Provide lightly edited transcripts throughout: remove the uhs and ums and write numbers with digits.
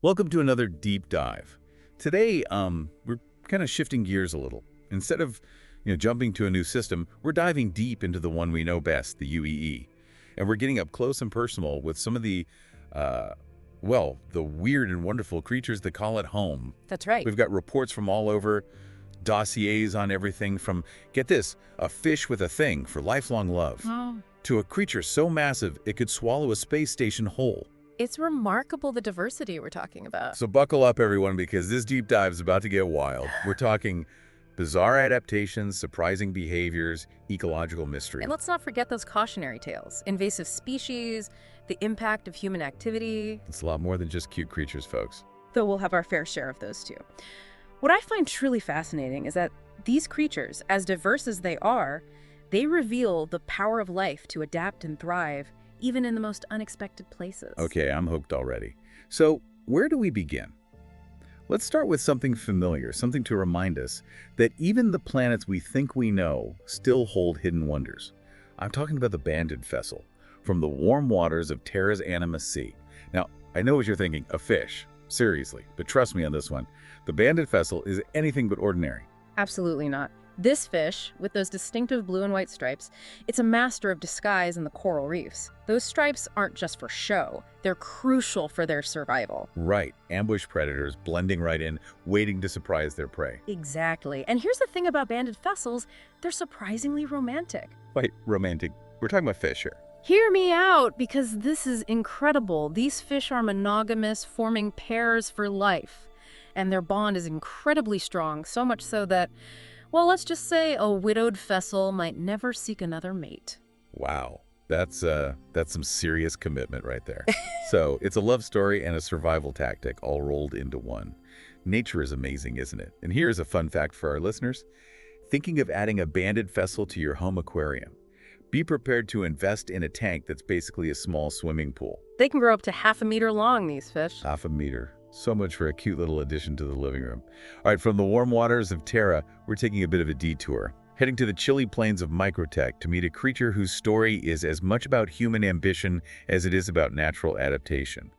Welcome to another deep dive. Today, we're kind of shifting gears a little. Instead of, jumping to a new system, we're diving deep into the one we know best, the UEE. And we're getting up close and personal with some of the, the weird and wonderful creatures that call it home. That's right. We've got reports from all over, dossiers on everything from, get this, a fish with a thing for lifelong love, to a creature so massive it could swallow a space station whole. It's remarkable the diversity we're talking about. So buckle up, everyone, because this deep dive is about to get wild. We're talking bizarre adaptations, surprising behaviors, ecological mystery. And let's not forget those cautionary tales. Invasive species, the impact of human activity. It's a lot more than just cute creatures, folks. Though we'll have our fair share of those too. What I find truly fascinating is that these creatures, as diverse as they are, they reveal the power of life to adapt and thrive, even in the most unexpected places. Okay, I'm hooked already. So, where do we begin? Let's start with something familiar, something to remind us that even the planets we think we know still hold hidden wonders. I'm talking about the banded vessel from the warm waters of Terra's Animus Sea. Now, I know what you're thinking, a fish. Seriously, but trust me on this one. The banded vessel is anything but ordinary. Absolutely not. This fish, with those distinctive blue and white stripes, it's a master of disguise in the coral reefs. Those stripes aren't just for show. They're crucial for their survival. Right. Ambush predators blending right in, waiting to surprise their prey. Exactly. And here's the thing about banded vessels, they're surprisingly romantic. Wait, romantic? We're talking about fish here. Hear me out, because this is incredible. These fish are monogamous, forming pairs for life. And their bond is incredibly strong, so much so that, well, let's just say a widowed vessel might never seek another mate. Wow. That's some serious commitment right there. So it's a love story and a survival tactic all rolled into one. Nature is amazing, isn't it? And here's a fun fact for our listeners. Thinking of adding a banded vessel to your home aquarium. Be prepared to invest in a tank that's basically a small swimming pool. They can grow up to 1/2 meter long, these fish. 1/2 meter. So much for a cute little addition to the living room. All right, from the warm waters of Terra, we're taking a bit of a detour, heading to the chilly plains of Microtech to meet a creature whose story is as much about human ambition as it is about natural adaptation.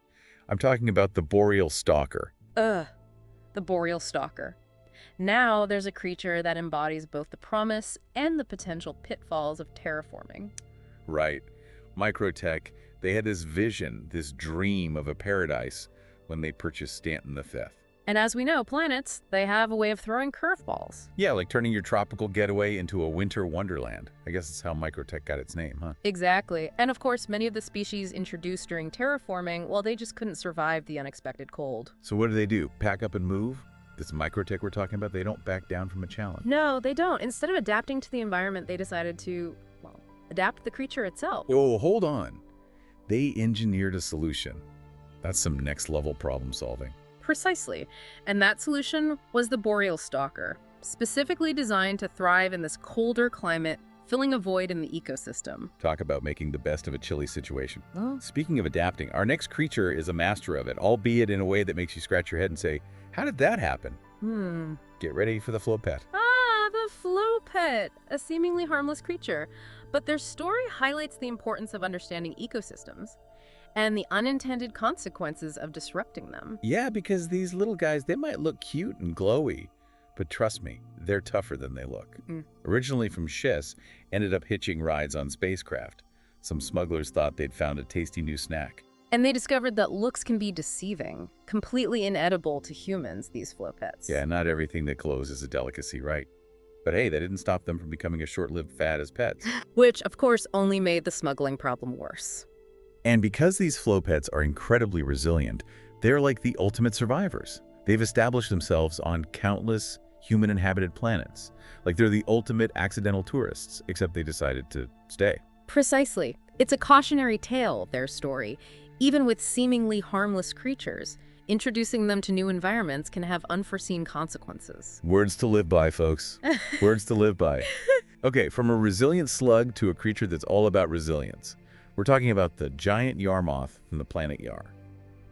I'm talking about the boreal stalker. The boreal stalker. Now there's a creature that embodies both the promise and the potential pitfalls of terraforming. Right. Microtech, they had this vision, this dream of a paradise when they purchased Stanton V. And as we know, planets, they have a way of throwing curveballs. Yeah, like turning your tropical getaway into a winter wonderland. I guess that's how Microtech got its name, huh? Exactly. And of course, many of the species introduced during terraforming, well, they just couldn't survive the unexpected cold. So what do? Pack up and move? This Microtech we're talking about, they don't back down from a challenge. No, they don't. Instead of adapting to the environment, they decided to, well, adapt the creature itself. Oh, hold on. They engineered a solution. That's some next-level problem solving. Precisely. And that solution was the boreal stalker, specifically designed to thrive in this colder climate, filling a void in the ecosystem. Talk about making the best of a chilly situation. Oh. Speaking of adapting, our next creature is a master of it, albeit in a way that makes you scratch your head and say, how did that happen? Get ready for the flow pet. Ah, the flow pet, a seemingly harmless creature. But their story highlights the importance of understanding ecosystems and the unintended consequences of disrupting them. Yeah, because these little guys, they might look cute and glowy, but trust me, they're tougher than they look. Originally from Schiss, ended up hitching rides on spacecraft. Some smugglers thought they'd found a tasty new snack. And they discovered that looks can be deceiving, completely inedible to humans, these flow pets. Yeah, not everything that glows is a delicacy, right? But hey, that didn't stop them from becoming a short-lived fad as pets. Which, of course, only made the smuggling problem worse. And because these flow pets are incredibly resilient, they're like the ultimate survivors. They've established themselves on countless human-inhabited planets. Like they're the ultimate accidental tourists, except they decided to stay. Precisely. It's a cautionary tale, their story. Even with seemingly harmless creatures, introducing them to new environments can have unforeseen consequences. Words to live by, folks. Words to live by. Okay, from a resilient slug to a creature that's all about resilience. We're talking about the giant Yarmoth from the planet Yar.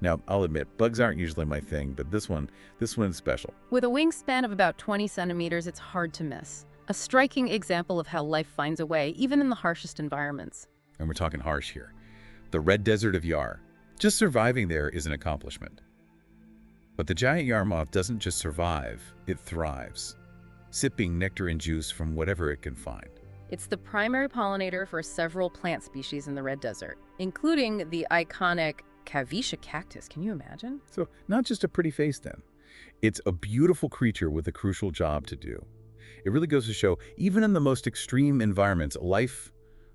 Now, I'll admit, bugs aren't usually my thing, but this one's special. With a wingspan of about 20 centimeters, it's hard to miss. A striking example of how life finds a way, even in the harshest environments. And we're talking harsh here. The red desert of Yar. Just surviving there is an accomplishment. But the giant yarmoth doesn't just survive, it thrives, sipping nectar and juice from whatever it can find. It's the primary pollinator for several plant species in the Red Desert, including the iconic Cavisha cactus. Can you imagine? So not just a pretty face then. It's a beautiful creature with a crucial job to do. It really goes to show, even in the most extreme environments, life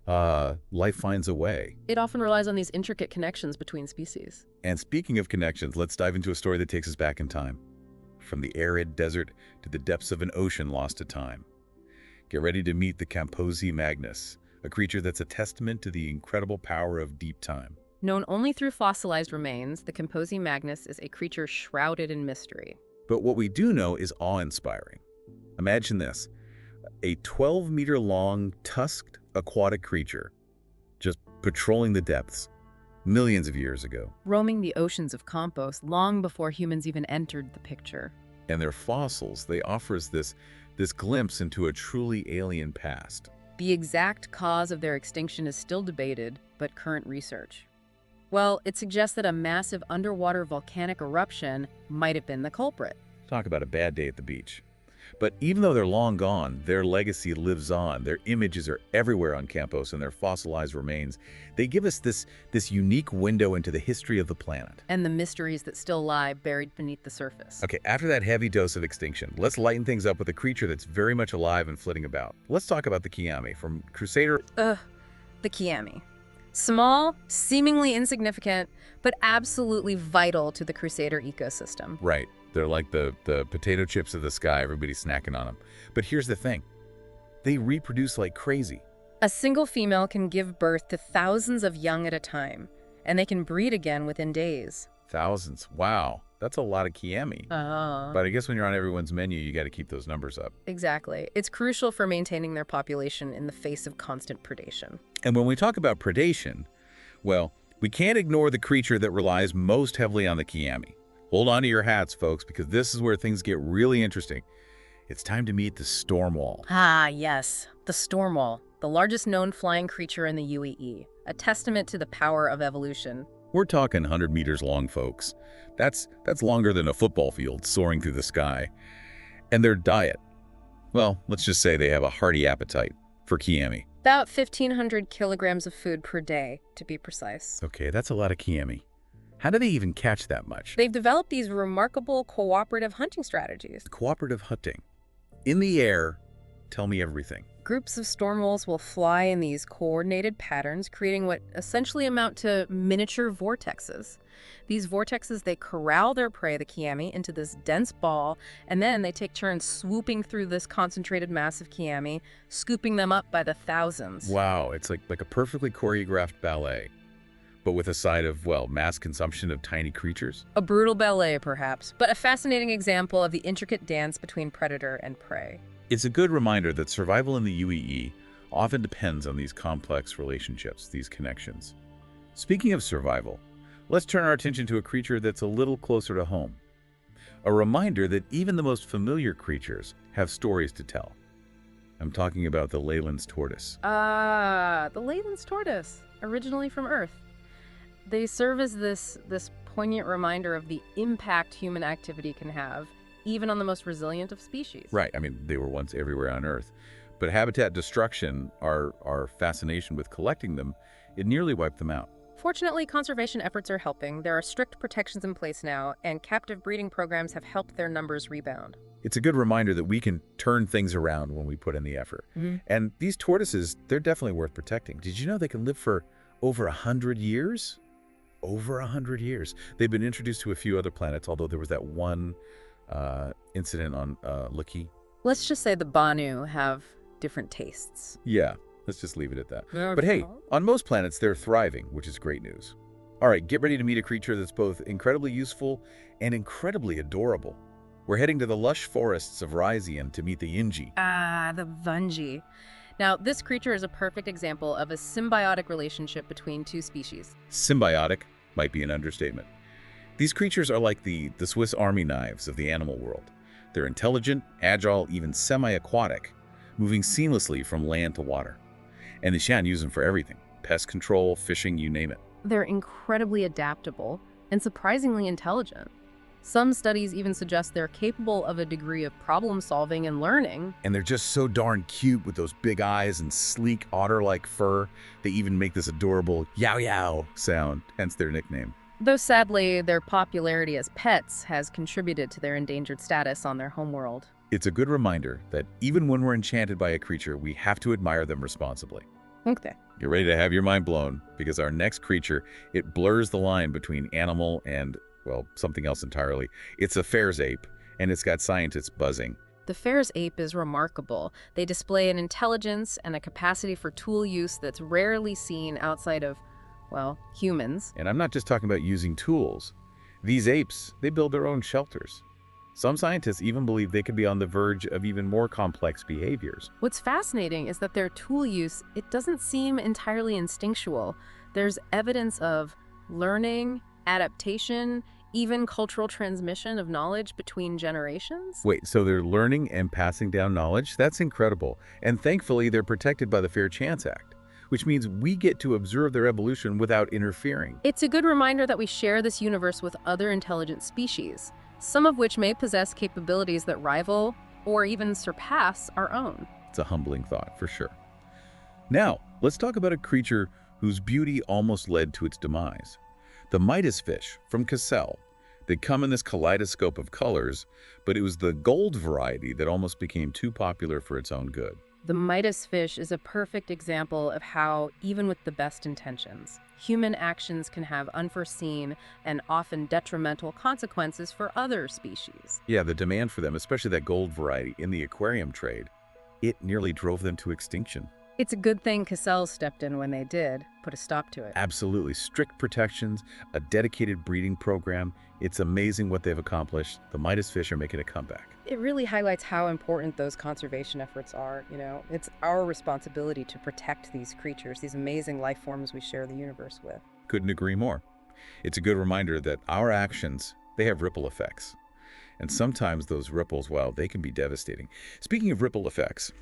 finds a way. It often relies on these intricate connections between species. And speaking of connections, let's dive into a story that takes us back in time. From the arid desert to the depths of an ocean lost to time. Get ready to meet the Camposi magnus, a creature that's a testament to the incredible power of deep time. Known only through fossilized remains, the Camposi magnus is a creature shrouded in mystery. But what we do know is awe-inspiring. Imagine this, a 12-meter-long, tusked aquatic creature just patrolling the depths millions of years ago. Roaming the oceans of Campos long before humans even entered the picture. And their fossils, they offer us this glimpse into a truly alien past. The exact cause of their extinction is still debated, but current research. Well, it suggests that a massive underwater volcanic eruption might have been the culprit. Talk about a bad day at the beach. But even though they're long gone, their legacy lives on. Their images are everywhere on Campos and their fossilized remains. They give us this unique window into the history of the planet. And the mysteries that still lie buried beneath the surface. Okay, after that heavy dose of extinction, let's lighten things up with a creature that's very much alive and flitting about. Let's talk about the Kiami from Crusader. The Kiami. Small, seemingly insignificant, but absolutely vital to the Crusader ecosystem. Right. They're like the potato chips of the sky. Everybody's snacking on them. But here's the thing. They reproduce like crazy. A single female can give birth to thousands of young at a time, and they can breed again within days. Thousands. Wow. That's a lot of Kiami. But I guess when you're on everyone's menu, you got to keep those numbers up. Exactly. It's crucial for maintaining their population in the face of constant predation. And when we talk about predation, well, we can't ignore the creature that relies most heavily on the Kiami. Hold on to your hats, folks, because this is where things get really interesting. It's time to meet the Stormwall. Ah, yes. The Stormwall, the largest known flying creature in the UAE, a testament to the power of evolution. We're talking 100 meters long, folks. That's longer than a football field soaring through the sky. And their diet, well, let's just say they have a hearty appetite for Kiami. About 1,500 kilograms of food per day, to be precise. Okay, that's a lot of Kiami. How do they even catch that much? They've developed these remarkable cooperative hunting strategies. Cooperative hunting. In the air, tell me everything. Groups of stormwolves will fly in these coordinated patterns, creating what essentially amount to miniature vortexes. These vortexes, they corral their prey, the Kiami, into this dense ball, and then they take turns swooping through this concentrated mass of Kiami, scooping them up by the thousands. Wow, it's like a perfectly choreographed ballet, but with a side of, well, mass consumption of tiny creatures? A brutal ballet, perhaps, but a fascinating example of the intricate dance between predator and prey. It's a good reminder that survival in the UAE often depends on these complex relationships, these connections. Speaking of survival, let's turn our attention to a creature that's a little closer to home. A reminder that even the most familiar creatures have stories to tell. I'm talking about the Leyland's tortoise. The Leyland's tortoise, originally from Earth. They serve as this poignant reminder of the impact human activity can have, even on the most resilient of species. Right. I mean, they were once everywhere on Earth. But habitat destruction, our fascination with collecting them, it nearly wiped them out. Fortunately, conservation efforts are helping. There are strict protections in place now, and captive breeding programs have helped their numbers rebound. It's a good reminder that we can turn things around when we put in the effort. And these tortoises, they're definitely worth protecting. Did you know they can live for over 100 years? Over 100 years. They've been introduced to a few other planets, although there was that one incident on Laki. Let's just say the Banu have different tastes. Yeah, let's just leave it at that. But hey, on most planets, they're thriving, which is great news. All right, get ready to meet a creature that's both incredibly useful and incredibly adorable. We're heading to the lush forests of Ryzian to meet the Yinji. The Vunji. Now, this creature is a perfect example of a symbiotic relationship between two species. Symbiotic might be an understatement. These creatures are like the Swiss Army knives of the animal world. They're intelligent, agile, even semi-aquatic, moving seamlessly from land to water. And the Shan use them for everything. Pest control, fishing, you name it. They're incredibly adaptable and surprisingly intelligent. Some studies even suggest they're capable of a degree of problem solving and learning. And they're just so darn cute with those big eyes and sleek otter-like fur. They even make this adorable yow yow sound, hence their nickname. Though sadly, their popularity as pets has contributed to their endangered status on their homeworld. It's a good reminder that even when we're enchanted by a creature, we have to admire them responsibly. Okay. You're ready to have your mind blown, because our next creature, it blurs the line between animal and, well, something else entirely. It's a Fer's ape, and it's got scientists buzzing. The Fer's ape is remarkable. They display an intelligence and a capacity for tool use that's rarely seen outside of, well, humans. And I'm not just talking about using tools. These apes, they build their own shelters. Some scientists even believe they could be on the verge of even more complex behaviors. What's fascinating is that their tool use, it doesn't seem entirely instinctual. There's evidence of learning, adaptation, even cultural transmission of knowledge between generations. Wait, so they're learning and passing down knowledge? That's incredible. And thankfully, they're protected by the Fair Chance Act, which means we get to observe their evolution without interfering. It's a good reminder that we share this universe with other intelligent species, some of which may possess capabilities that rival or even surpass our own. It's a humbling thought, for sure. Now, let's talk about a creature whose beauty almost led to its demise. The Midas fish from Cassell. They come in this kaleidoscope of colors, but it was the gold variety that almost became too popular for its own good. The Midas fish is a perfect example of how, even with the best intentions, human actions can have unforeseen and often detrimental consequences for other species. Yeah, the demand for them, especially that gold variety in the aquarium trade, it nearly drove them to extinction. It's a good thing Cassell stepped in when they did, put a stop to it. Absolutely. Strict protections, a dedicated breeding program. It's amazing what they've accomplished. The Midas fish are making a comeback. It really highlights how important those conservation efforts are. It's our responsibility to protect these creatures, these amazing life forms we share the universe with. Couldn't agree more. It's a good reminder that our actions, they have ripple effects. And sometimes those ripples, well, they can be devastating. Speaking of ripple effects,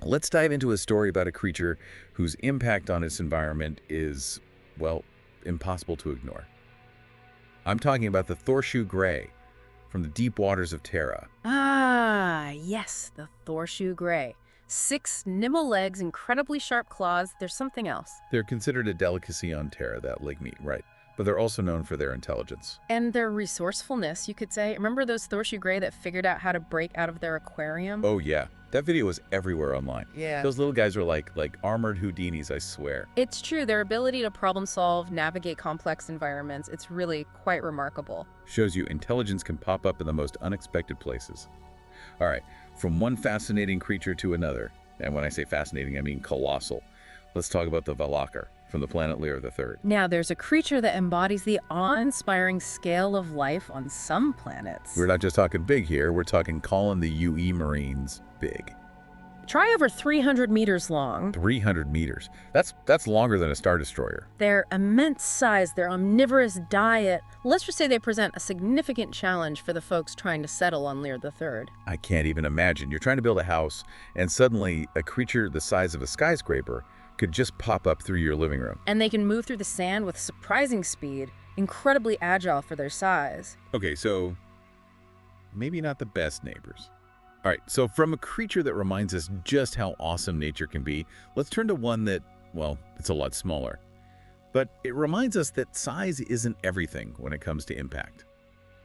let's dive into a story about a creature whose impact on its environment is, well, impossible to ignore. I'm talking about the Thorshoe Gray from the deep waters of Terra. Ah, yes, the Thorshoe Gray. 6 nimble legs, incredibly sharp claws. There's something else. They're considered a delicacy on Terra, that lake meat, right? But they're also known for their intelligence. And their resourcefulness, you could say. Remember those Thorshoe Gray that figured out how to break out of their aquarium? Oh, yeah. That video was everywhere online. Yeah. Those little guys are like armored Houdinis, I swear. It's true. Their ability to problem solve, navigate complex environments, it's really quite remarkable. Shows you intelligence can pop up in the most unexpected places. All right, from one fascinating creature to another, and when I say fascinating, I mean colossal. Let's talk about the Valakar from the planet Lyra III. Now, there's a creature that embodies the awe-inspiring scale of life on some planets. We're not just talking big here, we're talking calling the UE Marines big. Try over 300 meters long. 300 meters. That's longer than a Star Destroyer. Their immense size, their omnivorous diet, let's just say they present a significant challenge for the folks trying to settle on Lyra III. I can't even imagine. You're trying to build a house, and suddenly a creature the size of a skyscraper could just pop up through your living room. And they can move through the sand with surprising speed, incredibly agile for their size. Okay, so maybe not the best neighbors. All right, so from a creature that reminds us just how awesome nature can be, let's turn to one that, well, it's a lot smaller. But it reminds us that size isn't everything when it comes to impact.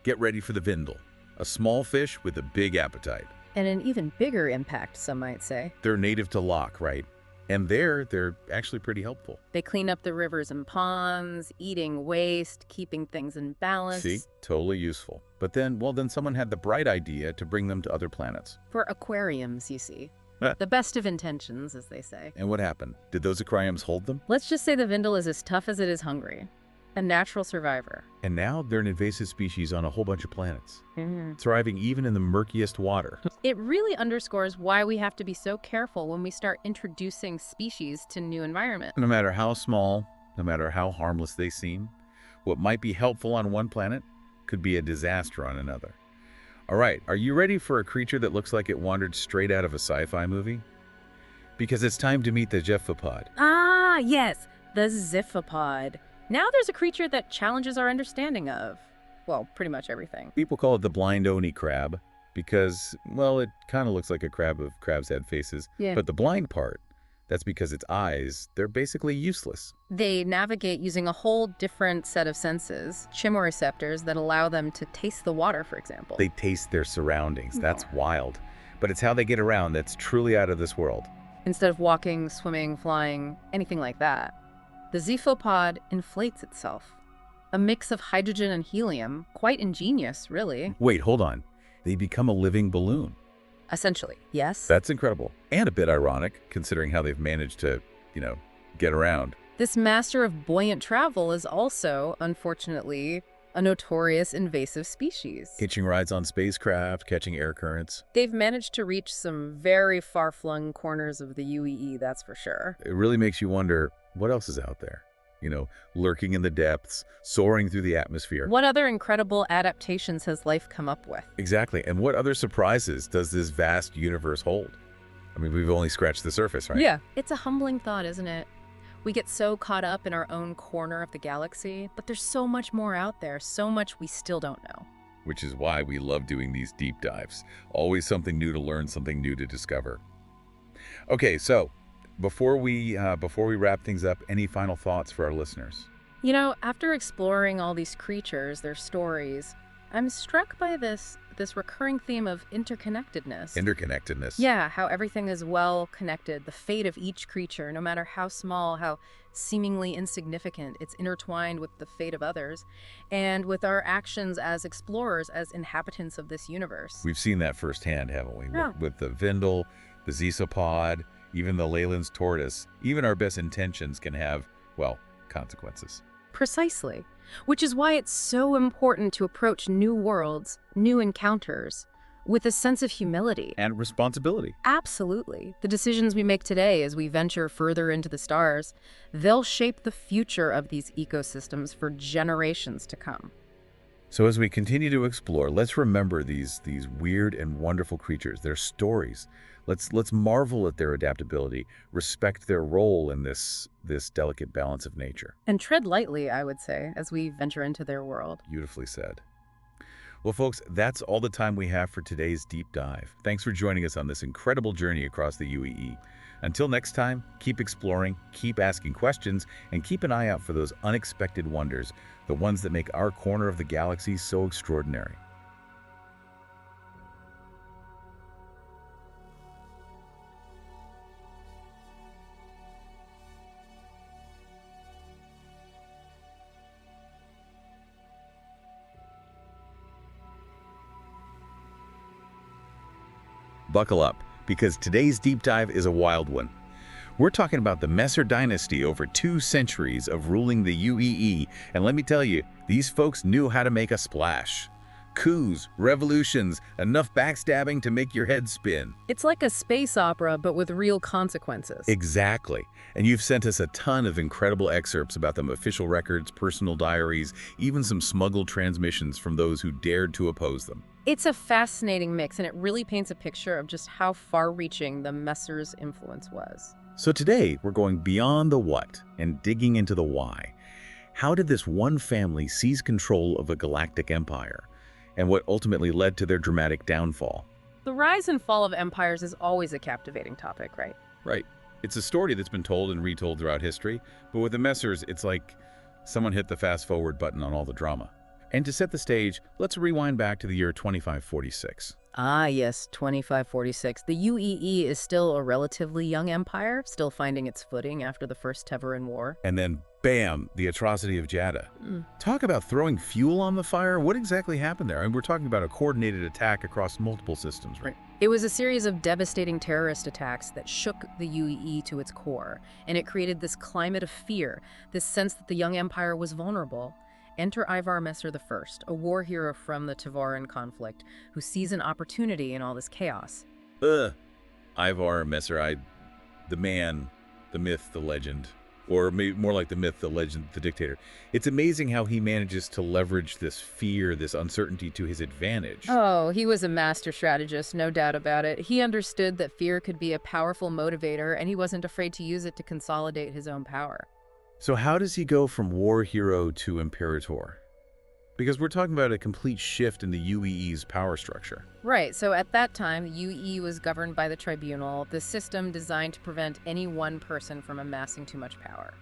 Get ready for the Vindle, a small fish with a big appetite. And an even bigger impact, some might say. They're native to Loch, right? And they're actually pretty helpful. They clean up the rivers and ponds, eating waste, keeping things in balance. See? Totally useful. But then, well, then someone had the bright idea to bring them to other planets. For aquariums, you see. Huh. The best of intentions, as they say. And what happened? Did those aquariums hold them? Let's just say the Vindle is as tough as it is hungry. A natural survivor. And now they're an invasive species on a whole bunch of planets, Mm-hmm. thriving even in the murkiest water. It really underscores why we have to be so careful when we start introducing species to new environments. No matter how small, no matter how harmless they seem, what might be helpful on one planet could be a disaster on another. All right, are you ready for a creature that looks like it wandered straight out of a sci-fi movie? Because it's time to meet the Zephapod. Ah, yes, the Zephapod. Now there's a creature that challenges our understanding of. well, pretty much everything. People call it the blind Oni crab because, well, it kind of looks like a crab if crabs had faces. Yeah. But the blind part, that's because its eyes, they're basically useless. They navigate using a whole different set of senses, chemoreceptors that allow them to taste the water, for example. They taste their surroundings. That's wild. But it's how they get around that's truly out of this world. Instead of walking, swimming, flying, anything like that. The xephopod inflates itself. A mix of hydrogen and helium, quite ingenious, really. Wait, hold on. They become a living balloon. Essentially, yes. That's incredible. And a bit ironic, considering how they've managed to, get around. This master of buoyant travel is also, unfortunately, a notorious invasive species. Hitching rides on spacecraft, catching air currents. They've managed to reach some very far-flung corners of the UEE, that's for sure. It really makes you wonder, what else is out there? Lurking in the depths, soaring through the atmosphere. What other incredible adaptations has life come up with? Exactly. And what other surprises does this vast universe hold? I mean, we've only scratched the surface, right? Yeah. It's a humbling thought, isn't it? We get so caught up in our own corner of the galaxy, but there's so much more out there, so much we still don't know. Which is why we love doing these deep dives. Always something new to learn, something new to discover. Okay, so before we wrap things up, any final thoughts for our listeners? After exploring all these creatures, their stories, I'm struck by this recurring theme of interconnectedness. Interconnectedness. Yeah, how everything is well connected. The fate of each creature, no matter how small, how seemingly insignificant, it's intertwined with the fate of others, and with our actions as explorers, as inhabitants of this universe. We've seen that firsthand, haven't we? Yeah. With the Vindel, the Zesopod, even the Leyland's tortoise. Even our best intentions can have, well, consequences. Precisely. Which is why it's so important to approach new worlds, new encounters, with a sense of humility. And responsibility. Absolutely. The decisions we make today as we venture further into the stars, they'll shape the future of these ecosystems for generations to come. So as we continue to explore, let's remember these weird and wonderful creatures, their stories. Let's marvel at their adaptability, respect their role in this delicate balance of nature. And tread lightly, I would say, as we venture into their world. Beautifully said. Well, folks, that's all the time we have for today's deep dive. Thanks for joining us on this incredible journey across the UEE. Until next time, keep exploring, keep asking questions, and keep an eye out for those unexpected wonders, the ones that make our corner of the galaxy so extraordinary. Buckle up, because today's deep dive is a wild one. We're talking about the Messer dynasty over 2 centuries of ruling the UEE, and let me tell you, these folks knew how to make a splash. Coups, revolutions, enough backstabbing to make your head spin. It's like a space opera, but with real consequences. Exactly. And you've sent us a ton of incredible excerpts about them, official records, personal diaries, even some smuggled transmissions from those who dared to oppose them. It's a fascinating mix, and it really paints a picture of just how far-reaching the Messer's influence was. So today, we're going beyond the what and digging into the why. How did this one family seize control of a galactic empire? And what ultimately led to their dramatic downfall? The rise and fall of empires is always a captivating topic, right? Right. It's a story that's been told and retold throughout history, but with the Messers, it's like someone hit the fast-forward button on all the drama. And to set the stage, let's rewind back to the year 2546. Ah, yes, 2546. The UEE is still a relatively young empire, still finding its footing after the First Tevarin War. And then, bam, the atrocity of Jeddah. Talk about throwing fuel on the fire. What exactly happened there? I mean, we're talking about a coordinated attack across multiple systems, right? It was a series of devastating terrorist attacks that shook the UEE to its core, and it created this climate of fear, this sense that the young empire was vulnerable. Enter Ivar Messer I, a war hero from the Tevarin conflict, who sees an opportunity in all this chaos. Ivar Messer, the man, the myth, the legend, or maybe more like the myth, the legend, the dictator. It's amazing how he manages to leverage this fear, this uncertainty to his advantage. Oh, he was a master strategist, no doubt about it. He understood that fear could be a powerful motivator, and he wasn't afraid to use it to consolidate his own power. So how does he go from war hero to imperator? Because we're talking about a complete shift in the UEE's power structure. Right, so at that time, the UE was governed by the tribunal, the system designed to prevent any one person from amassing too much power.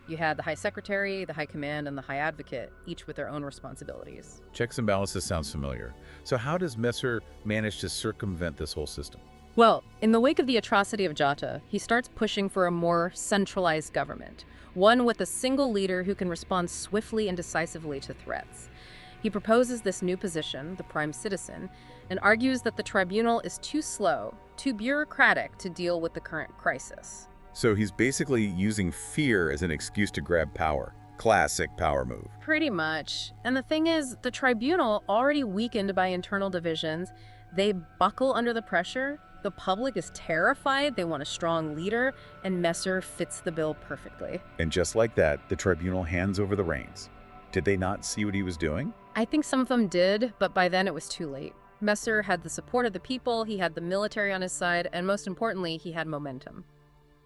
You had the High Secretary, the High Command, and the High Advocate, each with their own responsibilities. Checks and balances sounds familiar. So how does Messer manage to circumvent this whole system? Well, in the wake of the atrocity of Jata, he starts pushing for a more centralized government, one with a single leader who can respond swiftly and decisively to threats. He proposes this new position, the prime citizen, and argues that the tribunal is too slow, too bureaucratic to deal with the current crisis. So he's basically using fear as an excuse to grab power. Classic power move. Pretty much. And the thing is, the tribunal, already weakened by internal divisions, they buckle under the pressure. The public is terrified, they want a strong leader, and Messer fits the bill perfectly. And just like that, the tribunal hands over the reins. Did they not see what he was doing? I think some of them did, but by then it was too late. Messer had the support of the people, he had the military on his side, and most importantly, he had momentum.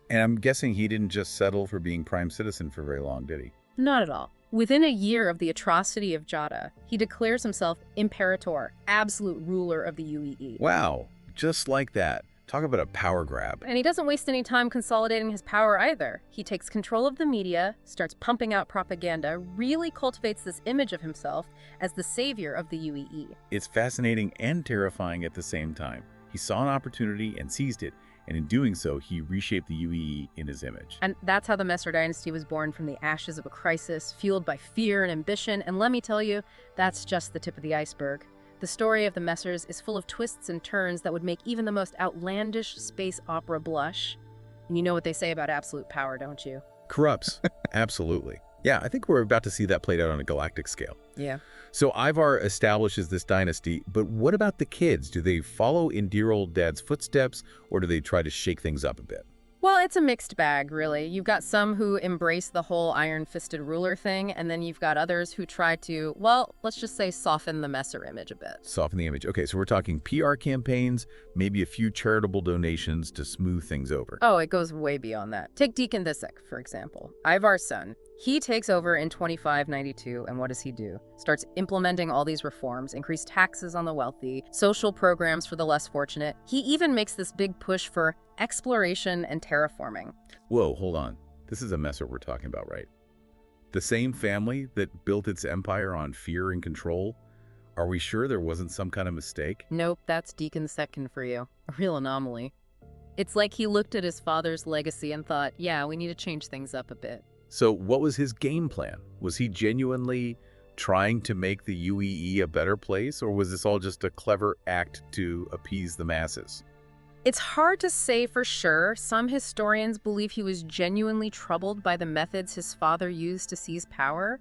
And I'm guessing he didn't just settle for being prime citizen for very long, did he? Not at all. Within a year of the atrocity of Jata, he declares himself imperator, absolute ruler of the UEE. Wow, just like that. Talk about a power grab. And he doesn't waste any time consolidating his power either. He takes control of the media, starts pumping out propaganda, really cultivates this image of himself as the savior of the UEE. It's fascinating and terrifying at the same time. He saw an opportunity and seized it, and in doing so, he reshaped the UEE in his image. And that's how the Messer dynasty was born, from the ashes of a crisis, fueled by fear and ambition. And let me tell you, that's just the tip of the iceberg. The story of the Messers is full of twists and turns that would make even the most outlandish space opera blush. And you know what they say about absolute power, don't you? Corrupts. Absolutely. Yeah, I think we're about to see that played out on a galactic scale. Yeah. So Ivar establishes this dynasty, but what about the kids? Do they follow in dear old dad's footsteps, or do they try to shake things up a bit? Well, it's a mixed bag, really. You've got some who embrace the whole iron-fisted ruler thing, and then you've got others who try to, well, let's just say soften the Messer image a bit. Soften the image. Okay, so we're talking PR campaigns, maybe a few charitable donations to smooth things over. Oh, it goes way beyond that. Take Deacon Visek, for example. Ivar's son. He takes over in 2592, and what does he do? Starts implementing all these reforms, increase taxes on the wealthy, social programs for the less fortunate. He even makes this big push for exploration and terraforming. Whoa, hold on. This is a Messer we're talking about, right? The same family that built its empire on fear and control? Are we sure there wasn't some kind of mistake? Nope, that's Deacon II for you. A real anomaly. It's like he looked at his father's legacy and thought, yeah, we need to change things up a bit. So what was his game plan? Was he genuinely trying to make the UEE a better place, or was this all just a clever act to appease the masses? It's hard to say for sure. Some historians believe he was genuinely troubled by the methods his father used to seize power,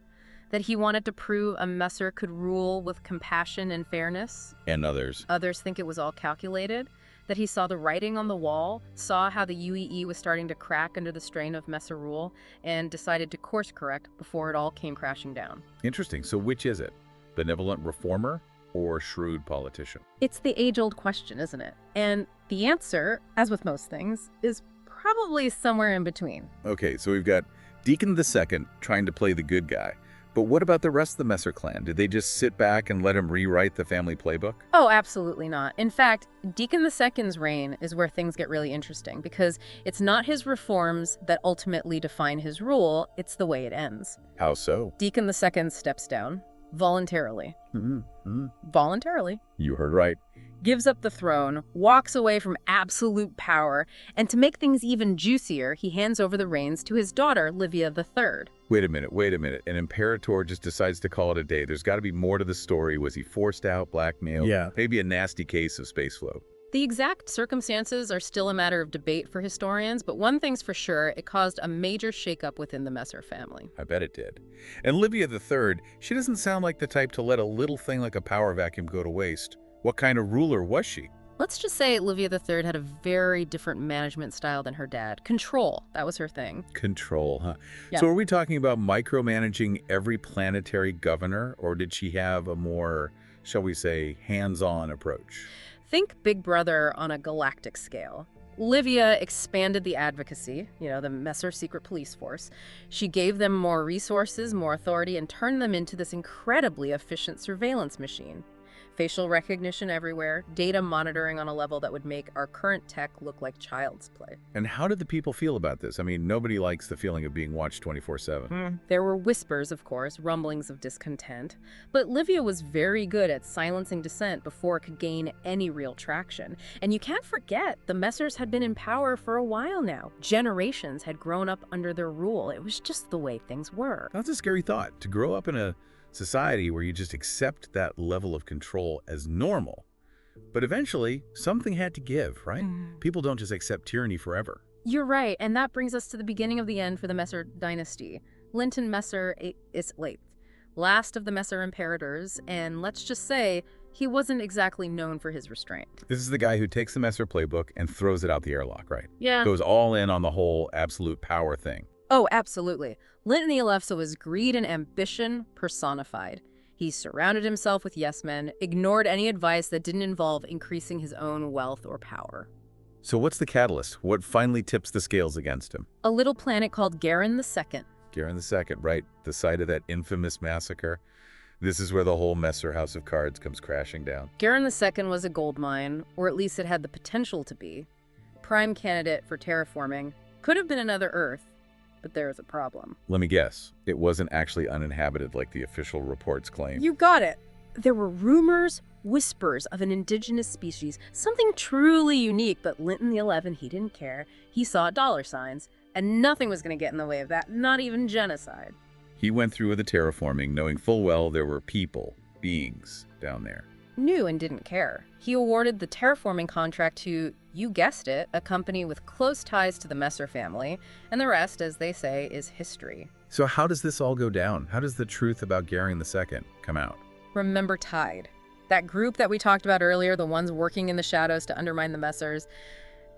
that he wanted to prove a Messer could rule with compassion and fairness. And others. Others think it was all calculated, that he saw the writing on the wall, saw how the UEE was starting to crack under the strain of Messer rule, and decided to course correct before it all came crashing down. Interesting. So which is it? Benevolent reformer or shrewd politician? It's the age-old question, isn't it? And the answer, as with most things, is probably somewhere in between. Okay, so we've got Deacon II trying to play the good guy. But what about the rest of the Messer clan? Did they just sit back and let him rewrite the family playbook? Oh, absolutely not. In fact, Deacon II's reign is where things get really interesting, because it's not his reforms that ultimately define his rule, it's the way it ends. How so? Deacon II steps down, voluntarily. Voluntarily. You heard right. Gives up the throne, walks away from absolute power, and to make things even juicier, he hands over the reins to his daughter, Livia III. Wait a minute. An imperator just decides to call it a day. There's got to be more to the story. Was he forced out, blackmailed? Yeah. Maybe a nasty case of space flow. The exact circumstances are still a matter of debate for historians, but one thing's for sure, it caused a major shakeup within the Messer family. I bet it did. And Livia III, she doesn't sound like the type to let a little thing like a power vacuum go to waste. What kind of ruler was she? Let's just say Livia III had a very different management style than her dad. Control, that was her thing. Control, huh? Yeah. So are we talking about micromanaging every planetary governor, or did she have a more, shall we say, hands-on approach? Think Big Brother on a galactic scale. Livia expanded the advocacy, the Messer secret police force. She gave them more resources, more authority, and turned them into this incredibly efficient surveillance machine. Facial recognition everywhere, data monitoring on a level that would make our current tech look like child's play. And how did the people feel about this? I mean, nobody likes the feeling of being watched 24/7. There were whispers, of course, rumblings of discontent, but Livia was very good at silencing dissent before it could gain any real traction. And you can't forget, the Messers had been in power for a while now. Generations had grown up under their rule. It was just the way things were. That's a scary thought, to grow up in a society where you just accept that level of control as normal. But eventually, something had to give, right? People don't just accept tyranny forever. You're right, and that brings us to the beginning of the end for the Messer dynasty. Linton Messer is last of the Messer imperators, and let's just say, he wasn't exactly known for his restraint. This is the guy who takes the Messer playbook and throws it out the airlock, right? Yeah. Goes all in on the whole absolute power thing. Oh, absolutely. Linton XI was greed and ambition personified. He surrounded himself with yes-men, ignored any advice that didn't involve increasing his own wealth or power. So what's the catalyst? What finally tips the scales against him? A little planet called Garin II. Garin II, right? The site of that infamous massacre. This is where the whole Messer House of Cards comes crashing down. Garin II was a gold mine, or at least it had the potential to be. Prime candidate for terraforming. Could have been another Earth. But there's a problem. Let me guess. It wasn't actually uninhabited like the official reports claim. You got it. There were rumors, whispers of an indigenous species, something truly unique, but Linton XI, he didn't care. He saw dollar signs, and nothing was going to get in the way of that, not even genocide. He went through with the terraforming, knowing full well there were people, beings, down there. Knew and didn't care. He awarded the terraforming contract to, you guessed it, a company with close ties to the Messer family, and the rest, as they say, is history. So how does this all go down? How does the truth about Garin II come out? Remember Tide. That group that we talked about earlier, the ones working in the shadows to undermine the Messers,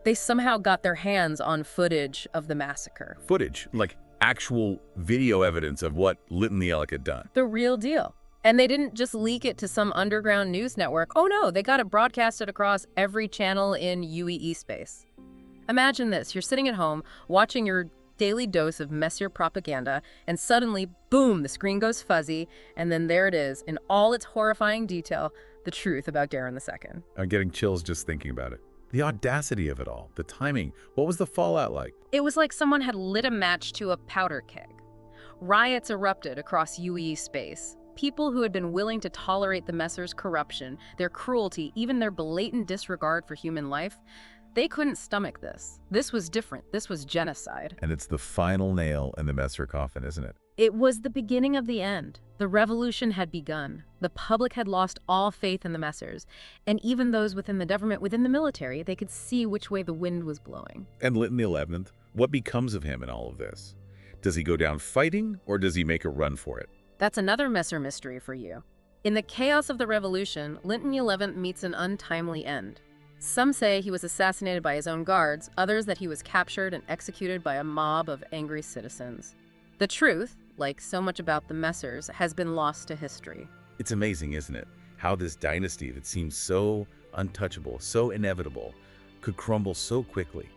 they somehow got their hands on footage of the massacre. Footage? Like actual video evidence of what Linton XI had done? The real deal. And they didn't just leak it to some underground news network. Oh no, they got it broadcasted across every channel in UEE space. Imagine this, you're sitting at home, watching your daily dose of Messer propaganda, and suddenly, boom, the screen goes fuzzy, and then there it is, in all its horrifying detail, the truth about Garin II. I'm getting chills just thinking about it. The audacity of it all, the timing, what was the fallout like? It was like someone had lit a match to a powder keg. Riots erupted across UEE space. People who had been willing to tolerate the Messers' corruption, their cruelty, even their blatant disregard for human life, they couldn't stomach this. This was different. This was genocide. And it's the final nail in the Messer coffin, isn't it? It was the beginning of the end. The revolution had begun. The public had lost all faith in the Messers. And even those within the government, within the military, they could see which way the wind was blowing. And Linton XI, what becomes of him in all of this? Does he go down fighting, or does he make a run for it? That's another Messer mystery for you. In the chaos of the revolution, Linton XI meets an untimely end. Some say he was assassinated by his own guards, others that he was captured and executed by a mob of angry citizens. The truth, like so much about the Messers, has been lost to history. It's amazing, isn't it? How this dynasty that seems so untouchable, so inevitable, could crumble so quickly.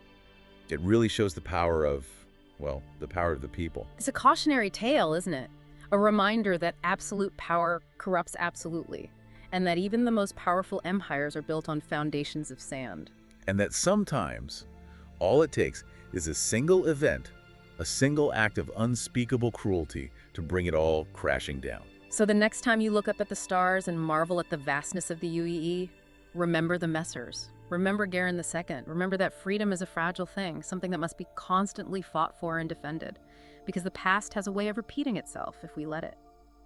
It really shows the power of, well, the power of the people. It's a cautionary tale, isn't it? A reminder that absolute power corrupts absolutely, and that even the most powerful empires are built on foundations of sand. And that sometimes all it takes is a single event, a single act of unspeakable cruelty to bring it all crashing down. So the next time you look up at the stars and marvel at the vastness of the UEE, remember the Messers. Remember Garin II. Remember that freedom is a fragile thing, something that must be constantly fought for and defended. Because the past has a way of repeating itself if we let it.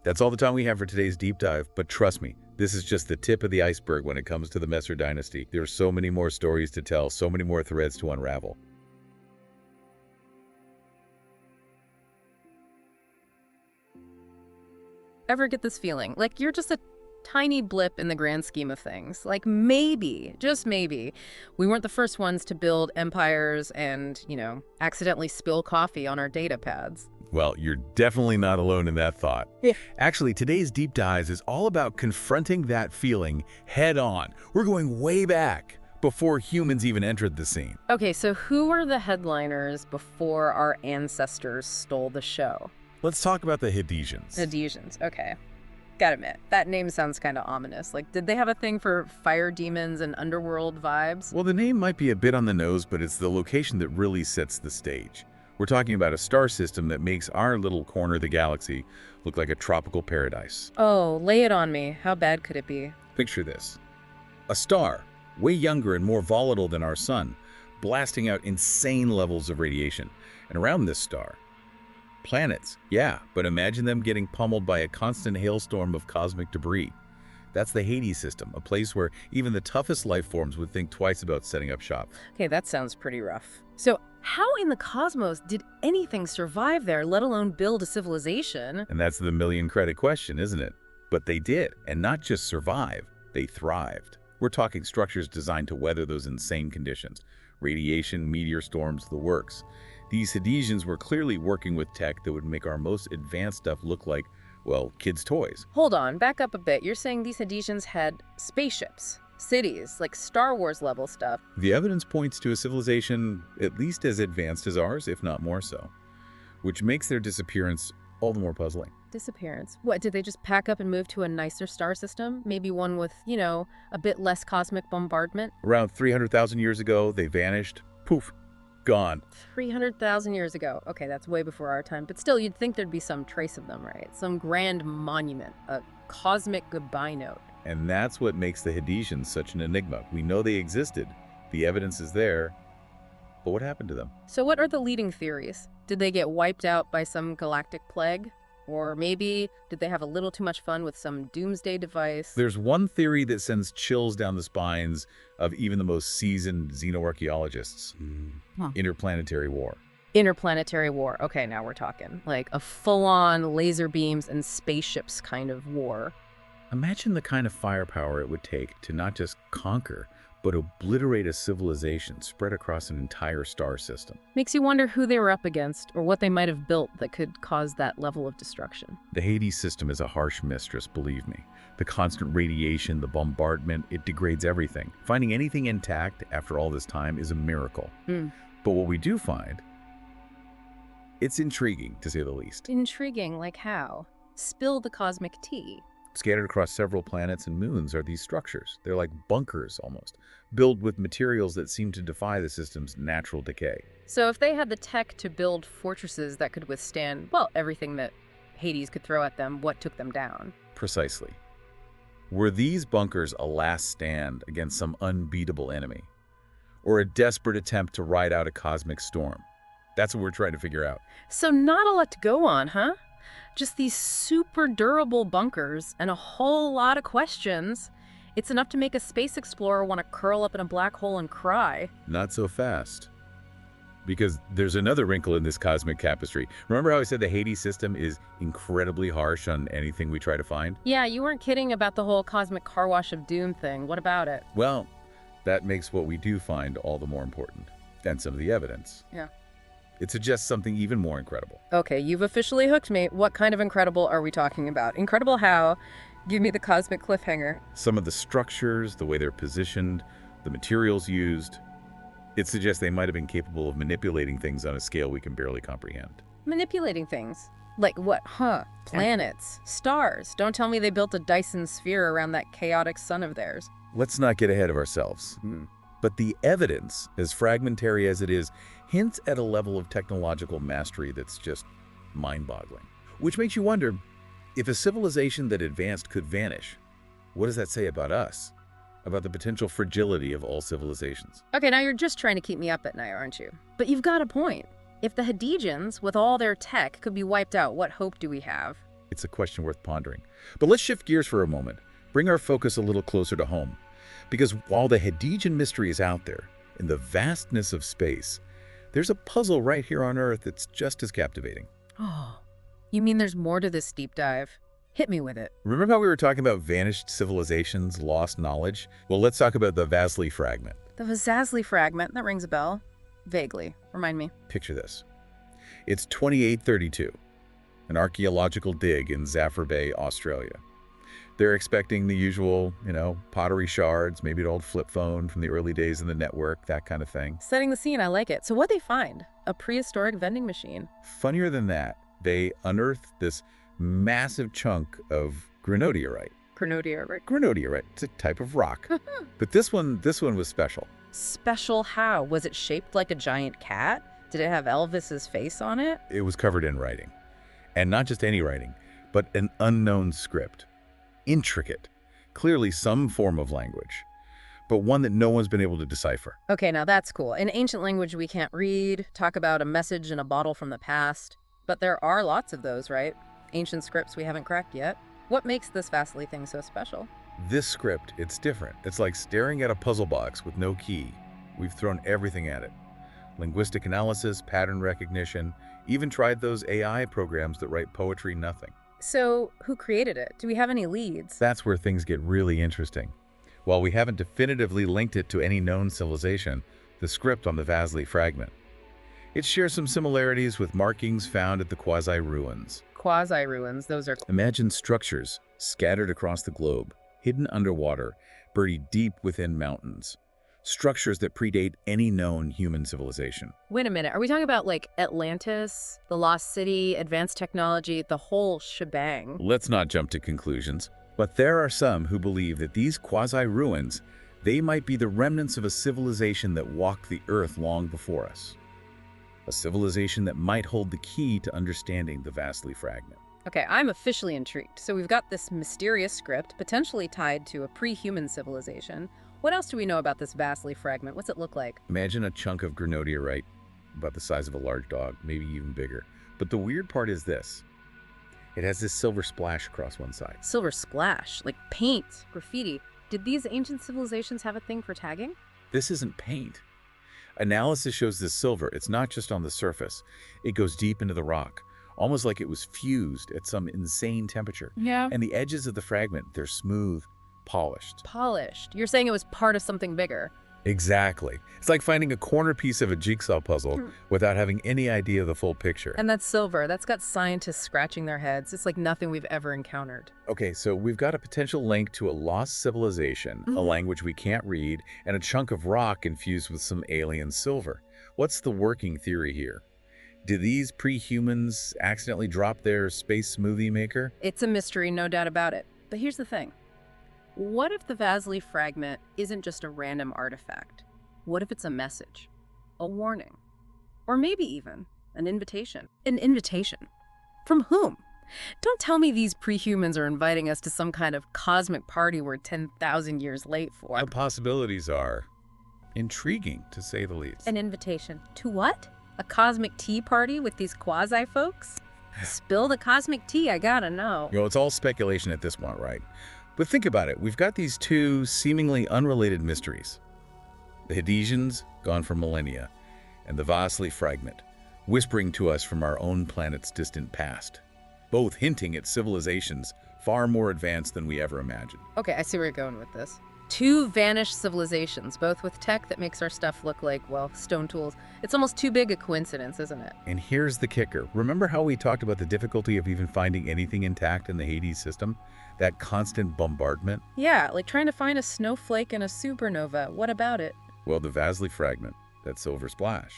That's all the time we have for today's deep dive, but trust me, this is just the tip of the iceberg when it comes to the Messer dynasty. There are so many more stories to tell, so many more threads to unravel. Ever get this feeling? Like you're just a tiny blip in the grand scheme of things. Like maybe, just maybe, we weren't the first ones to build empires and, accidentally spill coffee on our data pads. Well, you're definitely not alone in that thought. Yeah. Actually, today's Deep Dives is all about confronting that feeling head on. We're going way back, before humans even entered the scene. Okay, so who were the headliners before our ancestors stole the show? Let's talk about the Hadesians. Hadesians, okay. Gotta admit, that name sounds kind of ominous. Like, did they have a thing for fire demons and underworld vibes? Well, the name might be a bit on the nose, but it's the location that really sets the stage. We're talking about a star system that makes our little corner of the galaxy look like a tropical paradise. Oh, lay it on me. How bad could it be? Picture this. A star, way younger and more volatile than our sun, blasting out insane levels of radiation. And around this star, planets, yeah, but imagine them getting pummeled by a constant hailstorm of cosmic debris. That's the Hades system, a place where even the toughest life forms would think twice about setting up shop. Okay, that sounds pretty rough. So, how in the cosmos did anything survive there, let alone build a civilization? And that's the million-credit question, isn't it? But they did, and not just survive, they thrived. We're talking structures designed to weather those insane conditions. Radiation, meteor storms, the works. These Hadesians were clearly working with tech that would make our most advanced stuff look like, well, kids' toys. Hold on, back up a bit. You're saying these Hadesians had spaceships, cities, like Star Wars level stuff. The evidence points to a civilization at least as advanced as ours, if not more so, which makes their disappearance all the more puzzling. Disappearance? What, did they just pack up and move to a nicer star system? Maybe one with, you know, a bit less cosmic bombardment? Around 300,000 years ago, they vanished. Poof. Gone. 300,000 years ago. Okay, that's way before our time. But still, you'd think there'd be some trace of them, right? Some grand monument, a cosmic goodbye note. And that's what makes the Hadesians such an enigma. We know they existed. The evidence is there. But what happened to them? So what are the leading theories? Did they get wiped out by some galactic plague? Or maybe did they have a little too much fun with some doomsday device? There's one theory that sends chills down the spines of even the most seasoned xenoarchaeologists. Interplanetary war. Interplanetary war. Okay, now we're talking. Like a full-on laser beams and spaceships kind of war. Imagine the kind of firepower it would take to not just conquer, but obliterate a civilization spread across an entire star system. Makes you wonder who they were up against or what they might have built that could cause that level of destruction. The Hades system is a harsh mistress, believe me. The constant radiation, the bombardment, it degrades everything. Finding anything intact after all this time is a miracle. But what we do find, it's intriguing, to say the least. Intriguing, like how? Spill the cosmic tea. Scattered across several planets and moons are these structures. They're like bunkers, almost, built with materials that seem to defy the system's natural decay. So if they had the tech to build fortresses that could withstand, well, everything that Hades could throw at them, what took them down? Precisely. Were these bunkers a last stand against some unbeatable enemy? Or a desperate attempt to ride out a cosmic storm? That's what we're trying to figure out. So not a lot to go on, huh? Just these super durable bunkers and a whole lot of questions. It's enough to make a space explorer want to curl up in a black hole and cry. Not so fast. Because there's another wrinkle in this cosmic tapestry. Remember how I said the Hades system is incredibly harsh on anything we try to find? Yeah, you weren't kidding about the whole cosmic car wash of doom thing. What about it? Well, that makes what we do find all the more important. And some of the evidence. Yeah. It suggests something even more incredible. Okay, you've officially hooked me. What kind of incredible are we talking about? Incredible how? Give me the cosmic cliffhanger. Some of the structures, the way they're positioned, the materials used, it suggests they might have been capable of manipulating things on a scale we can barely comprehend. Manipulating things? Like what? Huh? Planets? Stars? Don't tell me they built a Dyson sphere around that chaotic sun of theirs. Let's not get ahead of ourselves. But the evidence, as fragmentary as it is, hints at a level of technological mastery that's just mind-boggling. Which makes you wonder, if a civilization that advanced could vanish, what does that say about us? About the potential fragility of all civilizations? Okay, now you're just trying to keep me up at night, aren't you? But you've got a point. If the Hadesians, with all their tech, could be wiped out, what hope do we have? It's a question worth pondering. But let's shift gears for a moment. Bring our focus a little closer to home. Because while the Hadesian mystery is out there, in the vastness of space, there's a puzzle right here on Earth that's just as captivating. Oh, you mean there's more to this deep dive? Hit me with it. Remember how we were talking about vanished civilizations, lost knowledge? Well, let's talk about the Vasily fragment. The Vasily fragment, that rings a bell. Vaguely. Remind me. Picture this. It's 2832, an archaeological dig in Zafar Bay, Australia. They're expecting the usual, pottery shards, maybe an old flip phone from the early days of the network, that kind of thing. Setting the scene, I like it. So what'd they find? A prehistoric vending machine. Funnier than that, they unearthed this massive chunk of granodiorite. Granodiorite. Granodiorite, it's a type of rock. But this one was special. Special how? Was it shaped like a giant cat? Did it have Elvis's face on it? It was covered in writing. And not just any writing, but an unknown script. Intricate. Clearly some form of language, but one that no one's been able to decipher. Okay, now that's cool. In ancient language we can't read, talk about a message in a bottle from the past. But there are lots of those, right? Ancient scripts we haven't cracked yet. What makes this Vasily thing so special? This script, it's different. It's like staring at a puzzle box with no key. We've thrown everything at it. Linguistic analysis, pattern recognition, even tried those AI programs that write poetry, nothing. So, who created it? Do we have any leads? That's where things get really interesting. While we haven't definitively linked it to any known civilization, the script on the Vasily fragment, it shares some similarities with markings found at the quasi-ruins. Quasi-ruins, those are... Imagine structures scattered across the globe, hidden underwater, buried deep within mountains. Structures that predate any known human civilization. Wait a minute, are we talking about like Atlantis, the Lost City, advanced technology, the whole shebang? Let's not jump to conclusions, but there are some who believe that these quasi-ruins, they might be the remnants of a civilization that walked the earth long before us. A civilization that might hold the key to understanding the Vasily fragment. Okay, I'm officially intrigued. So we've got this mysterious script, potentially tied to a pre-human civilization. What else do we know about this Vasily fragment? What's it look like? Imagine a chunk of granodiorite, about the size of a large dog, maybe even bigger. But the weird part is this. It has this silver splash across one side. Silver splash, like paint, graffiti. Did these ancient civilizations have a thing for tagging? This isn't paint. Analysis shows this silver. It's not just on the surface. It goes deep into the rock, almost like it was fused at some insane temperature. Yeah. And the edges of the fragment, they're smooth, polished. Polished. You're saying it was part of something bigger. Exactly. It's like finding a corner piece of a jigsaw puzzle without having any idea of the full picture. And that's silver. That's got scientists scratching their heads. It's like nothing we've ever encountered. Okay, so we've got a potential link to a lost civilization, a language we can't read, and a chunk of rock infused with some alien silver. What's the working theory here? Did these pre-humans accidentally drop their space smoothie maker? It's a mystery, no doubt about it. But here's the thing. What if the Vasily fragment isn't just a random artifact? What if it's a message? A warning? Or maybe even an invitation? An invitation? From whom? Don't tell me these pre-humans are inviting us to some kind of cosmic party we're 10,000 years late for. The possibilities are intriguing, to say the least. An invitation to what? A cosmic tea party with these quasi-folks? Spill the cosmic tea, I gotta know. It's all speculation at this point, right? But think about it. We've got these two seemingly unrelated mysteries. The Hadesians, gone for millennia, and the Vasily fragment, whispering to us from our own planet's distant past, both hinting at civilizations far more advanced than we ever imagined. Okay, I see where you're going with this. Two vanished civilizations, both with tech that makes our stuff look like, well, stone tools. It's almost too big a coincidence, isn't it? And here's the kicker. Remember how we talked about the difficulty of even finding anything intact in the Hades system? That constant bombardment? Yeah, like trying to find a snowflake in a supernova. What about it? Well, the Vasily fragment, that silver splash.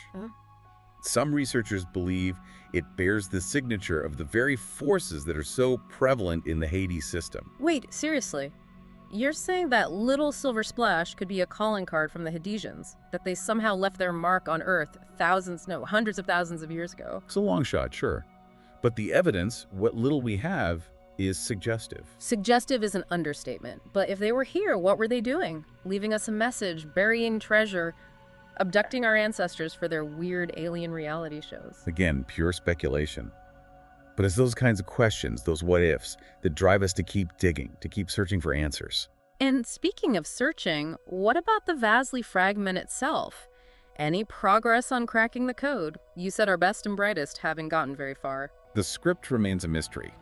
Some researchers believe it bears the signature of the very forces that are so prevalent in the Hades system. Wait, seriously? You're saying that little silver splash could be a calling card from the Hadesians? That they somehow left their mark on Earth hundreds of thousands of years ago? It's a long shot, sure. But the evidence, what little we have, is suggestive. Suggestive is an understatement. But if they were here, what were they doing? Leaving us a message, burying treasure, abducting our ancestors for their weird alien reality shows. Again, pure speculation. But it's those kinds of questions, those what-ifs, that drive us to keep digging, to keep searching for answers. And speaking of searching, what about the Vasily fragment itself? Any progress on cracking the code? You said our best and brightest haven't gotten very far. The script remains a mystery.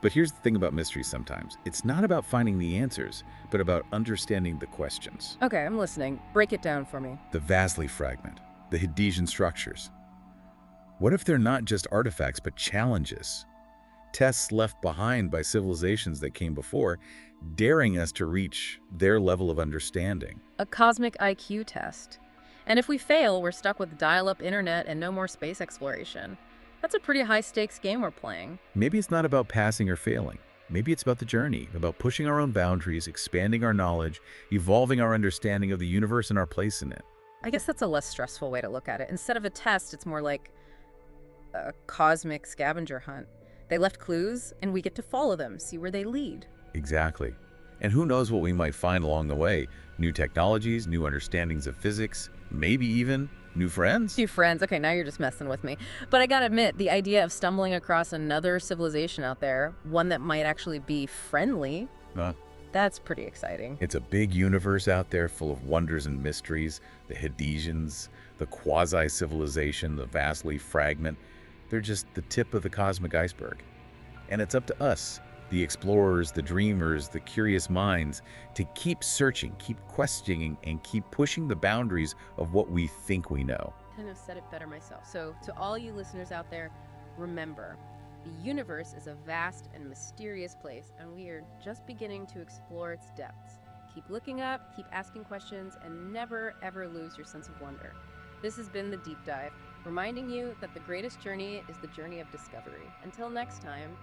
But here's the thing about mysteries sometimes. It's not about finding the answers, but about understanding the questions. Okay, I'm listening. Break it down for me. The Vasily fragment, the Hadesian structures. What if they're not just artifacts, but challenges? tests left behind by civilizations that came before, daring us to reach their level of understanding. A cosmic IQ test. And if we fail, we're stuck with dial-up internet and no more space exploration. That's a pretty high-stakes game we're playing. Maybe it's not about passing or failing. Maybe it's about the journey, about pushing our own boundaries, expanding our knowledge, evolving our understanding of the universe and our place in it. I guess that's a less stressful way to look at it. Instead of a test, it's more like a cosmic scavenger hunt. They left clues, and we get to follow them, see where they lead. Exactly. And who knows what we might find along the way. New technologies, new understandings of physics, maybe even new friends. New friends. Okay, now you're just messing with me. But I gotta admit, the idea of stumbling across another civilization out there, one that might actually be friendly, that's pretty exciting. It's a big universe out there full of wonders and mysteries. The Hadesians, the quasi-civilization, the vastly fragment. They're just the tip of the cosmic iceberg. And it's up to us, the explorers, the dreamers, the curious minds, to keep searching, keep questioning, and keep pushing the boundaries of what we think we know. I couldn't have said it better myself. So to all you listeners out there, remember, the universe is a vast and mysterious place, and we are just beginning to explore its depths. Keep looking up, keep asking questions, and never, ever lose your sense of wonder. This has been The Deep Dive, reminding you that the greatest journey is the journey of discovery. Until next time.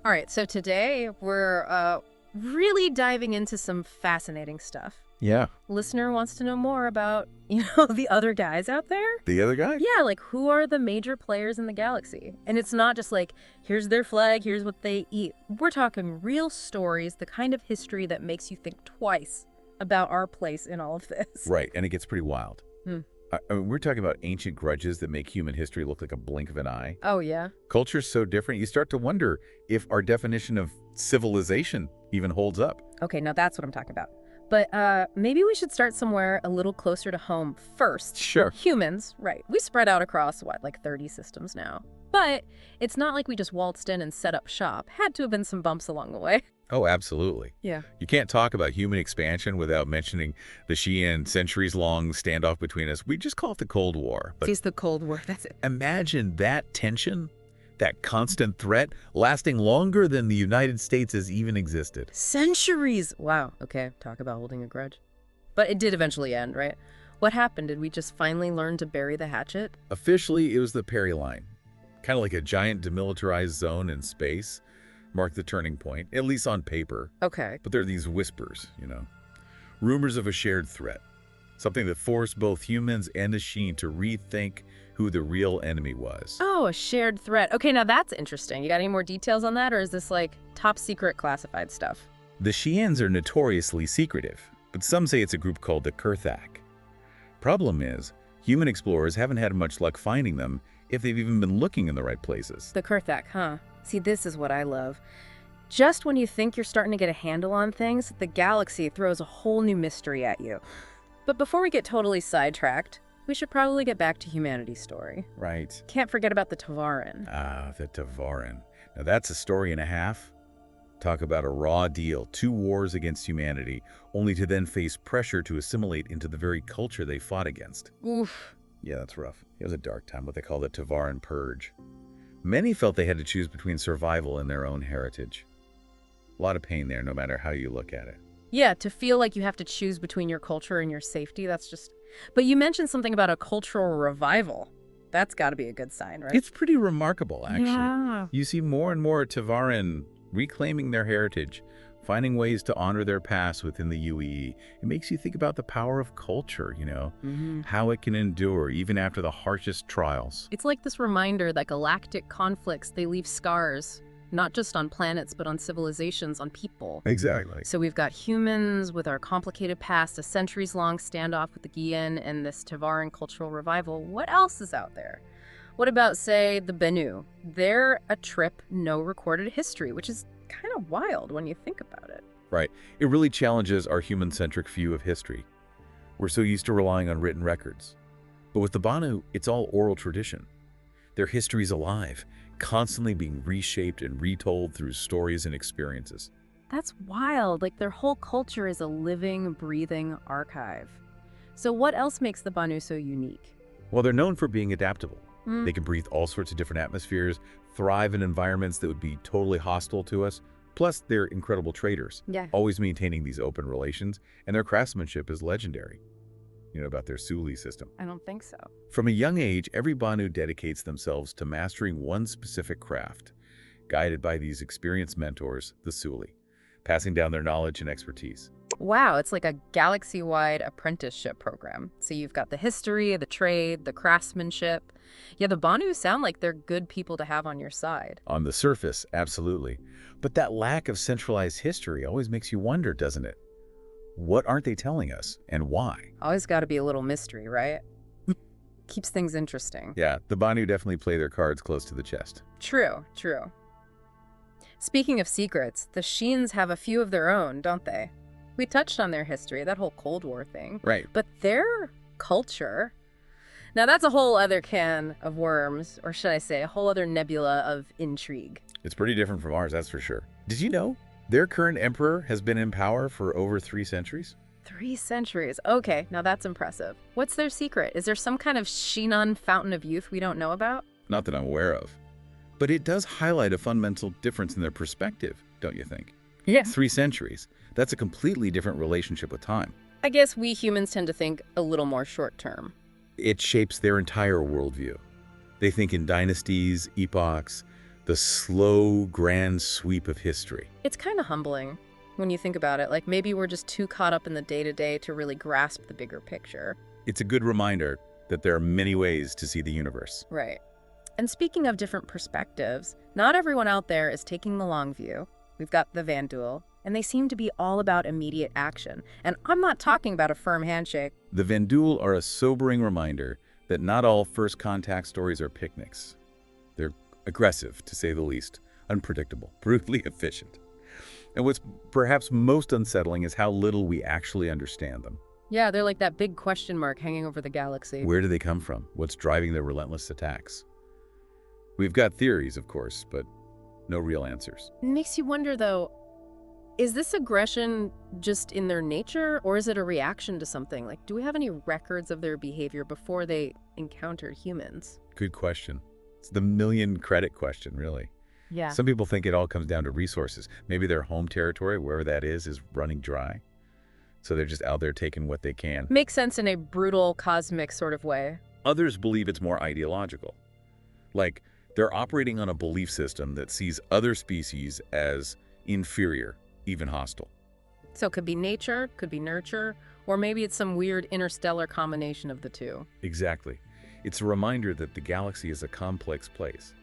All right, so today we're really diving into some fascinating stuff. Yeah. Listener wants to know more about, the other guys out there. The other guy? Yeah, like who are the major players in the galaxy? And it's not just like, here's their flag, here's what they eat. We're talking real stories, the kind of history that makes you think twice about our place in all of this. Right, and it gets pretty wild. I mean, we're talking about ancient grudges that make human history look like a blink of an eye. Oh, yeah? Culture's so different, you start to wonder if our definition of civilization even holds up. Okay, now that's what I'm talking about. But maybe we should start somewhere a little closer to home first. Sure. Humans, right. We spread out across, like 30 systems now. But it's not like we just waltzed in and set up shop. Had to have been some bumps along the way. Oh, absolutely. Yeah. You can't talk about human expansion without mentioning the Xi'an centuries-long standoff between us. We just call it the Cold War. But It's the Cold War, that's it. imagine that tension, that constant threat, lasting longer than the United States has even existed. Centuries! Wow. Okay, talk about holding a grudge. But it did eventually end, right? What happened? Did we just finally learn to bury the hatchet? Officially, it was the Perry Line. Kind of like a giant demilitarized zone in space. Marked the turning point, at least on paper. Okay. But there are these whispers, rumors of a shared threat. Something that forced both humans and the Xi'an to rethink who the real enemy was. Oh, a shared threat. Okay, now that's interesting. You got any more details on that, or is this like top secret classified stuff? The Xi'ans are notoriously secretive, but some say it's a group called the Kurthak. Problem is, human explorers haven't had much luck finding them if they've even been looking in the right places. The Kurthak, huh? See, this is what I love. Just when you think you're starting to get a handle on things, the galaxy throws a whole new mystery at you. But before we get totally sidetracked, we should probably get back to humanity's story. Right. Can't forget about the Tavaran. Ah, the Tavaran. Now that's a story and a half. Talk about a raw deal, 2 wars against humanity, only to then face pressure to assimilate into the very culture they fought against. Oof. Yeah, that's rough. It was a dark time, what they call the Tavaran Purge. Many felt they had to choose between survival and their own heritage. A lot of pain there, no matter how you look at it. Yeah, to feel like you have to choose between your culture and your safety, that's just... But you mentioned something about a cultural revival. That's got to be a good sign, right? It's pretty remarkable, actually. Yeah. You see more and more Tavaran reclaiming their heritage, finding ways to honor their past within the UEE. It makes you think about the power of culture, how it can endure even after the harshest trials. It's like this reminder that galactic conflicts, they leave scars. not just on planets, but on civilizations, on people. Exactly. So we've got humans with our complicated past, a centuries-long standoff with the Gaian, and this Tavaran cultural revival. What else is out there? What about, say, the Bennu? They're a trip, no recorded history, which is kind of wild when you think about it. Right. It really challenges our human-centric view of history. We're so used to relying on written records. But with the Bennu, it's all oral tradition. Their history's alive, constantly being reshaped and retold through stories and experiences. That's wild. Like, their whole culture is a living, breathing archive. So what else makes the Bennu so unique? Well, they're known for being adaptable. Hmm. They can breathe all sorts of different atmospheres, thrive in environments that would be totally hostile to us. Plus, they're incredible traders, Yeah. always maintaining these open relations, and their craftsmanship is legendary. You know about their Suli system. I don't think so. From a young age, every Bennu dedicates themselves to mastering one specific craft, guided by these experienced mentors, the Suli, passing down their knowledge and expertise. Wow, it's like a galaxy-wide apprenticeship program. So you've got the history, the trade, the craftsmanship. Yeah, the Bennu sound like they're good people to have on your side. On the surface, absolutely. But that lack of centralized history always makes you wonder, doesn't it? What aren't they telling us, and why? Always got to be a little mystery, right? Keeps things interesting. Yeah, the Bennu definitely play their cards close to the chest. True, true. Speaking of secrets, the Sheens have a few of their own, don't they? We touched on their history, that whole Cold War thing. Right. But their culture, now that's a whole other can of worms, or should I say, a whole other nebula of intrigue. It's pretty different from ours, that's for sure. Did you know their current emperor has been in power for over 3 centuries? 3 centuries. Okay, now that's impressive. What's their secret? Is there some kind of Shinan fountain of youth we don't know about? Not that I'm aware of. But it does highlight a fundamental difference in their perspective, don't you think? Yeah. 3 centuries. That's a completely different relationship with time. I guess we humans tend to think a little more short term. It shapes their entire worldview. They think in dynasties, epochs, the slow, grand sweep of history. It's kind of humbling when you think about it. Like, maybe we're just too caught up in the day-to-day to really grasp the bigger picture. It's a good reminder that there are many ways to see the universe. Right. And speaking of different perspectives, not everyone out there is taking the long view. We've got the Vanduul, and they seem to be all about immediate action. And I'm not talking about a firm handshake. The Vanduul are a sobering reminder that not all first contact stories are picnics. They're aggressive, to say the least, unpredictable, brutally efficient. And what's perhaps most unsettling is how little we actually understand them. Yeah, they're like that big question mark hanging over the galaxy. Where do they come from? What's driving their relentless attacks? We've got theories, of course, but no real answers. It makes you wonder, though, is this aggression just in their nature, or is it a reaction to something? Like, do we have any records of their behavior before they encountered humans? Good question. It's the million credit question, really. Yeah. Some people think it all comes down to resources. Maybe their home territory, wherever that is running dry. So they're just out there taking what they can. Makes sense in a brutal, cosmic sort of way. Others believe it's more ideological. Like, they're operating on a belief system that sees other species as inferior, even hostile. So it could be nature, could be nurture, or maybe it's some weird interstellar combination of the two. Exactly. It's a reminder that the galaxy is a complex place.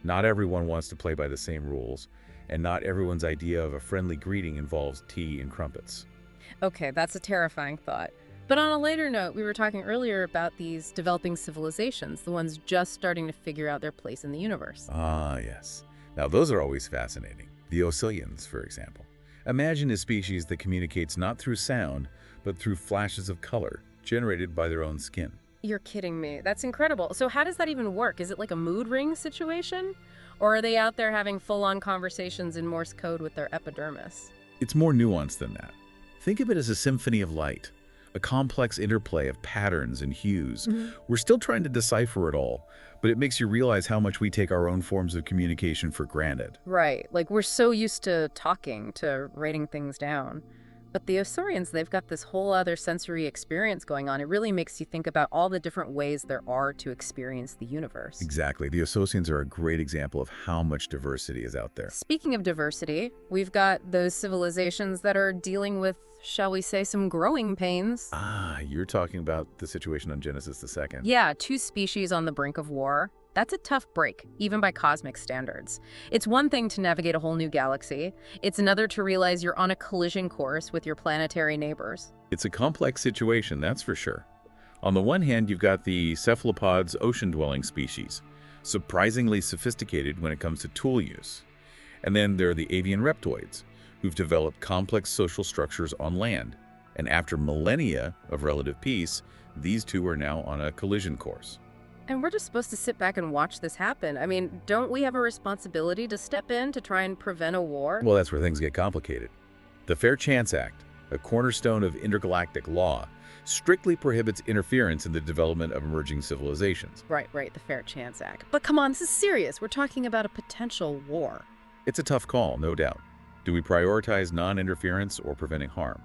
Not everyone wants to play by the same rules, and not everyone's idea of a friendly greeting involves tea and crumpets. Okay, that's a terrifying thought. But on a later note, we were talking earlier about these developing civilizations, the ones just starting to figure out their place in the universe. Ah, yes. Now, those are always fascinating. The Osilians, for example. Imagine a species that communicates not through sound, but through flashes of color generated by their own skin. You're kidding me. That's incredible. So how does that even work? Is it like a mood ring situation? Or are they out there having full-on conversations in Morse code with their epidermis? It's more nuanced than that. Think of it as a symphony of light, a complex interplay of patterns and hues. We're still trying to decipher it all, but it makes you realize how much we take our own forms of communication for granted. Right. Like, we're so used to talking, to writing things down. But the Osirians, they've got this whole other sensory experience going on. It really makes you think about all the different ways there are to experience the universe. Exactly. The Osirians are a great example of how much diversity is out there. Speaking of diversity, we've got those civilizations that are dealing with, shall we say, some growing pains. Ah, you're talking about the situation on Genesis II. Yeah, 2 species on the brink of war. That's a tough break, even by cosmic standards. It's one thing to navigate a whole new galaxy. It's another to realize you're on a collision course with your planetary neighbors. It's a complex situation, that's for sure. On the one hand, you've got the cephalopods, ocean-dwelling species, surprisingly sophisticated when it comes to tool use. And then there are the avian reptoids, who've developed complex social structures on land. And after millennia of relative peace, these two are now on a collision course. And we're just supposed to sit back and watch this happen. I mean, don't we have a responsibility to step in to try and prevent a war? Well, that's where things get complicated. The Fair Chance Act, a cornerstone of intergalactic law, strictly prohibits interference in the development of emerging civilizations. Right, the Fair Chance Act. But come on, this is serious. We're talking about a potential war. It's a tough call, no doubt. Do we prioritize non-interference or preventing harm?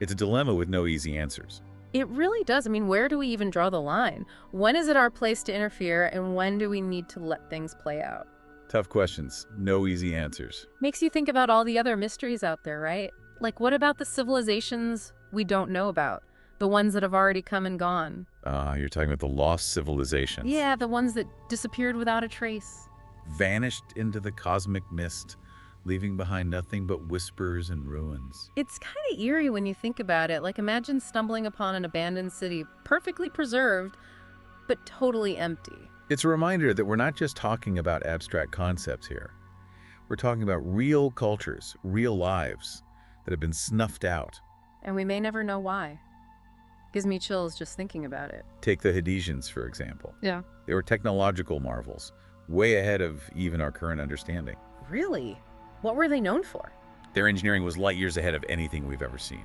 It's a dilemma with no easy answers. It really does. I mean, where do we even draw the line? When is it our place to interfere, and when do we need to let things play out? Tough questions, no easy answers. Makes you think about all the other mysteries out there, right? Like, what about the civilizations we don't know about? The ones that have already come and gone? You're talking about the lost civilizations. Yeah, the ones that disappeared without a trace. Vanished into the cosmic mist, leaving behind nothing but whispers and ruins. It's kind of eerie when you think about it. Like, imagine stumbling upon an abandoned city, perfectly preserved, but totally empty. It's a reminder that we're not just talking about abstract concepts here. We're talking about real cultures, real lives that have been snuffed out. And we may never know why. Gives me chills just thinking about it. Take the Hadesians, for example. Yeah. They were technological marvels, way ahead of even our current understanding. Really? What were they known for? Their engineering was light years ahead of anything we've ever seen.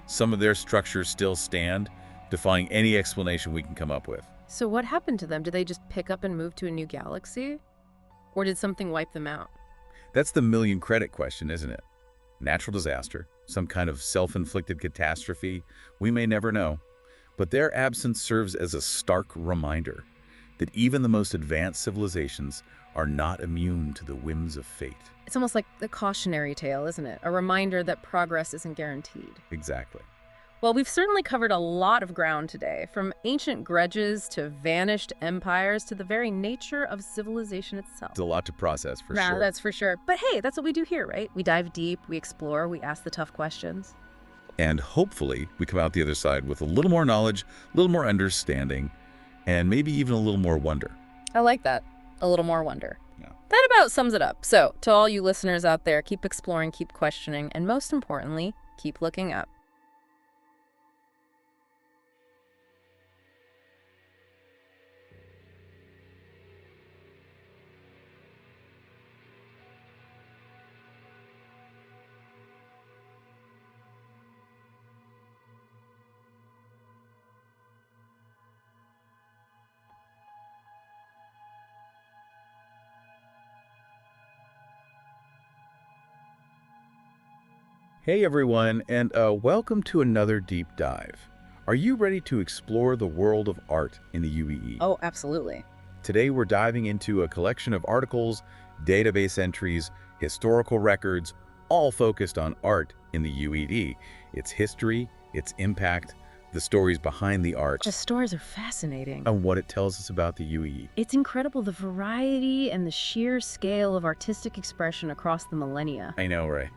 Some of their structures still stand, defying any explanation we can come up with. So what happened to them? Did they just pick up and move to a new galaxy? Or did something wipe them out? That's the million credit question, isn't it? Natural disaster, some kind of self-inflicted catastrophe, we may never know. But their absence serves as a stark reminder that even the most advanced civilizations are not immune to the whims of fate. It's almost like the cautionary tale, isn't it? A reminder that progress isn't guaranteed. Exactly. Well, we've certainly covered a lot of ground today, from ancient grudges to vanished empires to the very nature of civilization itself. It's a lot to process, for Nah, sure. that's for sure. But hey, that's what we do here, right? We dive deep, we explore, we ask the tough questions. And hopefully, we come out the other side with a little more knowledge, a little more understanding, and maybe even a little more wonder. I like that. A little more wonder. Yeah. That about sums it up. So, to all you listeners out there, keep exploring, keep questioning, and most importantly, keep looking up. Hey everyone, and welcome to another deep dive. Are you ready to explore the world of art in the UEE? Oh, absolutely. Today we're diving into a collection of articles, database entries, historical records, all focused on art in the UEE, its history, its impact, the stories behind the art, The stories are fascinating. and what it tells us about the UEE. It's incredible the variety and the sheer scale of artistic expression across the millennia. I know, right?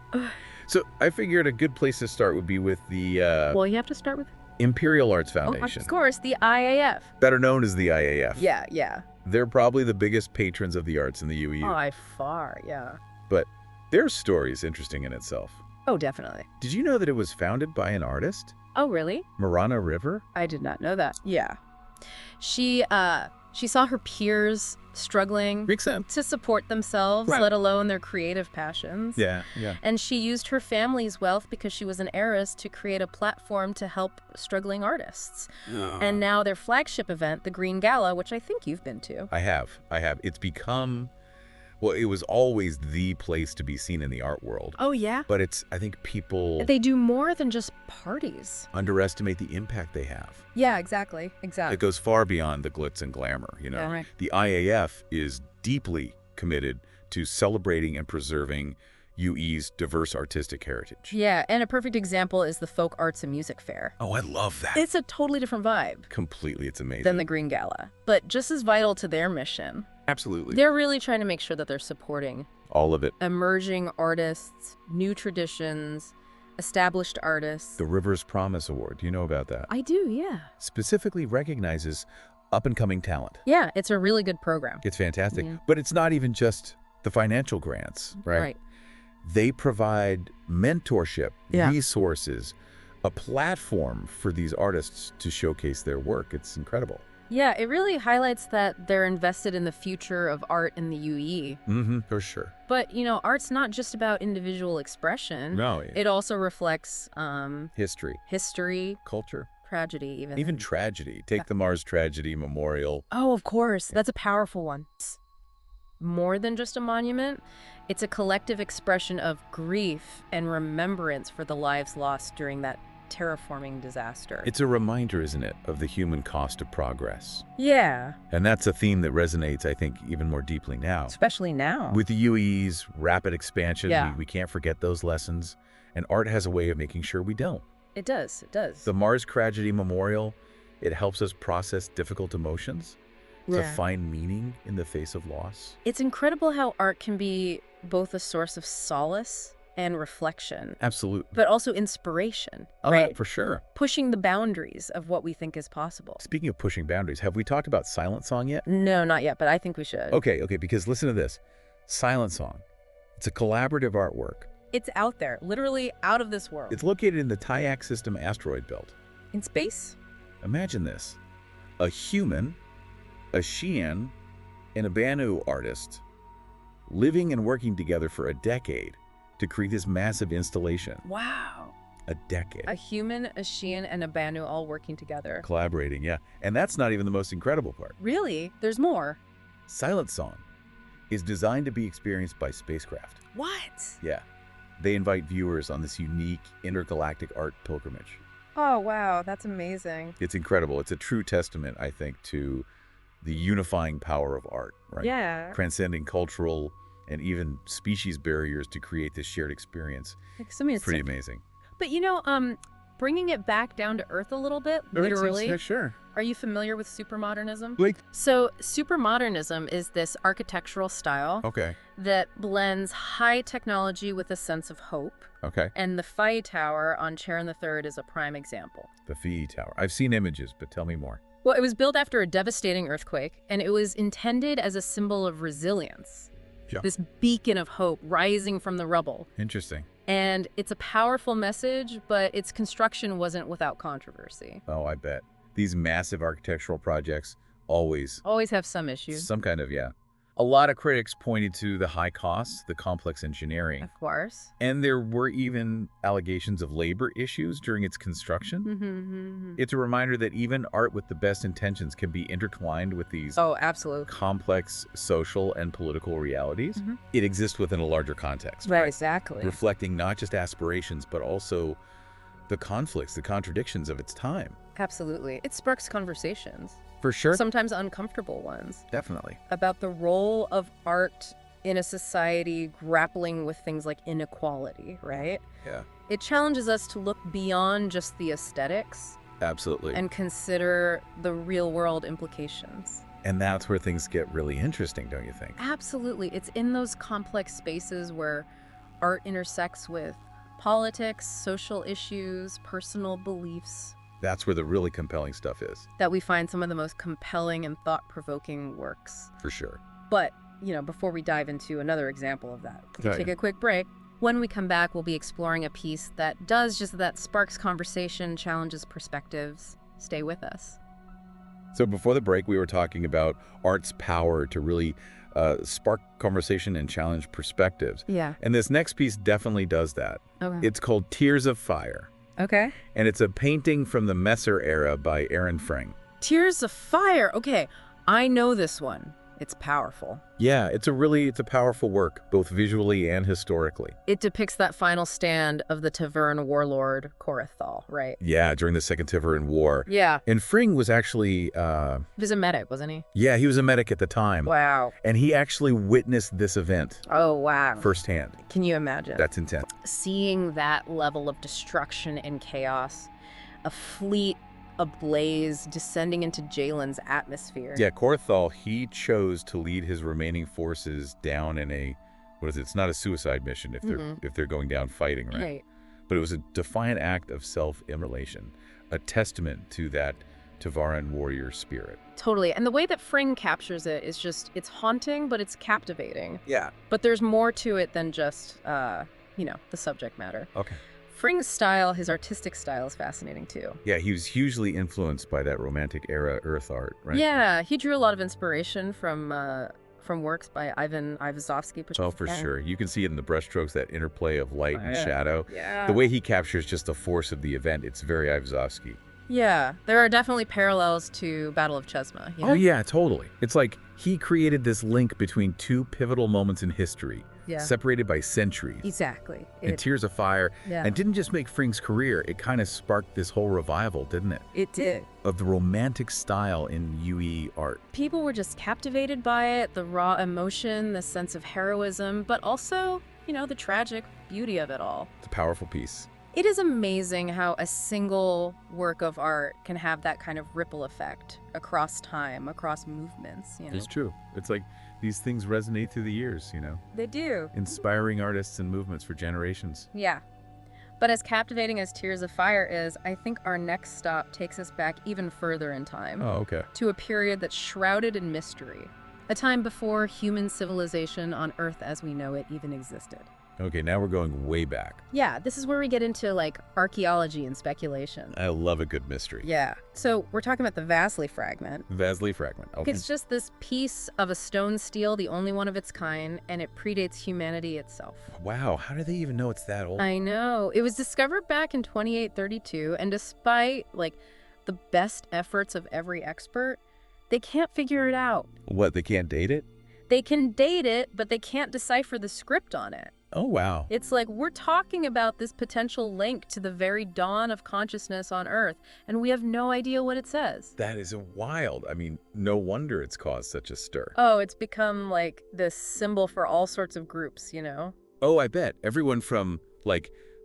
So I figured a good place to start would be with the Well, you have to start with... Imperial Arts Oh, Foundation, of course, the IAF. better known as the IAF. Yeah. They're probably the biggest patrons of the arts in the UEU, By far, yeah. but their story is interesting in itself. Oh, definitely. Did you know that it was founded by an artist? Oh, really? Marana River? I did not know that. Yeah. She saw her peers struggling Makes sense. to support themselves, Right. let alone their creative passions. Yeah. And she used her family's wealth because she was an heiress to create a platform to help struggling artists. And now their flagship event, the Green Gala, which I think you've been to. I have. It's become, well, it was always the place to be seen in the art world. Oh, yeah? But I think people They do more than just parties. underestimate the impact they have. Yeah, exactly. It goes far beyond the glitz and glamour, you know. Yeah, right. The IAF is deeply committed to celebrating and preserving UE's diverse artistic heritage. Yeah, and a perfect example is the Folk Arts and Music Fair. Oh, I love that. It's a totally different vibe Completely, it's amazing. than the Green Gala, but just as vital to their mission. Absolutely. They're really trying to make sure that they're supporting All of it. emerging artists, new traditions, established artists. The Rivers Promise Award, do you know about that? I do, yeah. Specifically recognizes up-and-coming talent. Yeah, it's a really good program. It's fantastic. Yeah. But it's not even just the financial grants, right? They provide mentorship, Yeah. resources, a platform for these artists to showcase their work. It's incredible. Yeah, it really highlights that they're invested in the future of art in the UE. For sure. But, art's not just about individual expression. No. It also reflects History, history, culture, tragedy, even tragedy. Take the Mars Tragedy Memorial. Oh, of course. That's a powerful one. It's more than just a monument. It's a collective expression of grief and remembrance for the lives lost during that terraforming disaster. It's a reminder, isn't it, of the human cost of progress. Yeah. And that's a theme that resonates, I think, even more deeply now. Especially now. With the UE's rapid expansion, Yeah. we can't forget those lessons. And art has a way of making sure we don't. It does. It does. The Mars Tragedy Memorial, it helps us process difficult emotions, to find meaning in the face of loss. It's incredible how art can be both a source of solace and reflection, Absolutely. but also inspiration, Oh, right? for sure. Pushing the boundaries of what we think is possible. Speaking of pushing boundaries, have we talked about Silent Song yet? No, not yet, but I think we should. Okay, because listen to this. Silent Song. It's a collaborative artwork. It's out there, literally out of this world. It's located in the Tyak System asteroid belt. in space. Imagine this. A human, a Xi'an, and a Banu artist living and working together for a decade to create this massive installation. Wow. A decade. A human, a Xi'an, and a Banu all working together. Collaborating, yeah. And that's not even the most incredible part. Really? There's more. Silent Song is designed to be experienced by spacecraft. What? Yeah. They invite viewers on this unique intergalactic art pilgrimage. Oh, wow. That's amazing. It's incredible. It's a true testament, I think, to the unifying power of art, right? Yeah. Transcending cultural and even species barriers to create this shared experience. It's pretty amazing. But bringing it back down to earth a little bit, literally. Yeah, sure. Are you familiar with supermodernism? Like, So supermodernism is this architectural style okay, that blends high technology with a sense of hope. okay. And the Phi Tower on Charon III is a prime example. The Phi Tower. I've seen images, but tell me more. Well, it was built after a devastating earthquake, and it was intended as a symbol of resilience. Yeah. This beacon of hope rising from the rubble. Interesting. And it's a powerful message, but its construction wasn't without controversy. Oh, I bet. These massive architectural projects always Always have some issues. some kind of, yeah. A lot of critics pointed to the high costs, the complex engineering, Of course. and there were even allegations of labor issues during its construction. Mm-hmm. It's a reminder that even art with the best intentions can be intertwined with these Oh, absolutely. complex social and political realities. Mhm. It exists within a larger context, Right, exactly. reflecting not just aspirations, but also the conflicts, the contradictions of its time. Absolutely. It sparks conversations, For sure. sometimes uncomfortable ones, Definitely. about the role of art in a society grappling with things like inequality, right? Yeah, It challenges us to look beyond just the aesthetics absolutely. and consider the real world implications. And that's where things get really interesting, don't you think? Absolutely. It's in those complex spaces where art intersects with politics, social issues, personal beliefs, That's where the really compelling stuff is, that we find some of the most compelling and thought-provoking works. for sure. But, before we dive into another example of that, we can Okay. take a quick break. When we come back, we'll be exploring a piece that does just that, sparks conversation, challenges perspectives. Stay with us. So before the break, we were talking about art's power to really spark conversation and challenge perspectives. Yeah. And this next piece definitely does that. Okay. It's called Tears of Fire. Okay. And it's a painting from the Messer era by Aaron Fring. Tears of Fire. Okay, I know this one. It's powerful. Yeah, it's a powerful work, both visually and historically. It depicts that final stand of the Tavern warlord Korathal, right? Yeah, during the Second Tiveran War. Yeah. And Fring was actually, He was a medic, wasn't he? yeah, he was a medic at the time. Wow. And he actually witnessed this event Oh, wow. firsthand. Can you imagine? That's intense. Seeing that level of destruction and chaos, a fleet ablaze descending into Jalen's atmosphere. Yeah, Korathal, he chose to lead his remaining forces down in a, what is it? It's not a suicide mission if they're going down fighting, right? Right. But it was a defiant act of self-immolation, a testament to that Tavaran warrior spirit. Totally. And the way that Fring captures it is just, it's haunting, but it's captivating. Yeah. But there's more to it than just, the subject matter. Okay. Fring's style, his artistic style, is fascinating too. Yeah, he was hugely influenced by that Romantic era Earth art, right? Yeah, he drew a lot of inspiration from works by Ivan Ivazovsky. Oh, for sure. You can see it in the brushstrokes, that interplay of light and shadow. Yeah. The way he captures just the force of the event, it's very Ivazovsky. Yeah, there are definitely parallels to Battle of Chesma. You know? Oh, yeah, totally. It's like he created this link between two pivotal moments in history, separated by centuries. Exactly. And Tears of Fire. Yeah. And didn't just make Fring's career, it kind of sparked this whole revival, didn't it? It did. Of the romantic style in UE art. People were just captivated by it, the raw emotion, the sense of heroism, but also, the tragic beauty of it all. It's a powerful piece. It is amazing how a single work of art can have that kind of ripple effect across time, across movements, It's true. It's like these things resonate through the years, They do. Inspiring artists and movements for generations. Yeah. But as captivating as Tears of Fire is, I think our next stop takes us back even further in time. Oh, okay. To a period that's shrouded in mystery. A time before human civilization on Earth as we know it even existed. Okay, now we're going way back. Yeah, this is where we get into, archaeology and speculation. I love a good mystery. Yeah. So we're talking about the Vasily fragment. Vasily fragment. Okay. It's just this piece of a stone stele, the only one of its kind, and it predates humanity itself. Wow, how do they even know it's that old? I know. It was discovered back in 2832, and despite, the best efforts of every expert, they can't figure it out. What, they can't date it? They can date it, but they can't decipher the script on it. Oh, wow. It's like we're talking about this potential link to the very dawn of consciousness on Earth, and we have no idea what it says. That is wild. I mean, no wonder it's caused such a stir. Oh, it's become this symbol for all sorts of groups, Oh, I bet. Everyone from,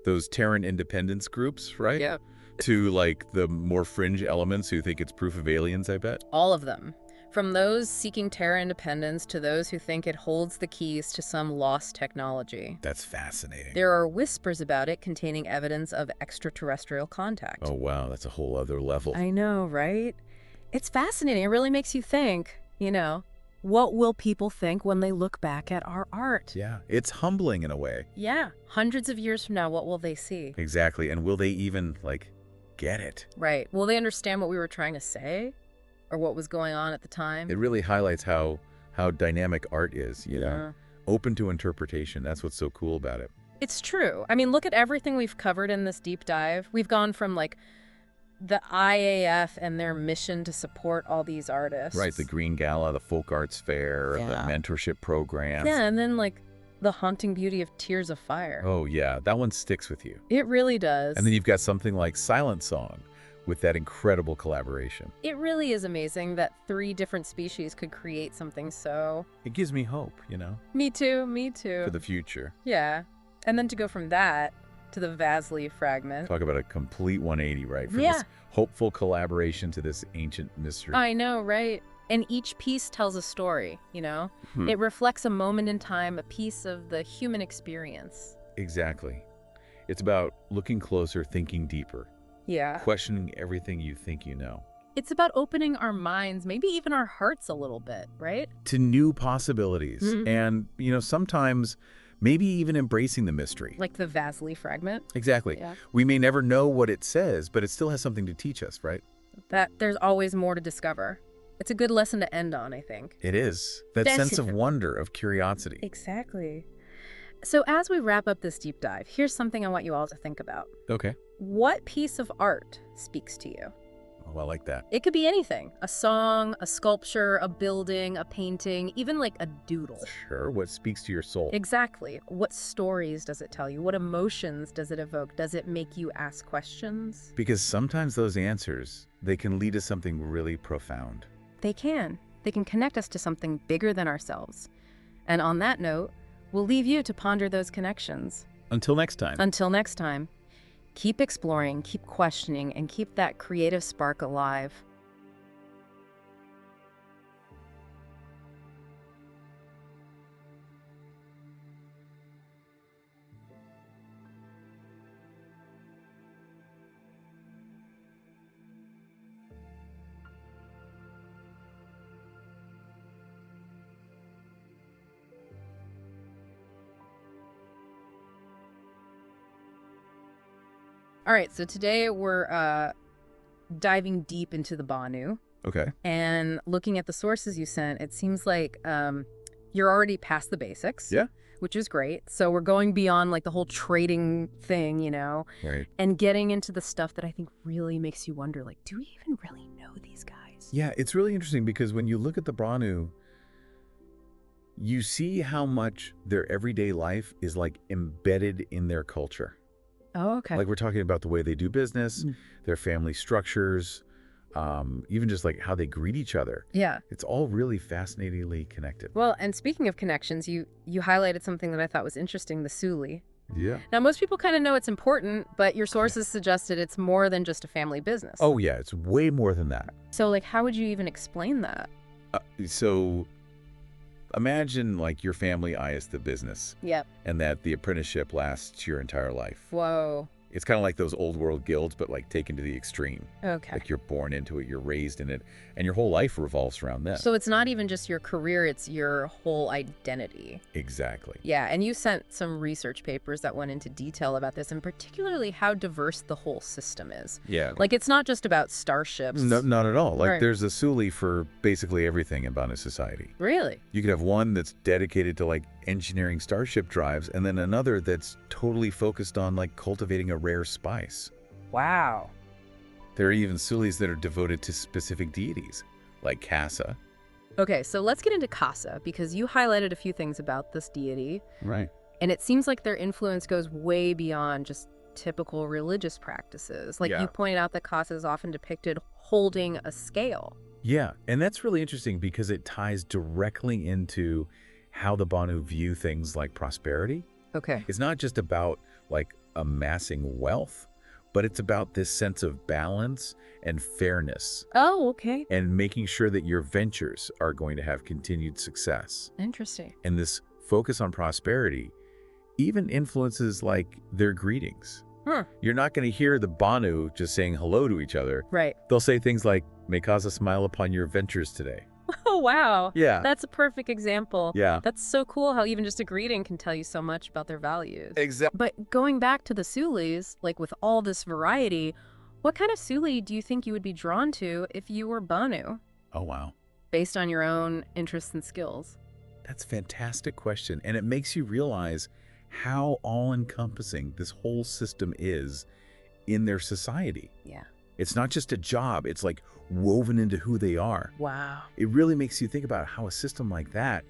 those Terran independence groups, right? Yeah. To, the more fringe elements who think it's proof of aliens, I bet. All of them. From those seeking Terra independence to those who think it holds the keys to some lost technology. That's fascinating. There are whispers about it containing evidence of extraterrestrial contact. Oh, wow. That's a whole other level. I know, right? It's fascinating. It really makes you think, what will people think when they look back at our art? Yeah. It's humbling in a way. Yeah. Hundreds of years from now, what will they see? Exactly. And will they even, get it? Right. Will they understand what we were trying to say? Or what was going on at the time? It really highlights how dynamic art is, Open to interpretation. That's what's so cool about it. It's true. I mean, look at everything we've covered in this deep dive. We've gone from, the IAF and their mission to support all these artists. Right, the Green Gala, the Folk Arts Fair, the mentorship programs. Yeah, and then, the haunting beauty of Tears of Fire. Oh, yeah, that one sticks with you. It really does. And then you've got something like Silent Song, with that incredible collaboration. It really is amazing that 3 different species could create something so... It gives me hope, Me too, me too. for the future. Yeah. And then to go from that to the Vasily fragment. Talk about a complete 180, right? From Yeah. this hopeful collaboration to this ancient mystery. I know, right? And each piece tells a story, It reflects a moment in time, a piece of the human experience. Exactly. It's about looking closer, thinking deeper. Yeah. Questioning everything you think you know. It's about opening our minds, maybe even our hearts a little bit, right? To new possibilities. And, sometimes maybe even embracing the mystery. Like the Vasily fragment. Exactly. Yeah. We may never know what it says, but it still has something to teach us, right? That there's always more to discover. It's a good lesson to end on, I think. It is. That sense of wonder, of curiosity. Exactly. So as we wrap up this deep dive, here's something I want you all to think about. Okay. What piece of art speaks to you? Oh, I like that. It could be anything. A song, a sculpture, a building, a painting, even like a doodle. Sure, what speaks to your soul? Exactly. What stories does it tell you? What emotions does it evoke? Does it make you ask questions? Because sometimes those answers, they can lead to something really profound. They can. They can connect us to something bigger than ourselves. And on that note, we'll leave you to ponder those connections. Until next time. Until next time, keep exploring, keep questioning, and keep that creative spark alive. All right, so today we're diving deep into the Banu. Okay. And looking at the sources you sent, it seems like you're already past the basics. Yeah. Which is great. So we're going beyond like the whole trading thing, you know, Right. and getting into the stuff that I think really makes you wonder, like, do we even really know these guys? Yeah, it's really interesting because when you look at the Banu, you see how much their everyday life is like embedded in their culture. Oh, okay. Like we're talking about the way they do business, their family structures, even just like how they greet each other. Yeah. It's all really fascinatingly connected. Well, and speaking of connections, you highlighted something that I thought was interesting, the Suli. Yeah. Now, most people kind of know it's important, but your sources suggested it's more than just a family business. Oh, yeah, it's way more than that. So, like, how would you even explain that? So imagine like your family eyes the business Yep. and that the apprenticeship lasts your entire life. Whoa. It's kind of like those old world guilds, but like taken to the extreme. Okay. Like you're born into it, you're raised in it, and your whole life revolves around this. So it's not even just your career, it's your whole identity. Exactly. Yeah, and you sent some research papers that went into detail about this, and particularly how diverse the whole system is. Yeah. Like, it's not just about starships. No, not at all. Like Right. there's a Suli for basically everything in Banu society. Really? You could have one that's dedicated to like engineering starship drives, and then another that's totally focused on like cultivating a rare spice. Wow. There are even Sulis that are devoted to specific deities, like Casa. Okay, so let's get into Casa, because you highlighted a few things about this deity, Right. and it seems like their influence goes way beyond just typical religious practices. Like, Yeah. you pointed out that Casa is often depicted holding a scale. Yeah, and that's really interesting because it ties directly into how the Banu view things like prosperity. Okay. It's not just about like amassing wealth, but it's about this sense of balance and fairness Oh, okay. and making sure that your ventures are going to have continued success. Interesting. And this focus on prosperity even influences like their greetings. Huh. You're not going to hear the Banu just saying hello to each other. Right. They'll say things like, "May Casa smile upon your ventures today." Oh, wow. Yeah. That's a perfect example. Yeah. That's so cool how even just a greeting can tell you so much about their values. Exactly. But going back to the Sulis, like with all this variety, what kind of Suli do you think you would be drawn to if you were Banu, Oh, wow. based on your own interests and skills? That's a fantastic question. And it makes you realize how all-encompassing this whole system is in their society. Yeah. It's not just a job. It's like woven into who they are. Wow. It really makes you think about how a system like that,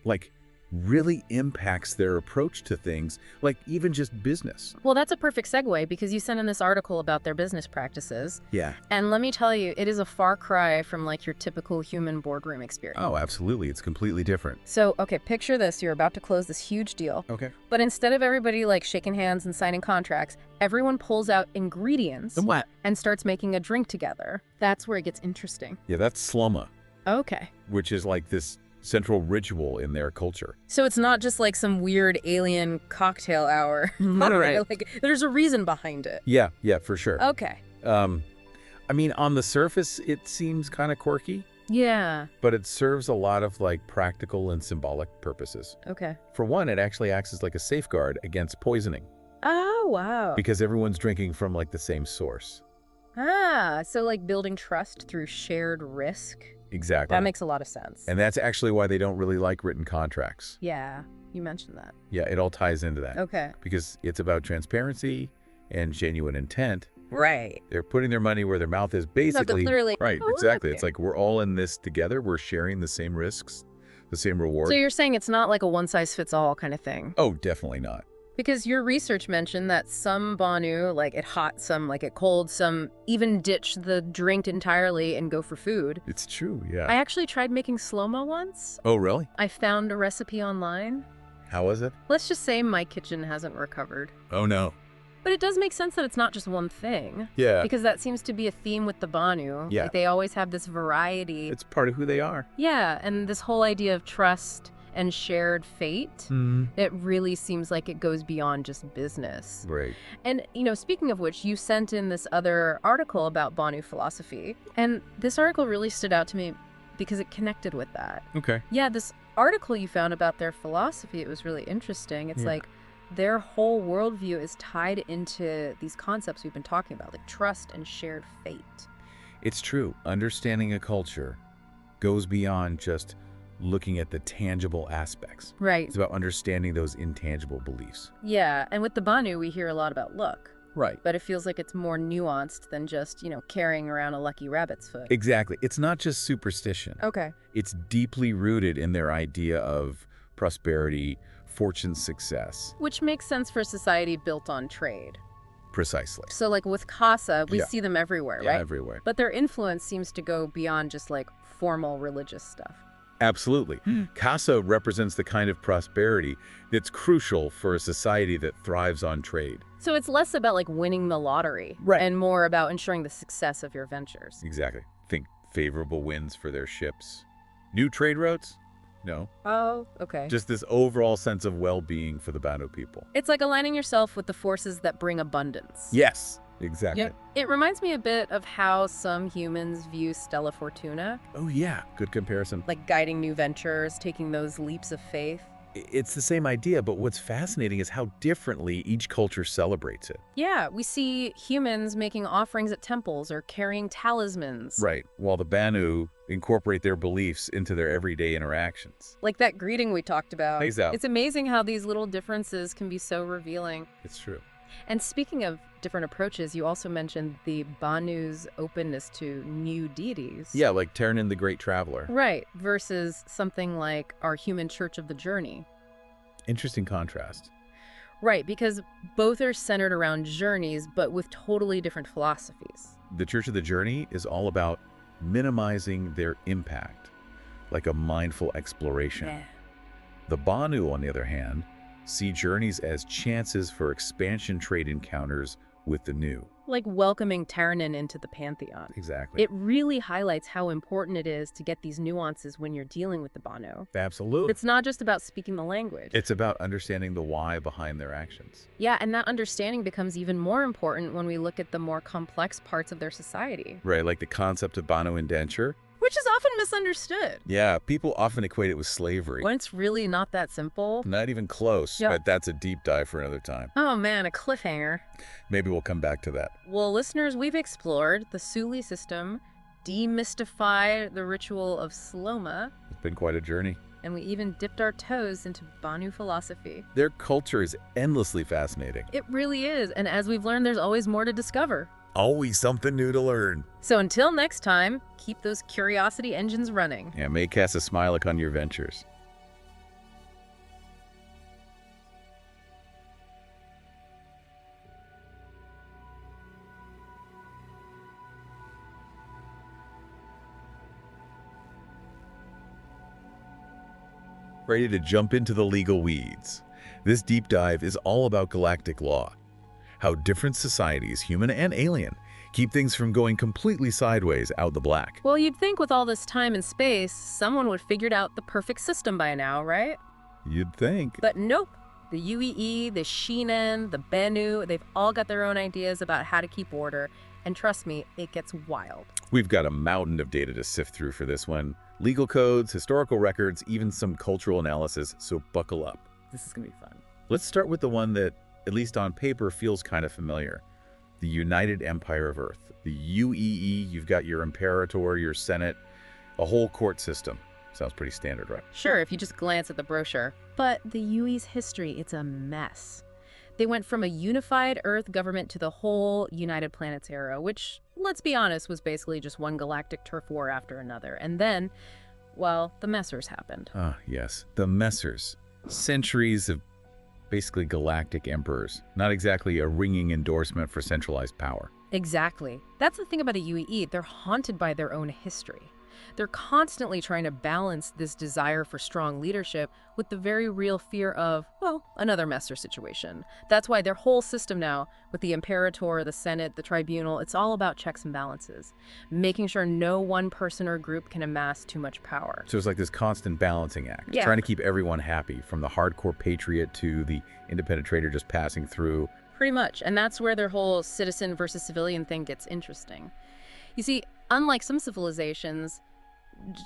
like, really impacts their approach to things, like even just business. Well, that's a perfect segue because you sent in this article about their business practices. Yeah. And let me tell you, it is a far cry from like your typical human boardroom experience. Oh, absolutely. It's completely different. So, okay, picture this. You're about to close this huge deal. Okay. But instead of everybody like shaking hands and signing contracts, everyone pulls out ingredients And what? and starts making a drink together. That's where it gets interesting. Yeah, that's slumma, Okay. which is like this central ritual in their culture. So it's not just like some weird alien cocktail hour. Right. Like, there's a reason behind it. Yeah, for sure. Okay. I mean, on the surface, it seems kind of quirky, Yeah. but it serves a lot of like practical and symbolic purposes. Okay. For one, it actually acts as like a safeguard against poisoning Oh, wow. because everyone's drinking from like the same source. So like building trust through shared risk. Exactly. That makes a lot of sense. And that's actually why they don't really like written contracts. Yeah, you mentioned that. Yeah, it all ties into that. Okay. Because it's about transparency and genuine intent Right. They're putting their money where their mouth is, You have to basically. clearly... Right, Oh, exactly. okay. It's like we're all in this together. We're sharing the same risks, the same So reward. you're saying it's not like a one-size-fits-all kind of thing? Oh, definitely not. Because your research mentioned that some Banu, like it hot, some like it cold, some even ditch the drink entirely and go for food. It's true, yeah. I actually tried making slow-mo once. Oh, really? I found a recipe online. How was it? Let's just say my kitchen hasn't recovered. Oh, no. But it does make sense that it's not just one thing. Yeah. Because that seems to be a theme with the Banu. Yeah. Like they always have this variety. It's part of who they are. Yeah, and this whole idea of trust and shared fate, it really seems like it goes beyond just business. Right. And, speaking of which, you sent in this other article about Banu philosophy. And this article really stood out to me because it connected with that. Okay. Yeah, this article you found about their philosophy, it was really interesting. It's like their whole worldview is tied into these concepts we've been talking about, like trust and shared fate. It's true. Understanding a culture goes beyond just looking at the tangible aspects. Right. It's about understanding those intangible beliefs. Yeah, and with the Banu, we hear a lot about luck. Right. But it feels like it's more nuanced than just, carrying around a lucky rabbit's foot. Exactly. It's not just superstition. Okay. It's deeply rooted in their idea of prosperity, fortune, success. Which makes sense for a society built on trade. Precisely. So like with Casa, we Yeah. see them everywhere, Yeah, right? everywhere. But their influence seems to go beyond just like formal religious stuff. Absolutely. Casa represents the kind of prosperity that's crucial for a society that thrives on trade. So it's less about like winning the lottery Right. and more about ensuring the success of your ventures. Exactly. Think favorable winds for their ships. New trade routes? No. Oh, okay. Just this overall sense of well-being for the Banu people. It's like aligning yourself with the forces that bring abundance. Yes. Exactly. Yep. It reminds me a bit of how some humans view Stella Fortuna, Oh, yeah. Good comparison. like guiding new ventures, taking those leaps of faith. It's the same idea, but what's fascinating is how differently each culture celebrates it. Yeah, we see humans making offerings at temples or carrying talismans. Right. While the Banu incorporate their beliefs into their everyday interactions. Like that greeting we talked about. Exactly. It's amazing how these little differences can be so revealing. It's true. And speaking of different approaches, you also mentioned the Banu's openness to new deities. Yeah, like Ternan the Great Traveler. Right, versus something like our human Church of the Journey. Interesting contrast. Right, because both are centered around journeys, but with totally different philosophies. The Church of the Journey is all about minimizing their impact, like a mindful exploration. The Banu, on the other hand, see journeys as chances for expansion trade encounters with the new. Like welcoming Taranin into the pantheon. Exactly. It really highlights how important it is to get these nuances when you're dealing with the Banu. Absolutely. It's not just about speaking the language. It's about understanding the why behind their actions. Yeah, and that understanding becomes even more important when we look at the more complex parts of their society. Right, like the concept of Banu indenture. Which is often misunderstood. Yeah, people often equate it with slavery. When it's really not that simple. Not even close, Yeah. but that's a deep dive for another time. Oh man, a cliffhanger. Maybe we'll come back to that. Well, listeners, we've explored the Suli system, demystified the ritual of Sloma, It's been quite a journey. and we even dipped our toes into Banu philosophy. Their culture is endlessly fascinating. It really is, and as we've learned, there's always more to discover. Always something new to learn. So until next time, keep those curiosity engines running. Yeah, may cast a smile upon your ventures. Ready to jump into the legal weeds. This deep dive is all about galactic law. How different societies, human and alien, keep things from going completely sideways out the black. Well, you'd think with all this time and space, someone would have figured out the perfect system by now, right? You'd think. But nope. The UEE, the Sheenan, the Bennu, they've all got their own ideas about how to keep order. And trust me, it gets wild. We've got a mountain of data to sift through for this one. Legal codes, historical records, even some cultural analysis, so buckle up. This is going to be fun. Let's start with the one that, at least on paper, feels kind of familiar. The United Empire of Earth. The UEE, you've got your Imperator, your Senate, a whole court system. Sounds pretty standard, right? Sure, if you just glance at the brochure. But the UE's history, it's a mess. They went from a unified Earth government to the whole United Planets era, which, let's be honest, was basically just one galactic turf war after another. And then, well, the Messers happened. Ah, yes, the Messers. Centuries of basically galactic emperors. Not exactly a ringing endorsement for centralized power. Exactly. That's the thing about a UEE. They're haunted by their own history. They're constantly trying to balance this desire for strong leadership with the very real fear of, well, another Messer situation. That's why their whole system now, with the Imperator, the Senate, the Tribunal, it's all about checks and balances, making sure no one person or group can amass too much power. So it's like this constant balancing act, Yeah. trying to keep everyone happy, from the hardcore patriot to the independent trader just passing through. Pretty much. And that's where their whole citizen versus civilian thing gets interesting. You see, unlike some civilizations,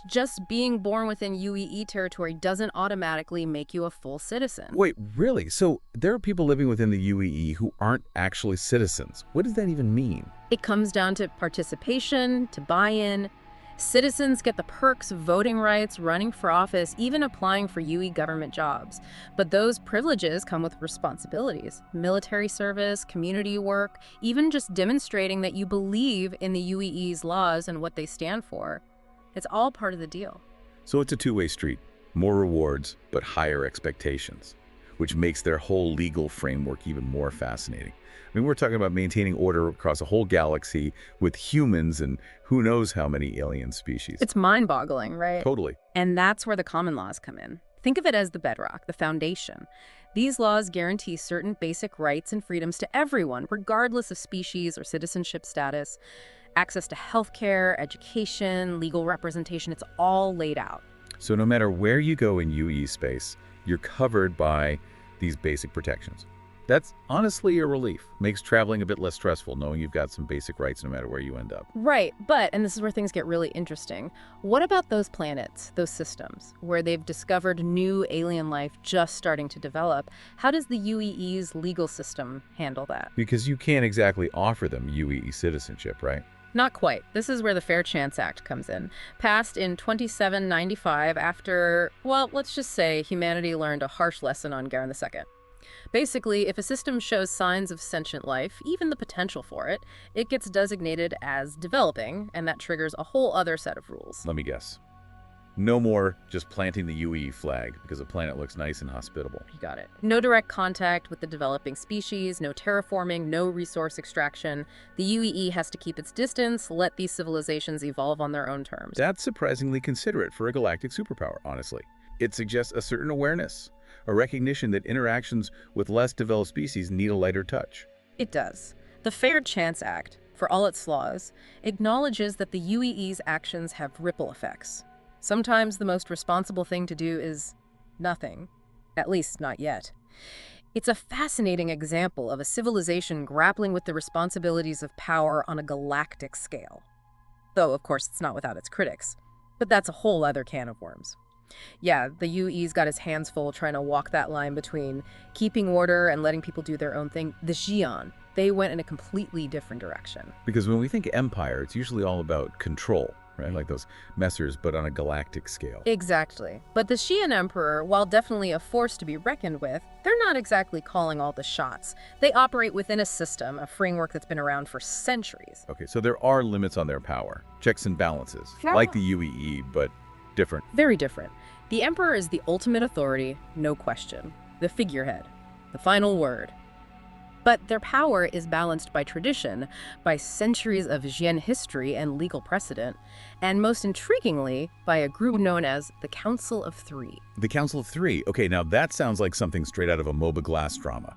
just being born within UEE territory doesn't automatically make you a full citizen. Wait, really? So there are people living within the UEE who aren't actually citizens. What does that even mean? It comes down to participation, to buy-in. Citizens get the perks of voting rights, running for office, even applying for UE government jobs. But those privileges come with responsibilities. Military service, community work, even just demonstrating that you believe in the UEE's laws and what they stand for. It's all part of the deal. So it's a two-way street. More rewards, but higher expectations, which makes their whole legal framework even more fascinating. I mean, we're talking about maintaining order across a whole galaxy with humans and who knows how many alien species. It's mind-boggling, right? Totally. And that's where the common laws come in. Think of it as the bedrock, the foundation. These laws guarantee certain basic rights and freedoms to everyone, regardless of species or citizenship status. Access to healthcare, education, legal representation, it's all laid out. So no matter where you go in UE space, you're covered by these basic protections. That's honestly a relief. Makes traveling a bit less stressful knowing you've got some basic rights no matter where you end up. Right, but, and this is where things get really interesting, what about those planets, those systems, where they've discovered new alien life just starting to develop? How does the UEE's legal system handle that? Because you can't exactly offer them UEE citizenship, right? Not quite. This is where the Fair Chance Act comes in. Passed in 2795 after, well, let's just say humanity learned a harsh lesson on Garen II. Basically, if a system shows signs of sentient life, even the potential for it, it gets designated as developing, and that triggers a whole other set of rules. Let me guess. No more just planting the UE flag because a planet looks nice and hospitable. You got it. No direct contact with the developing species, no terraforming, no resource extraction. The UEE has to keep its distance, let these civilizations evolve on their own terms. That's surprisingly considerate for a galactic superpower, honestly. It suggests a certain awareness, a recognition that interactions with less developed species need a lighter touch. It does. The Fair Chance Act, for all its flaws, acknowledges that the UEE's actions have ripple effects. Sometimes the most responsible thing to do is nothing. At least not yet. It's a fascinating example of a civilization grappling with the responsibilities of power on a galactic scale. Though, of course, it's not without its critics. But that's a whole other can of worms. Yeah, the UE's got his hands full trying to walk that line between keeping order and letting people do their own thing. The Xi'an, they went in a completely different direction. Because when we think empire, it's usually all about control, right? Like those Messers, but on a galactic scale. Exactly. But the Xi'an Emperor, while definitely a force to be reckoned with, they're not exactly calling all the shots. They operate within a system, a framework that's been around for centuries. Okay, so there are limits on their power. Checks and balances. Sure. Like the UEE, but different. Very different. The Emperor is the ultimate authority, no question. The figurehead. The final word. But their power is balanced by tradition, by centuries of Xi'an history and legal precedent, and most intriguingly, by a group known as the Council of Three. The Council of Three. Okay, now that sounds like something straight out of a MOBA Glass drama.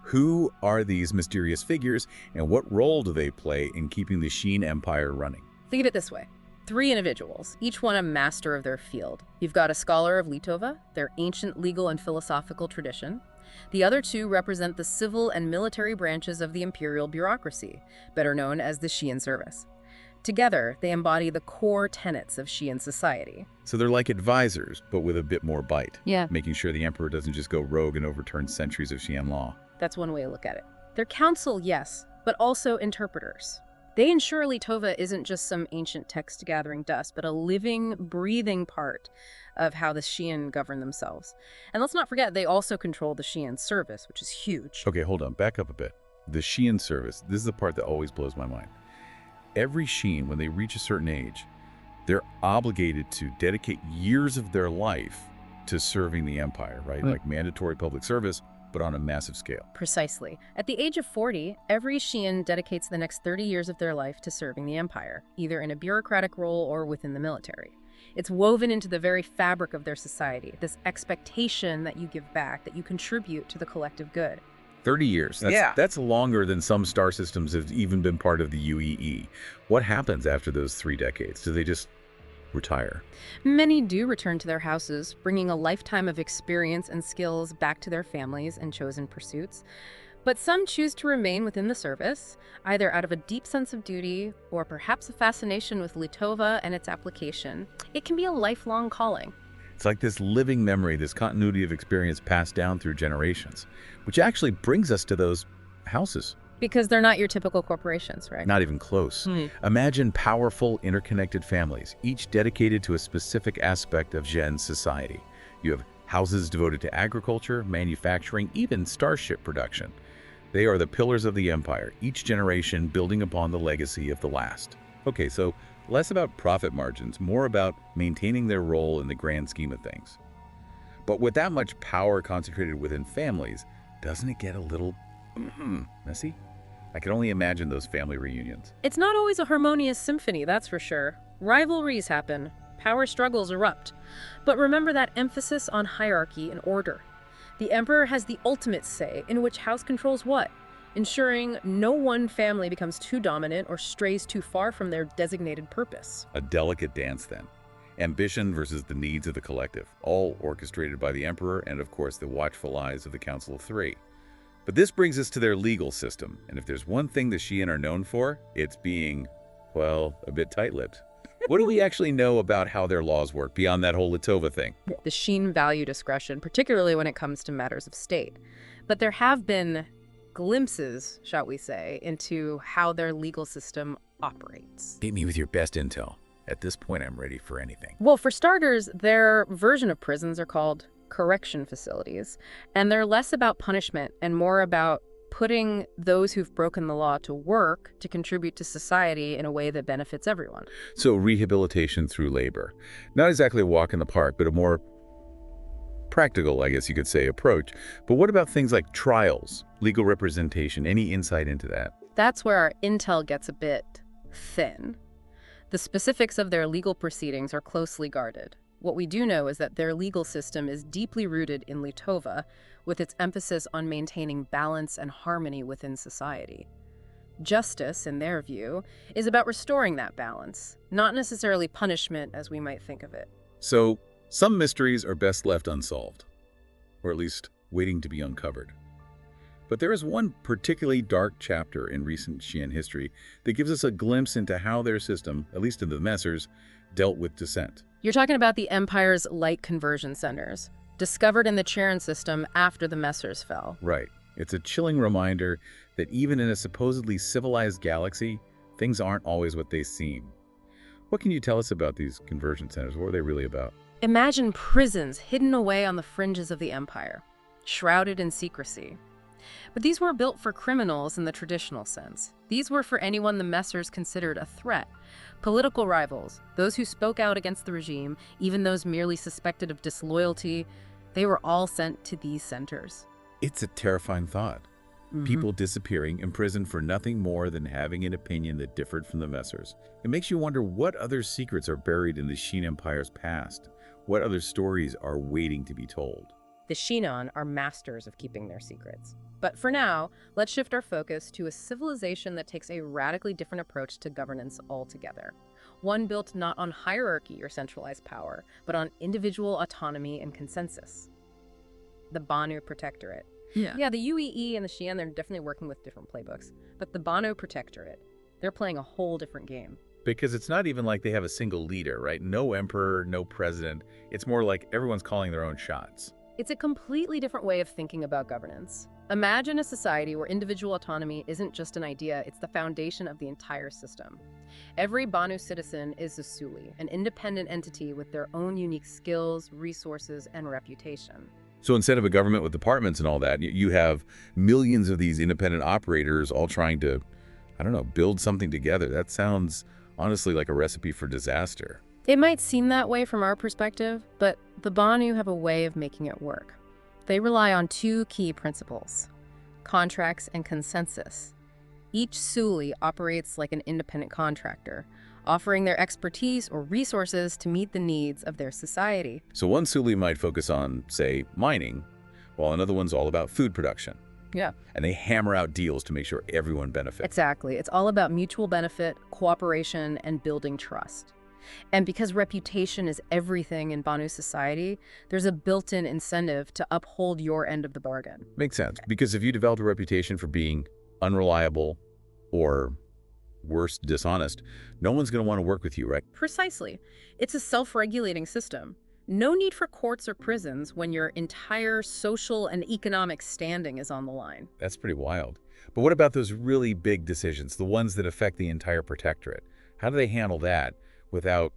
Who are these mysterious figures, and what role do they play in keeping the Xi'an Empire running? Think of it this way. 3 individuals, each one a master of their field. You've got a scholar of Litova, their ancient legal and philosophical tradition. The other 2 represent the civil and military branches of the imperial bureaucracy, better known as the Xi'an service. Together, they embody the core tenets of Xi'an society. So they're like advisors, but with a bit more bite. Yeah. Making sure the Emperor doesn't just go rogue and overturn centuries of Xi'an law. That's one way to look at it. They're counsel, yes, but also interpreters. They ensure Litova isn't just some ancient text gathering dust, but a living, breathing part of how the Xi'an govern themselves. And let's not forget, they also control the Xi'an service, which is huge. Okay, hold on, back up a bit. The Xi'an service, this is the part that always blows my mind. Every Xi'an, when they reach a certain age, they're obligated to dedicate years of their life to serving the Empire, right? Like mandatory public service, but on a massive scale. Precisely. At the age of 40, every Xi'an dedicates the next 30 years of their life to serving the Empire, either in a bureaucratic role or within the military. It's woven into the very fabric of their society, this expectation that you give back, that you contribute to the collective good. 30 years. That's longer than some star systems have even been part of the UEE. What happens after those 3 decades? Do they just retire? Many do return to their houses, bringing a lifetime of experience and skills back to their families and chosen pursuits. But some choose to remain within the service, either out of a deep sense of duty or perhaps a fascination with Litova and its application. It can be a lifelong calling. It's like this living memory, this continuity of experience passed down through generations, which actually brings us to those houses. Because they're not your typical corporations, right? Not even close. Imagine powerful, interconnected families, each dedicated to a specific aspect of Zhen's society. You have houses devoted to agriculture, manufacturing, even starship production. They are the pillars of the Empire, each generation building upon the legacy of the last. Okay, so less about profit margins, more about maintaining their role in the grand scheme of things. But with that much power concentrated within families, doesn't it get a little messy? I can only imagine those family reunions. It's not always a harmonious symphony, that's for sure. Rivalries happen, power struggles erupt. But remember that emphasis on hierarchy and order. The Emperor has the ultimate say in which house controls what, ensuring no one family becomes too dominant or strays too far from their designated purpose. A delicate dance, then. Ambition versus the needs of the collective, all orchestrated by the Emperor and, of course, the watchful eyes of the Council of Three. But this brings us to their legal system, and if there's one thing the Xi'an are known for, it's being, well, a bit tight-lipped. What do we actually know about how their laws work beyond that whole Litova thing? The Xi'an value discretion, particularly when it comes to matters of state. But there have been glimpses, shall we say, into how their legal system operates. Hit me with your best intel. At this point, I'm ready for anything. Well, for starters, their version of prisons are called correction facilities, and they're less about punishment and more about putting those who've broken the law to work to contribute to society in a way that benefits everyone. So rehabilitation through labor. Not exactly a walk in the park, but a more practical, I guess you could say, approach. But what about things like trials, legal representation? Any insight into that? That's where our intel gets a bit thin. The specifics of their legal proceedings are closely guarded. What we do know is that their legal system is deeply rooted in Litova, with its emphasis on maintaining balance and harmony within society. Justice, in their view, is about restoring that balance, not necessarily punishment as we might think of it. So, some mysteries are best left unsolved, or at least waiting to be uncovered. But there is one particularly dark chapter in recent Xi'an history that gives us a glimpse into how their system, at least in the Messers, dealt with dissent. You're talking about the Empire's light conversion centers, discovered in the Charon system after the Messers fell. Right. It's a chilling reminder that even in a supposedly civilized galaxy, things aren't always what they seem. What can you tell us about these conversion centers? What are they really about? Imagine prisons hidden away on the fringes of the Empire, shrouded in secrecy. But these weren't built for criminals in the traditional sense. These were for anyone the Messers considered a threat. Political rivals, those who spoke out against the regime, even those merely suspected of disloyalty, they were all sent to these centers. It's a terrifying thought. People disappearing, imprisoned for nothing more than having an opinion that differed from the Messers. It makes you wonder what other secrets are buried in the Xi'an Empire's past. What other stories are waiting to be told? The Xi'an are masters of keeping their secrets. But for now, let's shift our focus to a civilization that takes a radically different approach to governance altogether. One built not on hierarchy or centralized power, but on individual autonomy and consensus. The Banu Protectorate. Yeah, the UEE and the Xi'an, they're definitely working with different playbooks. But the Banu Protectorate, they're playing a whole different game. Because it's not even like they have a single leader, right? No emperor, no president. It's more like everyone's calling their own shots. It's a completely different way of thinking about governance. Imagine a society where individual autonomy isn't just an idea, it's the foundation of the entire system. Every Banu citizen is a Suli, an independent entity with their own unique skills, resources, and reputation. So instead of a government with departments and all that, you have millions of these independent operators all trying to, I don't know, build something together. That sounds honestly like a recipe for disaster. It might seem that way from our perspective, but the Banu have a way of making it work. They rely on two key principles: contracts and consensus. Each Suli operates like an independent contractor, offering their expertise or resources to meet the needs of their society. So one Suli might focus on, say, mining, while another one's all about food production. Yeah. And they hammer out deals to make sure everyone benefits. Exactly. It's all about mutual benefit, cooperation, and building trust. And because reputation is everything in Banu society, there's a built-in incentive to uphold your end of the bargain. Makes sense, because if you develop a reputation for being unreliable or, worse, dishonest, no one's going to want to work with you, right? Precisely. It's a self-regulating system. No need for courts or prisons when your entire social and economic standing is on the line. That's pretty wild. But what about those really big decisions, the ones that affect the entire protectorate? How do they handle that without,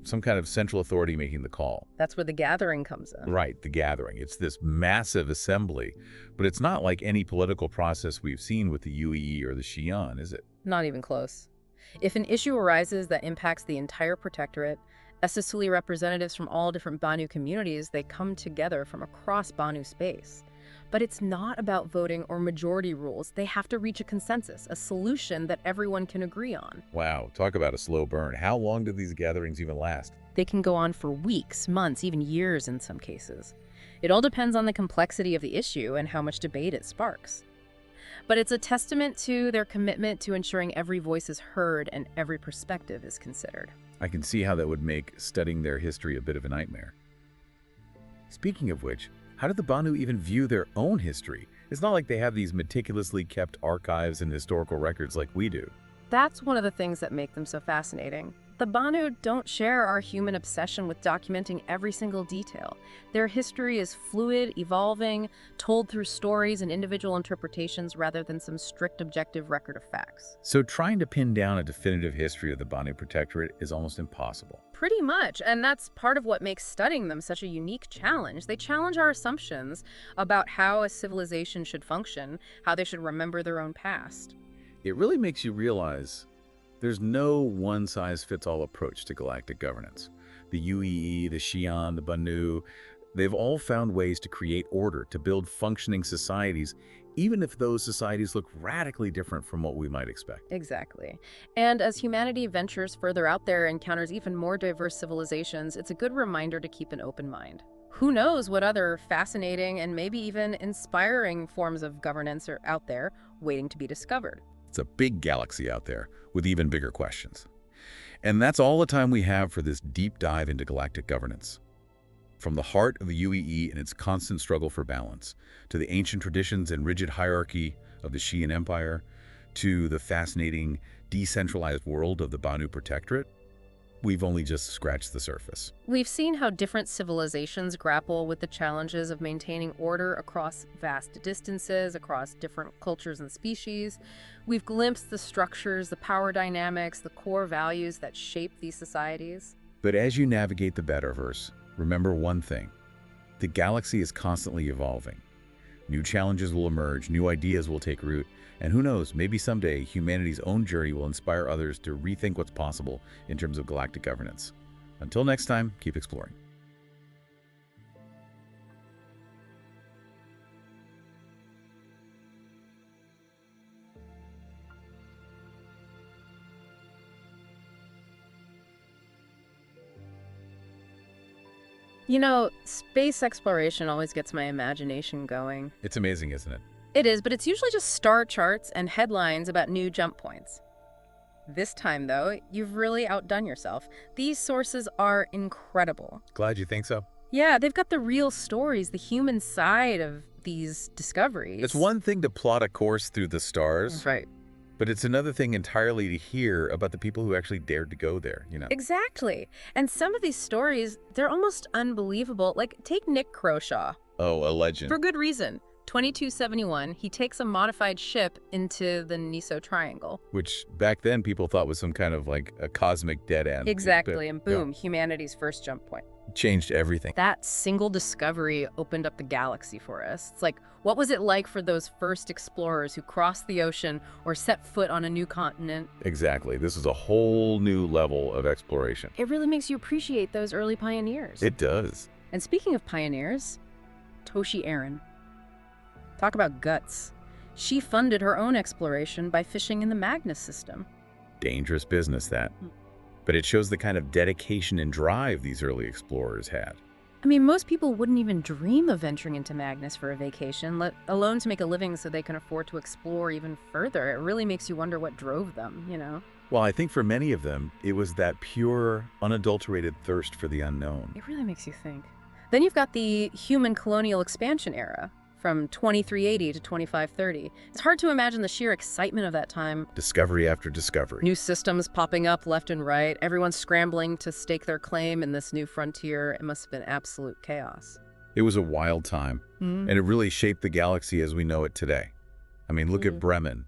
some kind of central authority making the call? That's where the gathering comes in. Right, the gathering. It's this massive assembly, but it's not like any political process we've seen with the UEE or the Xi'an, is it? Not even close. If an issue arises that impacts the entire protectorate, Suli representatives from all different Banu communities, they come together from across Banu space. But it's not about voting or majority rules. They have to reach a consensus, a solution that everyone can agree on. Wow, talk about a slow burn. How long do these gatherings even last? They can go on for weeks, months, even years in some cases. It all depends on the complexity of the issue and how much debate it sparks. But it's a testament to their commitment to ensuring every voice is heard and every perspective is considered. I can see how that would make studying their history a bit of a nightmare. Speaking of which, how did the Banu even view their own history? It's not like they have these meticulously kept archives and historical records like we do. That's one of the things that make them so fascinating. The Banu don't share our human obsession with documenting every single detail. Their history is fluid, evolving, told through stories and individual interpretations rather than some strict objective record of facts. So trying to pin down a definitive history of the Banu Protectorate is almost impossible. Pretty much, and that's part of what makes studying them such a unique challenge. They challenge our assumptions about how a civilization should function, how they should remember their own past. It really makes you realize there's no one-size-fits-all approach to galactic governance. The UEE, the Xi'an, the Banu, they've all found ways to create order, to build functioning societies, even if those societies look radically different from what we might expect. Exactly. And as humanity ventures further out there and encounters even more diverse civilizations, it's a good reminder to keep an open mind. Who knows what other fascinating and maybe even inspiring forms of governance are out there waiting to be discovered. It's a big galaxy out there with even bigger questions. And that's all the time we have for this deep dive into galactic governance. From the heart of the UEE and its constant struggle for balance, to the ancient traditions and rigid hierarchy of the Xi'an Empire, to the fascinating, decentralized world of the Banu Protectorate, we've only just scratched the surface. We've seen how different civilizations grapple with the challenges of maintaining order across vast distances, across different cultures and species. We've glimpsed the structures, the power dynamics, the core values that shape these societies. But as you navigate the Betterverse, remember one thing. The galaxy is constantly evolving. New challenges will emerge, new ideas will take root, and who knows, maybe someday humanity's own journey will inspire others to rethink what's possible in terms of galactic governance. Until next time, keep exploring. You know, space exploration always gets my imagination going. It's amazing, isn't it? It is, but it's usually just star charts and headlines about new jump points. This time, though, you've really outdone yourself. These sources are incredible. Glad you think so. Yeah, they've got the real stories, the human side of these discoveries. It's one thing to plot a course through the stars. Right. But it's another thing entirely to hear about the people who actually dared to go there, Exactly. And some of these stories, they're almost unbelievable. Like, take Nick Croshaw. Oh, a legend. For good reason. 2271, he takes a modified ship into the Niso Triangle. Which back then people thought was some kind of like a cosmic dead end. Exactly, and boom, Yeah. humanity's first jump point. Changed everything. That single discovery opened up the galaxy for us. It's like, what was it like for those first explorers who crossed the ocean or set foot on a new continent? Exactly. This is a whole new level of exploration. It really makes you appreciate those early pioneers. It does. And speaking of pioneers, Toshi Aaron. Talk about guts. She funded her own exploration by fishing in the Magnus system. Dangerous business, that. But it shows the kind of dedication and drive these early explorers had. I mean, most people wouldn't even dream of venturing into Magnus for a vacation, let alone to make a living so they can afford to explore even further. It really makes you wonder what drove them, you know? Well, I think for many of them, it was that pure, unadulterated thirst for the unknown. It really makes you think. Then you've got the human colonial expansion era, from 2380 to 2530. It's hard to imagine the sheer excitement of that time. Discovery after discovery. New systems popping up left and right, everyone scrambling to stake their claim in this new frontier. It must have been absolute chaos. It was a wild time, and it really shaped the galaxy as we know it today. I mean, look at Bremen.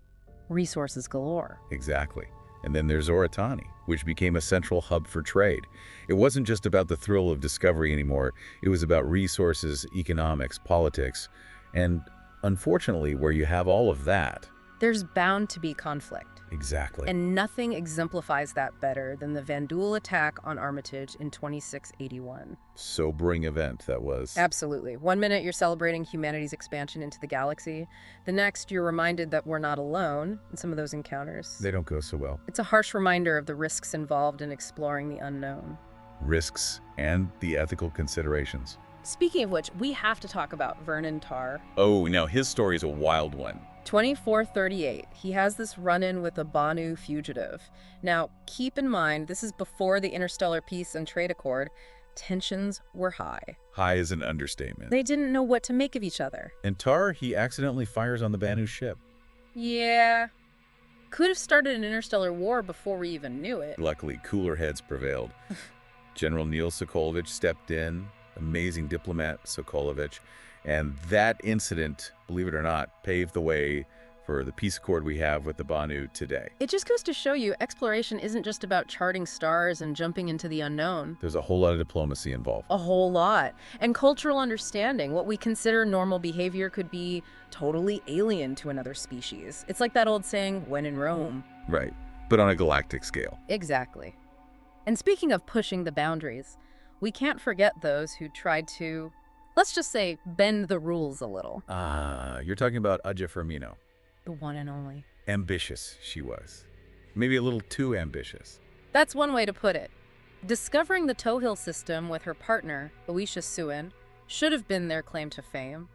Resources galore. Exactly. And then there's Oratani, which became a central hub for trade. It wasn't just about the thrill of discovery anymore. It was about resources, economics, politics, and unfortunately, where you have all of that. There's bound to be conflict. Exactly. And nothing exemplifies that better than the Vandul attack on Armitage in 2681. Sobering event that was. Absolutely. One minute you're celebrating humanity's expansion into the galaxy. The next you're reminded that we're not alone in some of those encounters. They don't go so well. It's a harsh reminder of the risks involved in exploring the unknown. Risks and the ethical considerations. Speaking of which, we have to talk about Vernon Tarr. Oh, now his story is a wild one. 2438. He has this run-in with a Banu fugitive. Now, keep in mind, this is before the Interstellar Peace and Trade Accord. Tensions were high. High is an understatement. They didn't know what to make of each other. And Tar, he accidentally fires on the Banu ship. Yeah. Could have started an interstellar war before we even knew it. Luckily, cooler heads prevailed. General Neil Sokolovich stepped in, amazing diplomat Sokolovich, and that incident, believe it or not, paved the way for the peace accord we have with the Banu today. It just goes to show you exploration isn't just about charting stars and jumping into the unknown. There's a whole lot of diplomacy involved. A whole lot. And cultural understanding. What we consider normal behavior could be totally alien to another species. It's like that old saying, when in Rome. Right, but on a galactic scale. Exactly. And speaking of pushing the boundaries, we can't forget those who tried to, let's just say, bend the rules a little. You're talking about Aja Firmino. The one and only. Ambitious, she was. Maybe a little too ambitious. That's one way to put it. Discovering the Towhill system with her partner, Alicia Suen, should have been their claim to fame.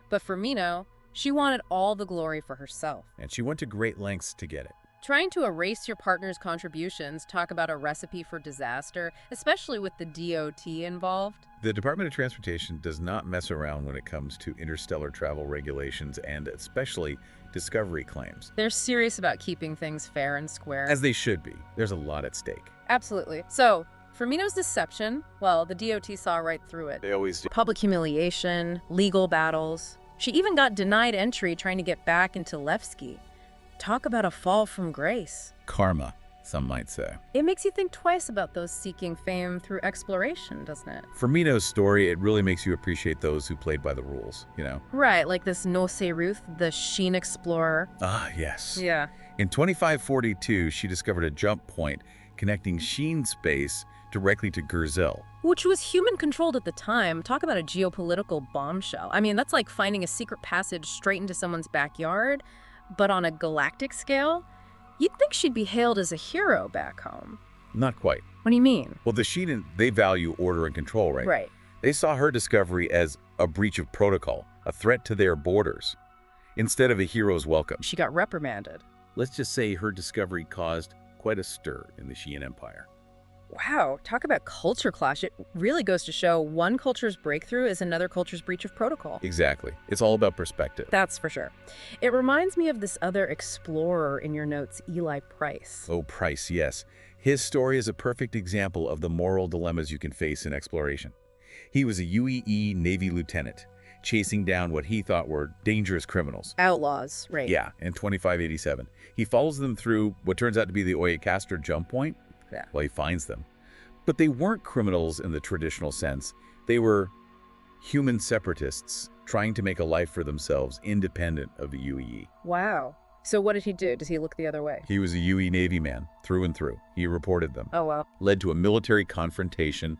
But Firmino, she wanted all the glory for herself. And she went to great lengths to get it. Trying to erase your partner's contributions, talk about a recipe for disaster, especially with the DOT involved. The Department of Transportation does not mess around when it comes to interstellar travel regulations and especially discovery claims. They're serious about keeping things fair and square. As they should be. There's a lot at stake. Absolutely. So, Firmino's deception, well, the DOT saw right through it. They always do. Public humiliation, legal battles. She even got denied entry trying to get back into Levski. Talk about a fall from grace. Karma, some might say. It makes you think twice about those seeking fame through exploration, doesn't it? Firmino's story, it really makes you appreciate those who played by the rules, you know? Right, like this Nose Ruth, the Sheen explorer. Ah, yes. Yeah. In 2542, she discovered a jump point connecting Sheen space directly to Gurzel. Which was human-controlled at the time. Talk about a geopolitical bombshell. I mean, that's like finding a secret passage straight into someone's backyard. But on a galactic scale, you'd think she'd be hailed as a hero back home. Not quite. What do you mean? Well, the Sheen, they value order and control, right? Right. They saw her discovery as a breach of protocol, a threat to their borders, instead of a hero's welcome. She got reprimanded. Let's just say her discovery caused quite a stir in the Sheen Empire. Wow, talk about culture clash. It really goes to show one culture's breakthrough is another culture's breach of protocol. Exactly. It's all about perspective. That's for sure. It reminds me of this other explorer in your notes, Eli Price. Oh, Price, yes. His story is a perfect example of the moral dilemmas you can face in exploration. He was a UEE Navy lieutenant. chasing down what he thought were dangerous criminals. Outlaws, right. Yeah, in 2587. He follows them through what turns out to be the Oyakastro jump point. Yeah. Well, he finds them. But they weren't criminals in the traditional sense. They were human separatists trying to make a life for themselves independent of the UEE. Wow. So what did he do? Does he look the other way? He was a UE Navy man, through and through. He reported them. Oh, wow. Led to a military confrontation,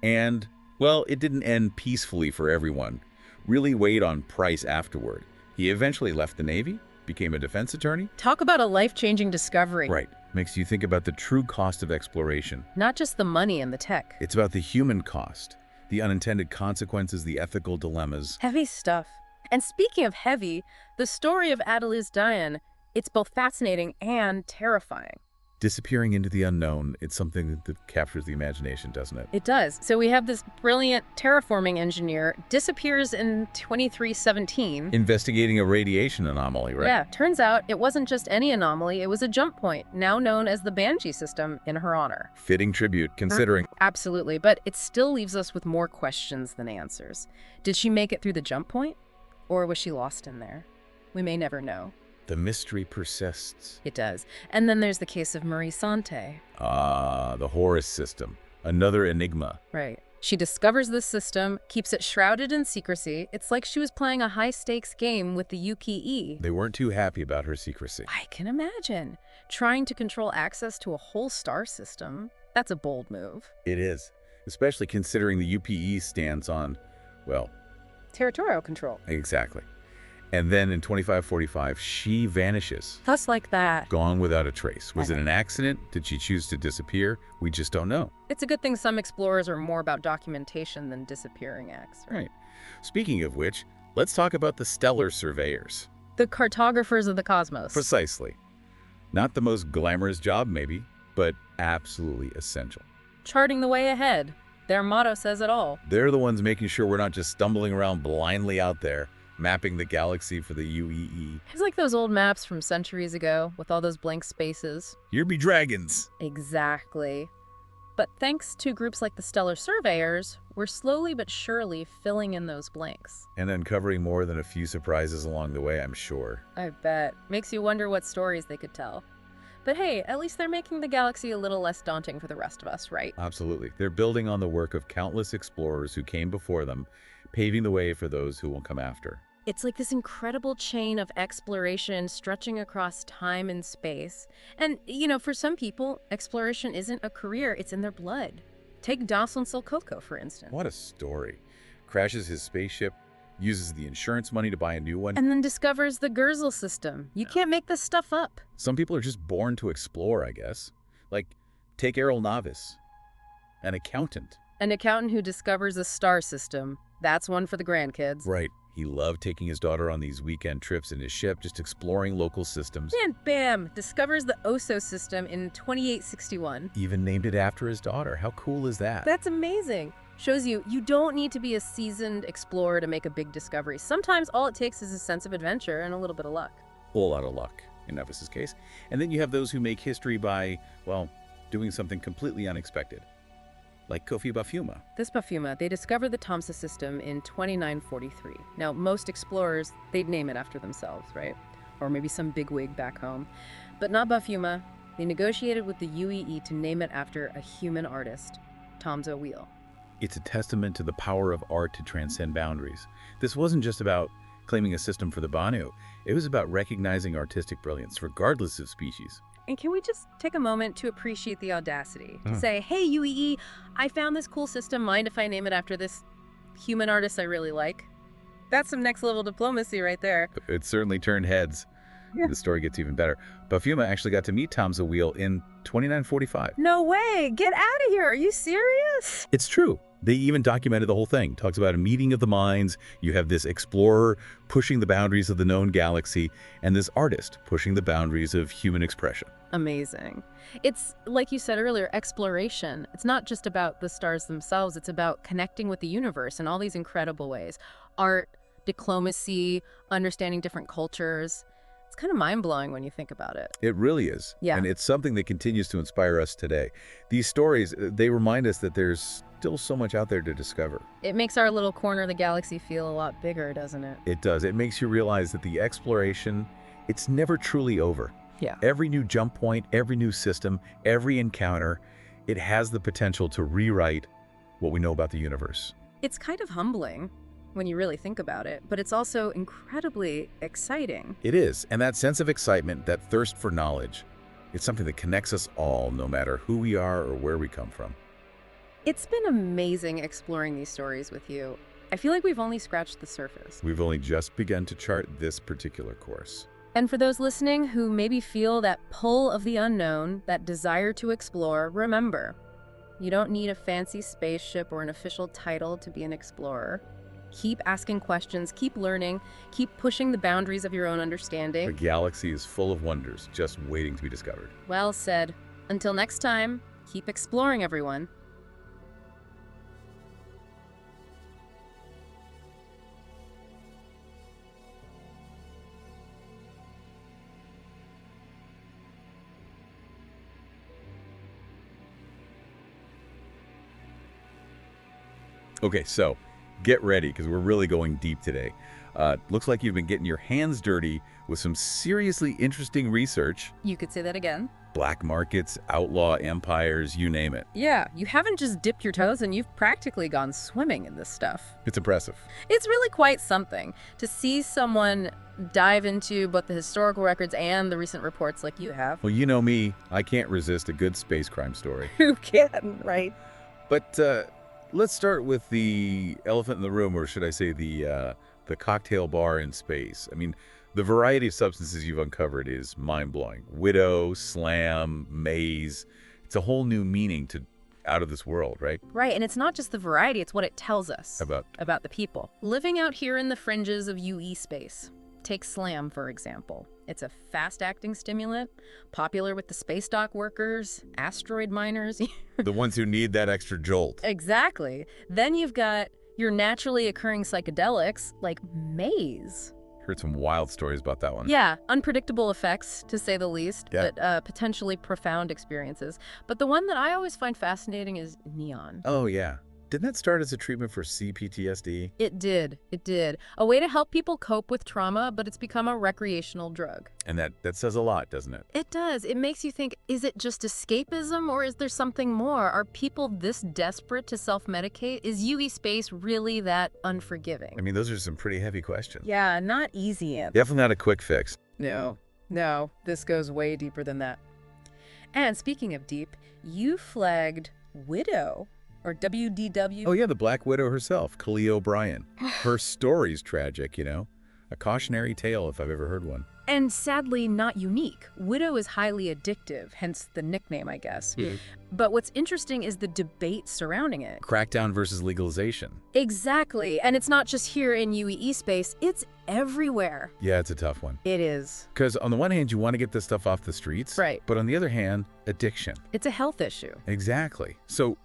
and, well, it didn't end peacefully for everyone. Really weighed on Price afterward. He eventually left the Navy, became a defense attorney. Talk about a life-changing discovery. Right. Makes you think about the true cost of exploration. Not just the money and the tech. It's about the human cost, the unintended consequences, the ethical dilemmas. Heavy stuff. And speaking of heavy, the story of Adeliz Dayan, it's both fascinating and terrifying. Disappearing into the unknown, it's something that captures the imagination, doesn't it? It does. So we have this brilliant terraforming engineer, disappears in 2317. Investigating a radiation anomaly, right? Yeah, turns out it wasn't just any anomaly, it was a jump point, now known as the Banshee system, in her honor. Fitting tribute, considering... Absolutely, but it still leaves us with more questions than answers. Did she make it through the jump point? Or was she lost in there? We may never know. The mystery persists. It does. And then there's the case of Marie Sante. Ah, the Horus system. Another enigma. Right. She discovers this system, keeps it shrouded in secrecy. It's like she was playing a high-stakes game with the UKE. They weren't too happy about her secrecy. I can imagine. Trying to control access to a whole star system. That's a bold move. It is. Especially considering the UPE stance on, well... territorial control. Exactly. And then in 2545, she vanishes. Thus like that. Gone without a trace. Was it an accident? Did she choose to disappear? We just don't know. It's a good thing some explorers are more about documentation than disappearing acts. Right. Speaking of which, let's talk about the stellar surveyors. The cartographers of the cosmos. Precisely. Not the most glamorous job, maybe, but absolutely essential. Charting the way ahead. Their motto says it all. They're the ones making sure we're not just stumbling around blindly out there, mapping the galaxy for the UEE. It's like those old maps from centuries ago with all those blank spaces. Here be dragons. Exactly. But thanks to groups like the Stellar Surveyors, we're slowly but surely filling in those blanks. And uncovering more than a few surprises along the way, I'm sure. I bet. Makes you wonder what stories they could tell. But hey, at least they're making the galaxy a little less daunting for the rest of us, right? Absolutely. They're building on the work of countless explorers who came before them, paving the way for those who will come after. It's like this incredible chain of exploration stretching across time and space. And, you know, for some people, exploration isn't a career, it's in their blood. Take Dawson Silcoco, for instance. What a story. Crashes his spaceship, uses the insurance money to buy a new one. And then discovers the Gurzel system. You can't make this stuff up. Some people are just born to explore, I guess. Like, take Errol Novice, an accountant. An accountant who discovers a star system. That's one for the grandkids. Right. He loved taking his daughter on these weekend trips in his ship, just exploring local systems. And bam, discovers the Oso system in 2861. Even named it after his daughter. How cool is that? That's amazing. Shows you don't need to be a seasoned explorer to make a big discovery. Sometimes all it takes is a sense of adventure and a little bit of luck. A whole lot of luck, in Novice's case. And then you have those who make history by, well, doing something completely unexpected. Like Kofi Bafuma. This Bafuma, they discovered the Tamsa system in 2943. Now, most explorers, they'd name it after themselves, right? Or maybe some bigwig back home. But not Bafuma. They negotiated with the UEE to name it after a human artist, Tamsa Wheel. It's a testament to the power of art to transcend boundaries. This wasn't just about claiming a system for the Banu. It was about recognizing artistic brilliance, regardless of species. And can we just take a moment to appreciate the audacity? To say, hey, UEE, I found this cool system. Mind if I name it after this human artist I really like? That's some next level diplomacy right there. It certainly turned heads. Yeah. The story gets even better. Bafuma actually got to meet Tamsa Wheel in 2945. No way! Get out of here! Are you serious? It's true. They even documented the whole thing. Talks about a meeting of the minds. You have this explorer pushing the boundaries of the known galaxy, and this artist pushing the boundaries of human expression. Amazing. It's, like you said earlier, exploration. It's not just about the stars themselves. It's about connecting with the universe in all these incredible ways. Art, diplomacy, understanding different cultures. It's kind of mind-blowing when you think about it. It really is. Yeah. And it's something that continues to inspire us today. These stories, they remind us that there's still so much out there to discover. It makes our little corner of the galaxy feel a lot bigger, doesn't it? It does. It makes you realize that the exploration, it's never truly over. Yeah. Every new jump point, every new system, every encounter, it has the potential to rewrite what we know about the universe. It's kind of humbling when you really think about it, but it's also incredibly exciting. It is, and that sense of excitement, that thirst for knowledge, it's something that connects us all, no matter who we are or where we come from. It's been amazing exploring these stories with you. I feel like we've only scratched the surface. We've only just begun to chart this particular course. And for those listening who maybe feel that pull of the unknown, that desire to explore, remember, you don't need a fancy spaceship or an official title to be an explorer. Keep asking questions, keep learning, keep pushing the boundaries of your own understanding. The galaxy is full of wonders, just waiting to be discovered. Well said. Until next time, keep exploring, everyone. Okay, so get ready, because we're really going deep today. Looks like you've been getting your hands dirty with some seriously interesting research. You could say that again. Black markets, outlaw empires, you name it. Yeah, you haven't just dipped your toes and you've practically gone swimming in this stuff. It's impressive. It's really quite something to see someone dive into both the historical records and the recent reports like you have. Well, you know me, I can't resist a good space crime story. Who can, right? But let's start with the elephant in the room, or should I say the cocktail bar in space. I mean, the variety of substances you've uncovered is mind-blowing. Widow, slam, maze. It's a whole new meaning to out of this world, right? Right, and it's not just the variety, it's what it tells us About the people. Living out here in the fringes of UE space. Take slam, for example. It's a fast-acting stimulant, popular with the space dock workers, asteroid miners. the ones who need that extra jolt. Exactly. Then you've got your naturally occurring psychedelics, like maze. Heard some wild stories about that one. Yeah, unpredictable effects, to say the least, Yeah. but potentially profound experiences. But the one that I always find fascinating is neon. Oh, yeah. Didn't that start as a treatment for CPTSD? It did. It did. A way to help people cope with trauma, but it's become a recreational drug. And that says a lot, doesn't it? It does. It makes you think, is it just escapism or is there something more? Are people this desperate to self-medicate? Is UE space really that unforgiving? I mean, those are some pretty heavy questions. Yeah, not easy answers. Definitely not a quick fix. No, this goes way deeper than that. And speaking of deep, you flagged Widow, or WDW. Oh, yeah, the Black Widow herself, Khalil O'Brien. Her story's tragic, you know? A cautionary tale, if I've ever heard one. And sadly not unique. Widow is highly addictive, hence the nickname, I guess. But what's interesting is the debate surrounding it. Crackdown versus legalization. Exactly. And it's not just here in UEE space, it's everywhere. Yeah, it's a tough one. It is. Because on the one hand, you want to get this stuff off the streets. Right. But on the other hand, addiction. It's a health issue. Exactly. So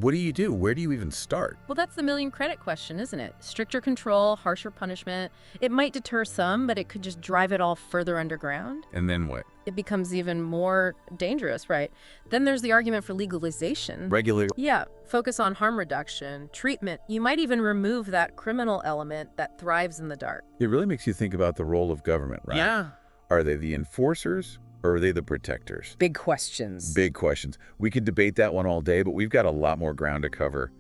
what do you do? Where do you even start? Well, that's the million credit question, isn't it? Stricter control, harsher punishment. It might deter some, but it could just drive it all further underground. And then what? It becomes even more dangerous, right? Then there's the argument for legalization. Regular. Yeah, focus on harm reduction, treatment. You might even remove that criminal element that thrives in the dark. It really makes you think about the role of government, right? Yeah. Are they the enforcers or are they the protectors? Big questions. Big questions. We could debate that one all day, but we've got a lot more ground to cover.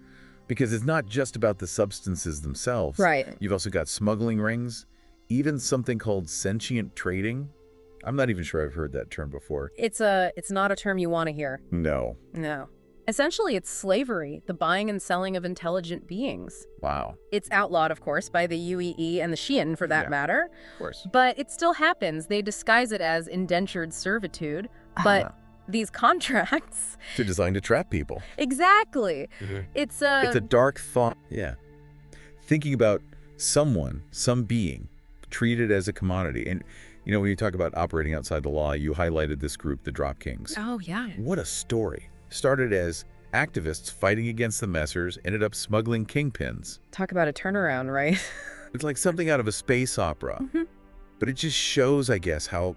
Because it's not just about the substances themselves. Right. You've also got smuggling rings, even something called sentient trading. I'm not even sure I've heard that term before. It's not a term you want to hear. No. No. Essentially, it's slavery, the buying and selling of intelligent beings. Wow. It's outlawed, of course, by the UEE and the Xi'an, for that matter. Of course. But it still happens. They disguise it as indentured servitude. But these contracts... They're designed to trap people. Exactly. It's a dark thought. Yeah. Thinking about someone, some being, treated as a commodity. And, you know, when you talk about operating outside the law, you highlighted this group, the Drop Kings. Oh, yeah. What a story. Started as activists fighting against the messers, ended up smuggling kingpins. Talk about a turnaround, right? It's like something out of a space opera. But it just shows, I guess, how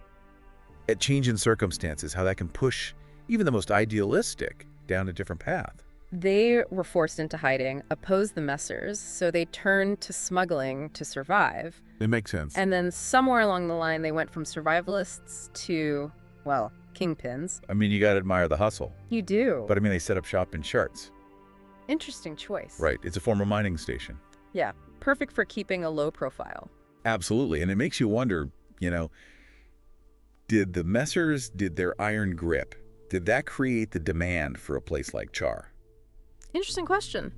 a change in circumstances, how that can push even the most idealistic down a different path. They were forced into hiding, opposed the messers, so they turned to smuggling to survive. It makes sense. And then somewhere along the line, they went from survivalists to, well, kingpins. I mean, you got to admire the hustle. You do. But I mean, they set up shop in Charts. Interesting choice. Right. It's a former mining station. Yeah, perfect for keeping a low profile. Absolutely. And it makes you wonder, did the messers, did their iron grip, did that create the demand for a place like Char? Interesting question.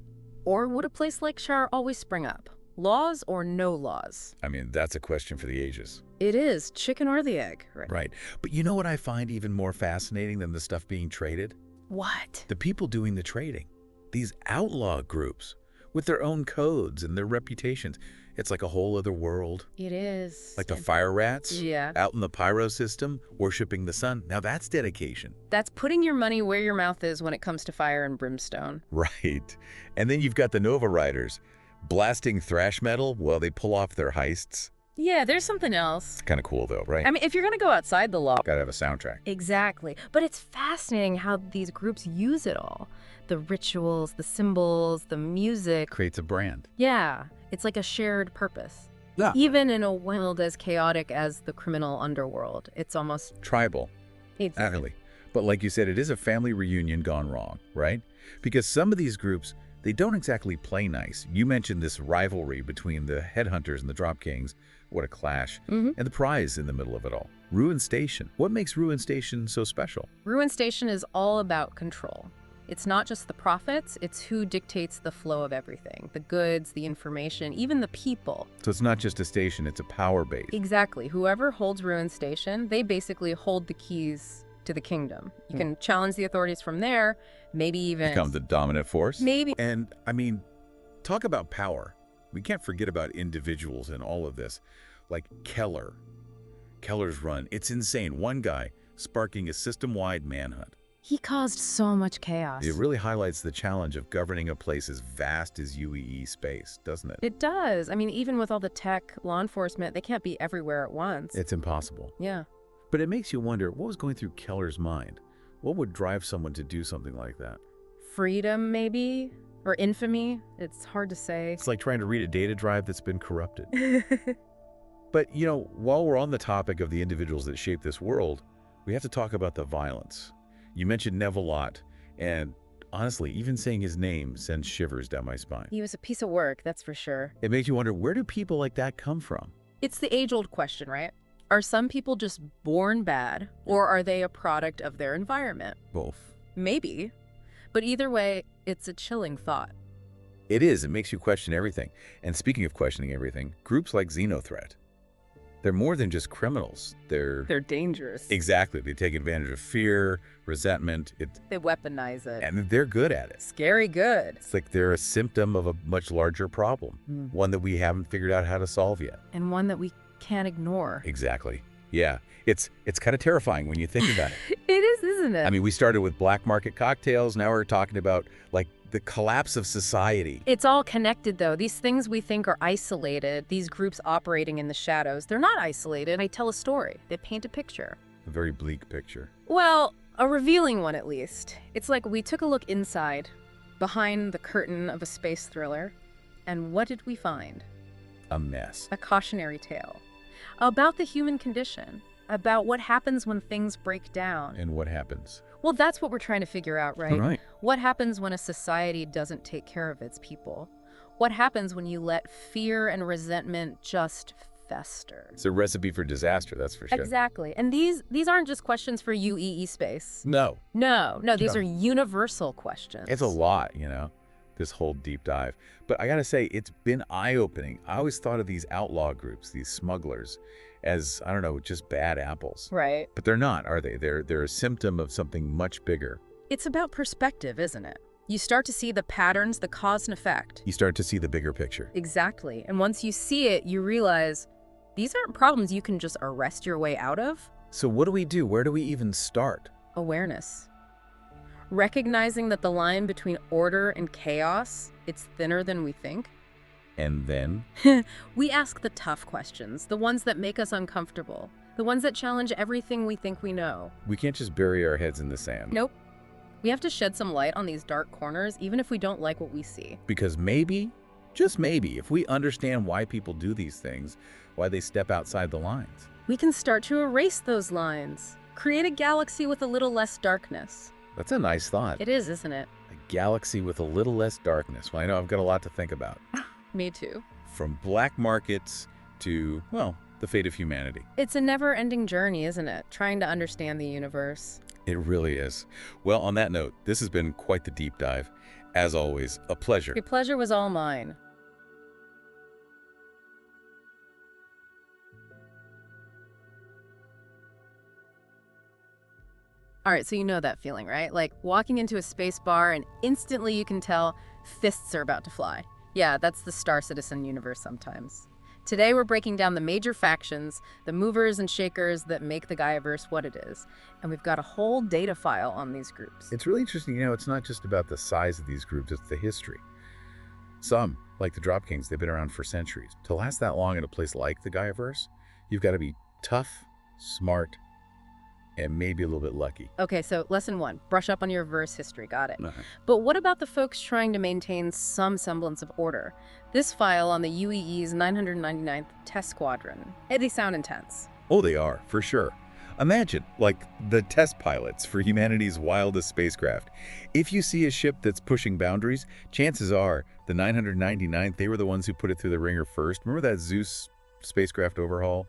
Or would a place like Char always spring up? Laws or no laws? I mean, that's a question for the ages. It is. Chicken or the egg, right? Right. But you know what I find even more fascinating than the stuff being traded? What? The people doing the trading. These outlaw groups with their own codes and their reputations. It's like a whole other world. It is. Like the fire rats Yeah. out in the pyro system, worshiping the sun. Now that's dedication. That's putting your money where your mouth is when it comes to fire and brimstone. Right. And then you've got the Nova Riders blasting thrash metal while they pull off their heists. Yeah, there's something else. Kind of cool though, right? I mean, if you're going to go outside the law. Gotta have a soundtrack. Exactly. But it's fascinating how these groups use it all. The rituals, the symbols, the music. Creates a brand. Yeah, it's like a shared purpose. Yeah. Even in a world as chaotic as the criminal underworld, it's almost Tribal. exactly. But like you said, it is a family reunion gone wrong, right? Because some of these groups, they don't exactly play nice. You mentioned this rivalry between the headhunters and the drop kings. What a clash. And the prize in the middle of it all. Ruin Station. What makes Ruin Station so special? Ruin Station is all about control. It's not just the profits, it's who dictates the flow of everything. The goods, the information, even the people. So it's not just a station, it's a power base. Exactly. Whoever holds Ruin Station, they basically hold the keys to the kingdom. You can challenge the authorities from there, maybe even Become the dominant force. Maybe. And I mean, talk about power. We can't forget about individuals in all of this. Like Keller. Keller's run. It's insane. One guy sparking a system-wide manhunt. He caused so much chaos. It really highlights the challenge of governing a place as vast as UEE space, doesn't it? It does. I mean, even with all the tech, law enforcement, they can't be everywhere at once. It's impossible. Yeah. But it makes you wonder, what was going through Keller's mind? What would drive someone to do something like that? Freedom, maybe? Or infamy? It's hard to say. It's like trying to read a data drive that's been corrupted. But, while we're on the topic of the individuals that shape this world, we have to talk about the violence. You mentioned Neville Lott, and honestly, even saying his name sends shivers down my spine. He was a piece of work, that's for sure. It makes you wonder, where do people like that come from? It's the age-old question, right? Are some people just born bad, or are they a product of their environment? Both. Maybe. But either way, it's a chilling thought. It is. It makes you question everything. And speaking of questioning everything, groups like Xenothreat, they're more than just criminals. They're dangerous. Exactly. They take advantage of fear, resentment, They weaponize it. and they're good at it. Scary good. It's like they're a symptom of a much larger problem, one that we haven't figured out how to solve yet. And one that we can't ignore. Exactly. Yeah. It's kind of terrifying when you think about it. It is, isn't it? I mean, we started with black market cocktails. Now we're talking about, like, the collapse of society. It's all connected, though. These things we think are isolated, these groups operating in the shadows, they're not isolated. They tell a story. They paint a picture. A very bleak picture. Well, a revealing one, at least. It's like we took a look inside, behind the curtain of a space thriller, and what did we find? A mess. A cautionary tale. About the human condition. About what happens when things break down. And what happens? Well, that's what we're trying to figure out, right? Right. What happens when a society doesn't take care of its people? What happens when you let fear and resentment just fester? It's a recipe for disaster, that's for sure. Exactly. And these aren't just questions for UEE space. No. No, these are universal questions. It's a lot, this whole deep dive. But I gotta say, it's been eye-opening. I always thought of these outlaw groups, these smugglers, as, I don't know, just bad apples. Right. But they're not, are they? They're a symptom of something much bigger. It's about perspective, isn't it? You start to see the patterns, the cause and effect. You start to see the bigger picture. Exactly. And once you see it, you realize these aren't problems you can just arrest your way out of. So what do we do? Where do we even start? Awareness. Recognizing that the line between order and chaos, it's thinner than we think. And then? We ask the tough questions, the ones that make us uncomfortable, the ones that challenge everything we think we know. We can't just bury our heads in the sand. Nope. We have to shed some light on these dark corners, even if we don't like what we see. Because maybe, just maybe, if we understand why people do these things, why they step outside the lines. We can start to erase those lines. Create a galaxy with a little less darkness. That's a nice thought. It is, isn't it? A galaxy with a little less darkness. Well, I know I've got a lot to think about. Me too. From black markets to, well, the fate of humanity. It's a never-ending journey, isn't it? Trying to understand the universe. It really is. Well, on that note, this has been quite the deep dive. As always, a pleasure. Your pleasure was all mine. All right, so you know that feeling, right? Like walking into a space bar and instantly you can tell fists are about to fly. Yeah, that's the Star Citizen universe sometimes. Today we're breaking down the major factions, the movers and shakers that make the Gaiaverse what it is. And we've got a whole data file on these groups. It's really interesting, it's not just about the size of these groups, it's the history. Some, like the Drop Kings, they've been around for centuries. To last that long in a place like the Gaiaverse, you've got to be tough, smart, and maybe a little bit lucky. Okay, so lesson 1, brush up on your verse history, got it. But what about the folks trying to maintain some semblance of order? This file on the UEE's 999th Test Squadron. They sound intense. Oh, they are, for sure. Imagine, like, the test pilots for humanity's wildest spacecraft. If you see a ship that's pushing boundaries, chances are the 999th, they were the ones who put it through the ringer first. Remember that Zeus spacecraft overhaul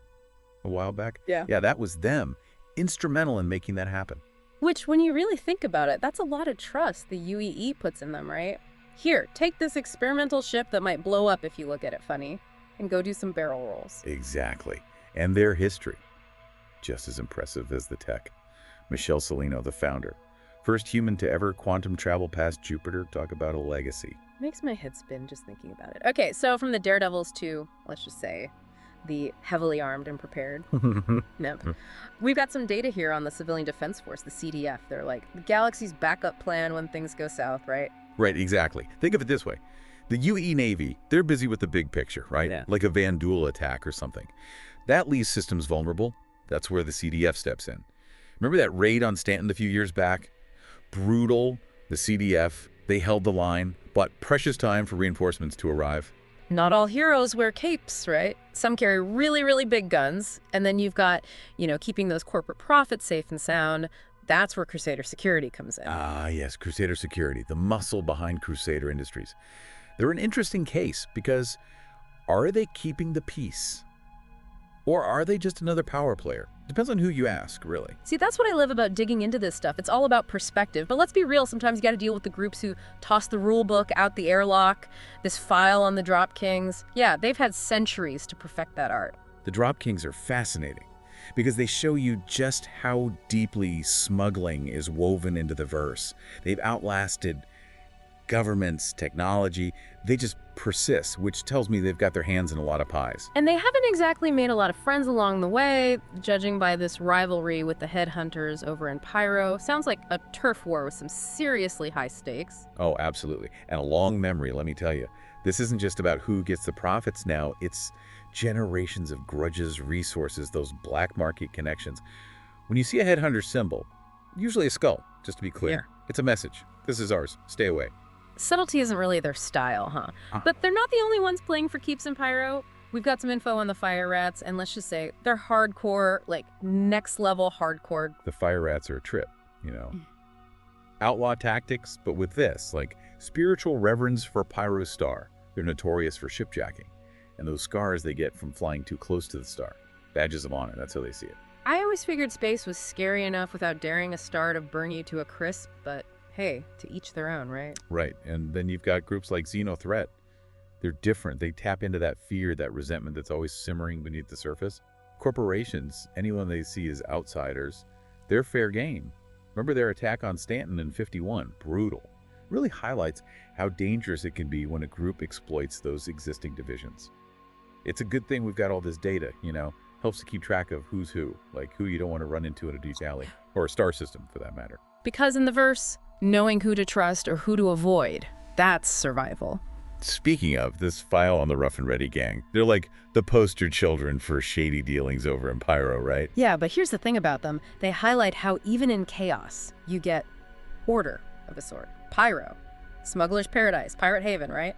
a while back? Yeah. Yeah, that was them. Instrumental in making that happen. Which, when you really think about it, that's a lot of trust the UEE puts in them, right? Here, take this experimental ship that might blow up if you look at it funny, and go do some barrel rolls. Exactly. And their history. Just as impressive as the tech. Michelle Salino, the founder. First human to ever quantum travel past Jupiter. Talk about a legacy. Makes my head spin just thinking about it. Okay, so from the daredevils to, let's just say, the heavily armed and prepared. Nope. We've got some data here on the Civilian Defense Force, the CDF. They're like the galaxy's backup plan when things go south, right? Right, exactly. Think of it this way. The UE Navy, they're busy with the big picture, right? Yeah. Like a Van Duel attack or something. That leaves systems vulnerable. That's where the CDF steps in. Remember that raid on Stanton a few years back? Brutal. The CDF, they held the line, bought precious time for reinforcements to arrive. Not all heroes wear capes, right? Some carry really, really big guns. And then you've got, keeping those corporate profits safe and sound. That's where Crusader Security comes in. Ah, yes, Crusader Security, the muscle behind Crusader Industries. They're an interesting case because are they keeping the peace? Or are they just another power player? Depends on who you ask, really. See, that's what I love about digging into this stuff. It's all about perspective. But let's be real, sometimes you got to deal with the groups who toss the rule book out the airlock, this file on the Drop Kings. Yeah, they've had centuries to perfect that art. The Drop Kings are fascinating because they show you just how deeply smuggling is woven into the verse. They've outlasted governments, technology. They just persist, which tells me they've got their hands in a lot of pies. And they haven't exactly made a lot of friends along the way, judging by this rivalry with the headhunters over in Pyro. Sounds like a turf war with some seriously high stakes. Oh, absolutely. And a long memory, let me tell you. This isn't just about who gets the profits now. It's generations of grudges, resources, those black market connections. When you see a headhunter symbol, usually a skull, just to be clear. Yeah. It's a message. This is ours. Stay away. Subtlety isn't really their style, huh? But they're not the only ones playing for keeps in Pyro. We've got some info on the Fire Rats, and let's just say they're hardcore, like next level hardcore. The Fire Rats are a trip, Outlaw tactics, but with this, like spiritual reverence for Pyro's star. They're notorious for shipjacking. And those scars they get from flying too close to the star. Badges of honor, that's how they see it. I always figured space was scary enough without daring a star to burn you to a crisp, but hey, to each their own, right? Right, and then you've got groups like Xenothreat. They're different. They tap into that fear, that resentment that's always simmering beneath the surface. Corporations, anyone they see as outsiders, they're fair game. Remember their attack on Stanton in '51? Brutal. Really highlights how dangerous it can be when a group exploits those existing divisions. It's a good thing we've got all this data, helps to keep track of who's who, like who you don't want to run into in a deep alley, or a star system for that matter. Because in the verse, knowing who to trust or who to avoid, that's survival. Speaking of, this file on the Rough and Ready gang, they're like the poster children for shady dealings over in Pyro, right? Yeah, but here's the thing about them. They highlight how even in chaos, you get Order of a sort. Pyro. Smuggler's paradise. Pirate haven, right?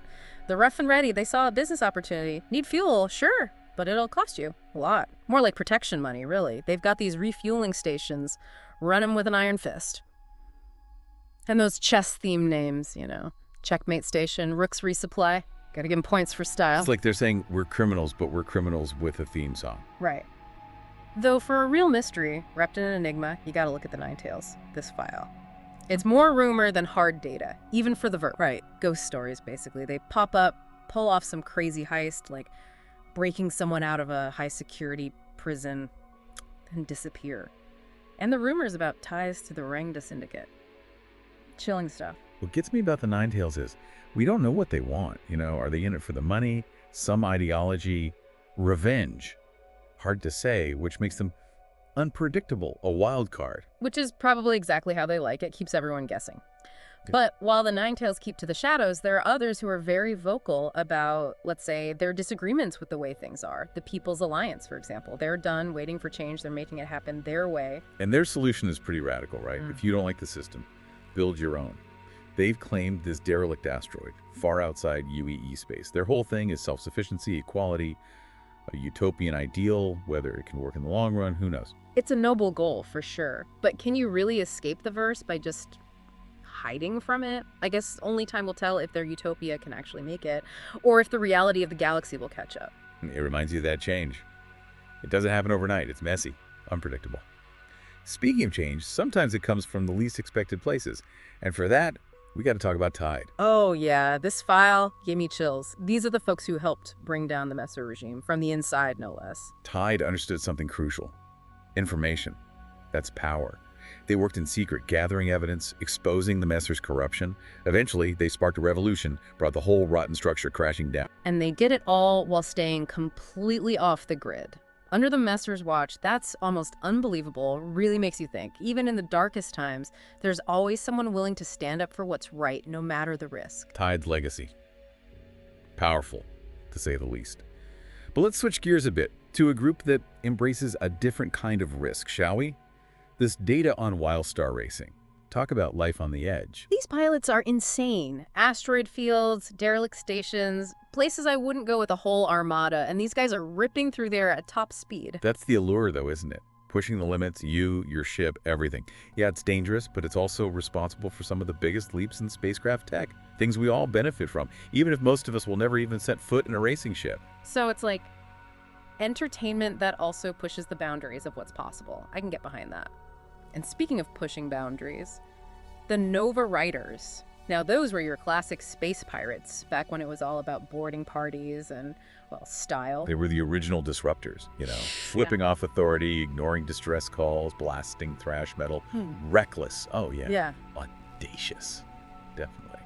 The rough and ready, they saw a business opportunity. Need fuel, sure, but it'll cost you a lot. More like protection money, really. They've got these refueling stations. Run them with an iron fist. And those chess-themed names, Checkmate Station, Rook's Resupply. Gotta give them points for style. It's like they're saying we're criminals, but we're criminals with a theme song. Right. Though for a real mystery, wrapped in an enigma, you gotta look at the Nine Tails, this file. It's more rumor than hard data, even for the vert. Right. Ghost stories, basically. They pop up, pull off some crazy heist, like breaking someone out of a high-security prison, then disappear. And the rumors about ties to the Rangda Syndicate. Chilling stuff. What gets me about the Nine Tails is we don't know what they want. Are they in it for the money, some ideology, revenge? Hard to say, which makes them unpredictable, a wild card. Which is probably exactly how they like it, keeps everyone guessing. But while the Nine Tails keep to the shadows, there are others who are very vocal about, let's say, their disagreements with the way things are. The People's Alliance, for example. They're done waiting for change. They're making it happen their way. And their solution is pretty radical, right? If you don't like the system, build your own. They've claimed this derelict asteroid far outside UEE space. Their whole thing is self-sufficiency, equality, a utopian ideal. Whether it can work in the long run, who knows? It's a noble goal, for sure. But can you really escape the verse by just hiding from it? I guess only time will tell if their utopia can actually make it, or if the reality of the galaxy will catch up. It reminds you of that change. It doesn't happen overnight. It's messy, unpredictable. Speaking of change, sometimes it comes from the least expected places. And for that, we got to talk about Tide. Oh yeah, this file gave me chills. These are the folks who helped bring down the Messer regime, from the inside no less. Tide understood something crucial. Information. That's power. They worked in secret, gathering evidence, exposing the Messer's corruption. Eventually, they sparked a revolution, brought the whole rotten structure crashing down. And they did it all while staying completely off the grid. Under the Messer's watch, that's almost unbelievable, really makes you think. Even in the darkest times, there's always someone willing to stand up for what's right, no matter the risk. Tide's legacy. Powerful, to say the least. But let's switch gears a bit to a group that embraces a different kind of risk, shall we? This data on Wildstar racing. Talk about life on the edge. These pilots are insane. Asteroid fields, derelict stations, places I wouldn't go with a whole armada, and these guys are ripping through there at top speed. That's the allure, though, isn't it? Pushing the limits, you, your ship, everything. Yeah, it's dangerous, but it's also responsible for some of the biggest leaps in spacecraft tech. Things we all benefit from, even if most of us will never even set foot in a racing ship. So it's like entertainment that also pushes the boundaries of what's possible. I can get behind that. And speaking of pushing boundaries, the Nova Riders. Now, those were your classic space pirates back when it was all about boarding parties and, well, style. They were the original disruptors, flipping off authority, ignoring distress calls, blasting thrash metal. Reckless. Oh, yeah. Yeah. Audacious. Definitely.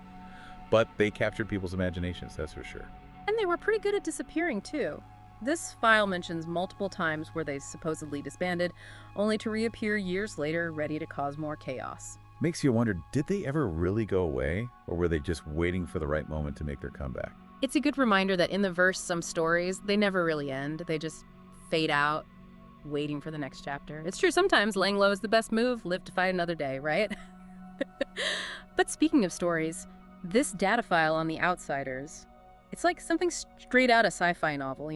But they captured people's imaginations, that's for sure. And they were pretty good at disappearing, too. This file mentions multiple times where they supposedly disbanded, only to reappear years later, ready to cause more chaos. Makes you wonder, did they ever really go away? Or were they just waiting for the right moment to make their comeback? It's a good reminder that in the verse, some stories, they never really end. They just fade out, waiting for the next chapter. It's true, sometimes laying low is the best move, live to fight another day, right? But speaking of stories, this data file on the Outsiders, it's like something straight out of sci-fi novel,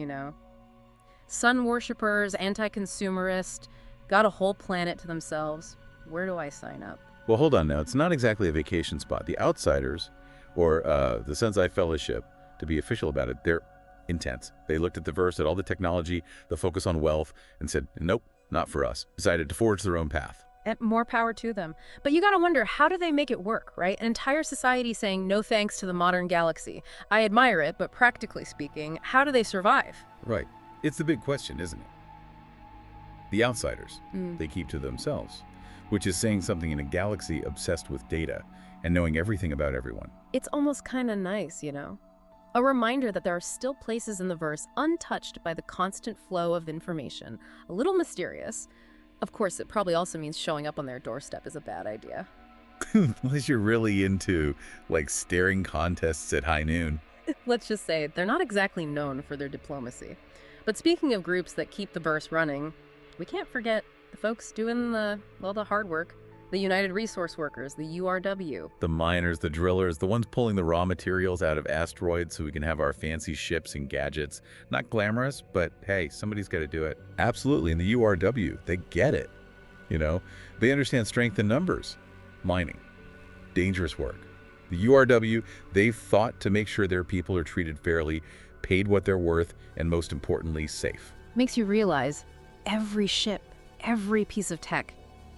Sun worshippers, anti-consumerist, got a whole planet to themselves. Where do I sign up? Well, hold on now. It's not exactly a vacation spot. The Outsiders, or the Sensei Fellowship, to be official about it, they're intense. They looked at the verse, at all the technology, the focus on wealth, and said, nope, not for us. Decided to forge their own path. And more power to them. But you gotta wonder, how do they make it work, right? An entire society saying no thanks to the modern galaxy. I admire it, but practically speaking, how do they survive? Right. It's the big question, isn't it? The Outsiders, they keep to themselves, which is saying something in a galaxy obsessed with data and knowing everything about everyone. It's almost kind of nice, A reminder that there are still places in the verse untouched by the constant flow of information. A little mysterious. Of course, it probably also means showing up on their doorstep is a bad idea. Unless you're really into, staring contests at high noon. Let's just say they're not exactly known for their diplomacy. But speaking of groups that keep the verse running, we can't forget the folks doing the hard work. The United Resource Workers, the URW. The miners, the drillers, the ones pulling the raw materials out of asteroids so we can have our fancy ships and gadgets. Not glamorous, but hey, somebody's got to do it. Absolutely, and the URW, they get it. You know, they understand strength in numbers. Mining, dangerous work. The URW, they've fought to make sure their people are treated fairly, paid what they're worth, and most importantly, safe. Makes you realize every ship, every piece of tech,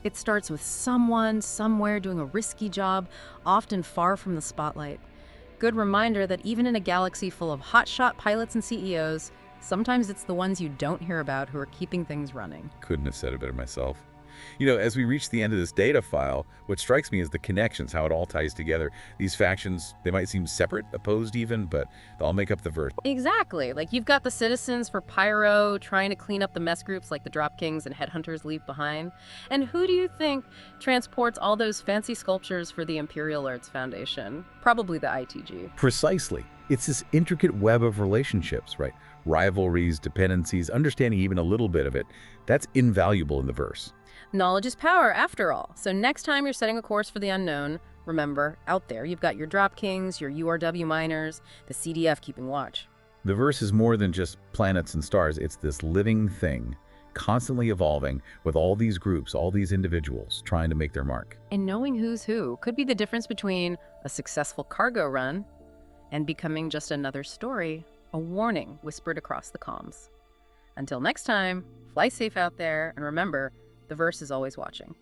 it starts with someone, somewhere doing a risky job, often far from the spotlight. Good reminder that even in a galaxy full of hotshot pilots and CEOs, sometimes it's the ones you don't hear about who are keeping things running. Couldn't have said it better myself. You know, as we reach the end of this data file, what strikes me is the connections, how it all ties together. These factions, they might seem separate, opposed even, but they all make up the verse. Exactly. Like, you've got the citizens for Pyro trying to clean up the mess groups like the Drop Kings and Headhunters leave behind. And who do you think transports all those fancy sculptures for the Imperial Arts Foundation? Probably the ITG. Precisely. It's this intricate web of relationships, right? Rivalries, dependencies, understanding even a little bit of it. That's invaluable in the verse. Knowledge is power, after all. So next time you're setting a course for the unknown, remember, out there you've got your Drop Kings, your URW miners, the CDF keeping watch. The verse is more than just planets and stars. It's this living thing, constantly evolving with all these groups, all these individuals trying to make their mark. And knowing who's who could be the difference between a successful cargo run and becoming just another story, a warning whispered across the comms. Until next time, fly safe out there, and remember, the verse is always watching.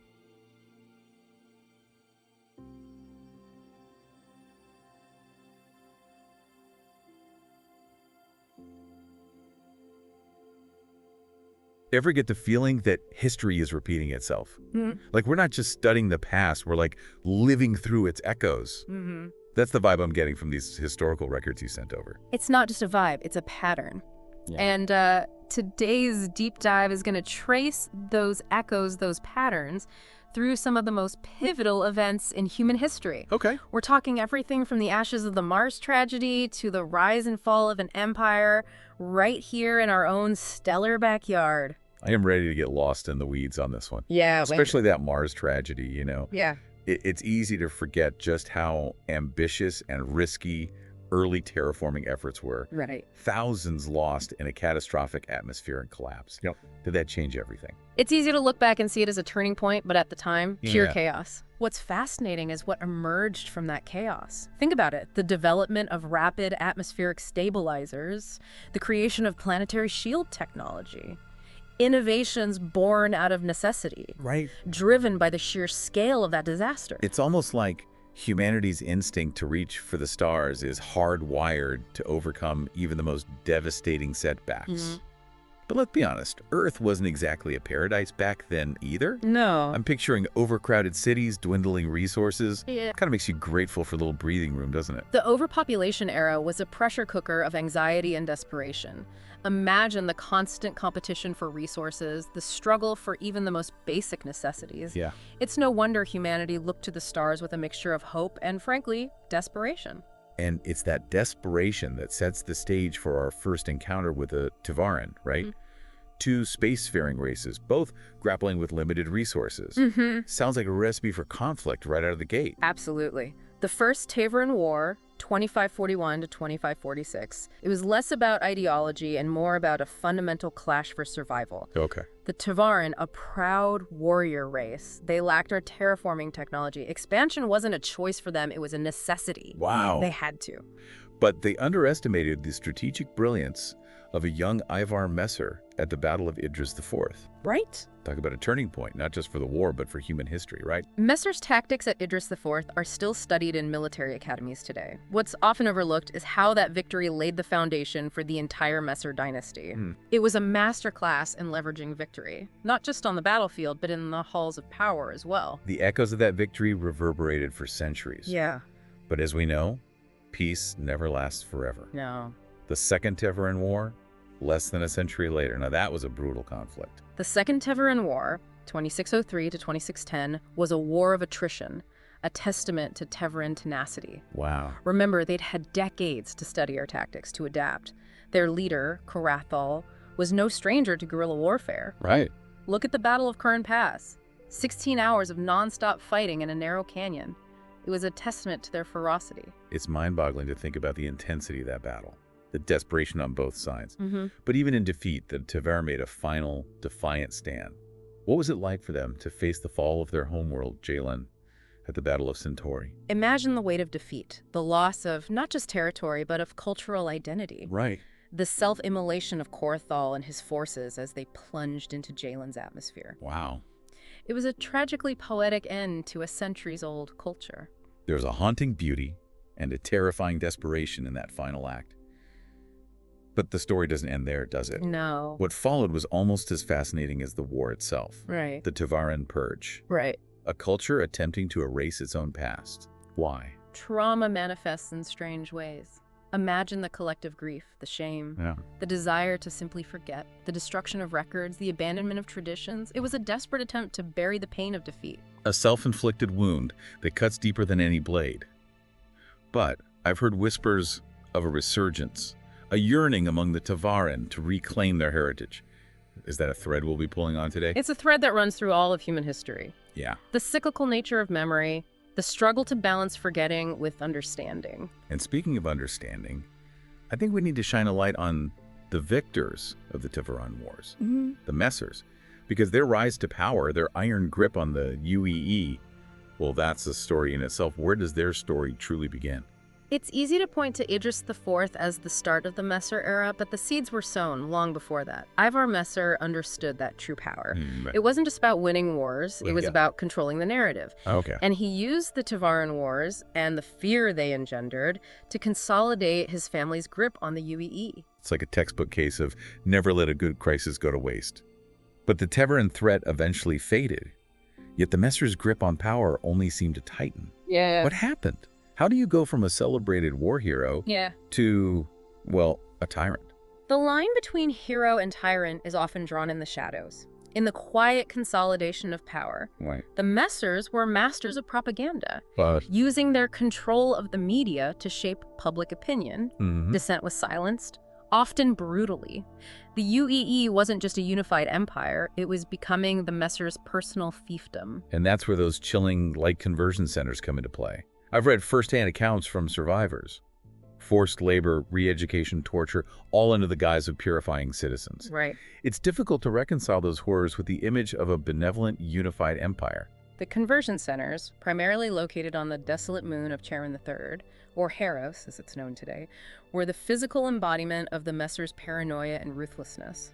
Ever get the feeling that history is repeating itself? Like we're not just studying the past, we're like living through its echoes. That's the vibe I'm getting from these historical records you sent over. It's not just a vibe, it's a pattern. Yeah. And today's deep dive is going to trace those echoes, those patterns, through some of the most pivotal events in human history. Okay. We're talking everything from the ashes of the Mars tragedy to the rise and fall of an empire right here in our own stellar backyard. I am ready to get lost in the weeds on this one. Yeah. Especially that Mars tragedy, you know. Yeah. It's easy to forget just how ambitious and risky early terraforming efforts were. Right. Thousands lost in a catastrophic atmospheric collapse. Yep. Did that change everything? It's easy to look back and see it as a turning point, but at the time, pure Yeah. chaos. What's fascinating is what emerged from that chaos. Think about it. The development of rapid atmospheric stabilizers, the creation of planetary shield technology, innovations born out of necessity, Right. driven by the sheer scale of that disaster. It's almost like humanity's instinct to reach for the stars is hardwired to overcome even the most devastating setbacks. But let's be honest, Earth wasn't exactly a paradise back then either. No. I'm picturing overcrowded cities, dwindling resources. Yeah. Kind of makes you grateful for a little breathing room, doesn't it? The overpopulation era was a pressure cooker of anxiety and desperation. Imagine the constant competition for resources, the struggle for even the most basic necessities. Yeah. It's no wonder humanity looked to the stars with a mixture of hope and, frankly, desperation. And it's that desperation that sets the stage for our first encounter with a Tevarin, right? Two spacefaring races, both grappling with limited resources. Sounds like a recipe for conflict right out of the gate. Absolutely. The First Tevarin War, 2541 to 2546, it was less about ideology and more about a fundamental clash for survival. Okay. The Tevarin, a proud warrior race, they lacked our terraforming technology. Expansion wasn't a choice for them, it was a necessity. Wow. They had to. But they underestimated the strategic brilliance of a young Ivar Messer at the Battle of Idris IV. Right? Talk about a turning point, not just for the war, but for human history, right? Messer's tactics at Idris IV are still studied in military academies today. What's often overlooked is how that victory laid the foundation for the entire Messer dynasty. It was a masterclass in leveraging victory, not just on the battlefield, but in the halls of power as well. The echoes of that victory reverberated for centuries. Yeah. But as we know, peace never lasts forever. No. The Second Tevarin War, less than a century later. Now that was a brutal conflict. The Second Tevarin War, 2603 to 2610, was a war of attrition, a testament to Tevarin tenacity. Wow. Remember, they'd had decades to study our tactics, to adapt. Their leader, Karathal, was no stranger to guerrilla warfare. Right. Look at the Battle of Curran Pass. 16 hours of non-stop fighting in a narrow canyon. It was a testament to their ferocity. It's mind-boggling to think about the intensity of that battle, the desperation on both sides. Mm-hmm. But even in defeat, the Ta'veren made a final, defiant stand. What was it like for them to face the fall of their homeworld, Jalen, at the Battle of Centauri? Imagine the weight of defeat, the loss of not just territory, but of cultural identity. Right. The self-immolation of Korthal and his forces as they plunged into Jalen's atmosphere. Wow. It was a tragically poetic end to a centuries-old culture. There's a haunting beauty and a terrifying desperation in that final act. But the story doesn't end there, does it? No. What followed was almost as fascinating as the war itself. Right. The Ta'veren Purge. Right. A culture attempting to erase its own past. Why? Trauma manifests in strange ways. Imagine the collective grief, the shame, Yeah. the desire to simply forget, the destruction of records, the abandonment of traditions. It was a desperate attempt to bury the pain of defeat. A self-inflicted wound that cuts deeper than any blade. But I've heard whispers of a resurgence, a yearning among the Ta'veren to reclaim their heritage. Is that a thread we'll be pulling on today? It's a thread that runs through all of human history. Yeah. The cyclical nature of memory, the struggle to balance forgetting with understanding. And speaking of understanding, I think we need to shine a light on the victors of the Ta'veren Wars, the Messers, because their rise to power, their iron grip on the UEE, well, that's a story in itself. Where does their story truly begin? It's easy to point to Idris IV as the start of the Messer era, but the seeds were sown long before that. Ivar Messer understood that true power. Right. It wasn't just about winning wars, it was Yeah. about controlling the narrative. Okay. And he used the Ta'veren Wars and the fear they engendered to consolidate his family's grip on the UEE. It's like a textbook case of never let a good crisis go to waste. But the Ta'veren threat eventually faded, yet the Messers' grip on power only seemed to tighten. Yeah. What happened? How do you go from a celebrated war hero to, well, a tyrant? The line between hero and tyrant is often drawn in the shadows. In the quiet consolidation of power, Right. the Messers were masters of propaganda, But using their control of the media to shape public opinion. Dissent was silenced, often brutally. The UEE wasn't just a unified empire, it was becoming the Messers' personal fiefdom. And that's where those chilling light conversion centers come into play. I've read firsthand accounts from survivors. Forced labor, re-education, torture, all under the guise of purifying citizens. Right. It's difficult to reconcile those horrors with the image of a benevolent, unified empire. The conversion centers, primarily located on the desolate moon of Charon III, or Heros as it's known today, were the physical embodiment of the Messers' paranoia and ruthlessness.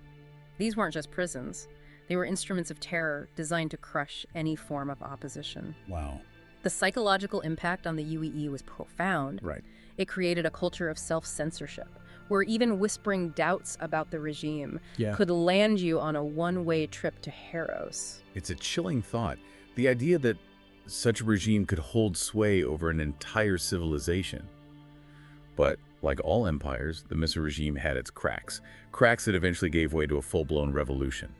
These weren't just prisons. They were instruments of terror designed to crush any form of opposition. Wow. The psychological impact on the UEE was profound. Right. It created a culture of self-censorship, where even whispering doubts about the regime could land you on a one-way trip to Heros. It's a chilling thought. The idea that such a regime could hold sway over an entire civilization. But like all empires, the Messer regime had its cracks. Cracks that eventually gave way to a full-blown revolution.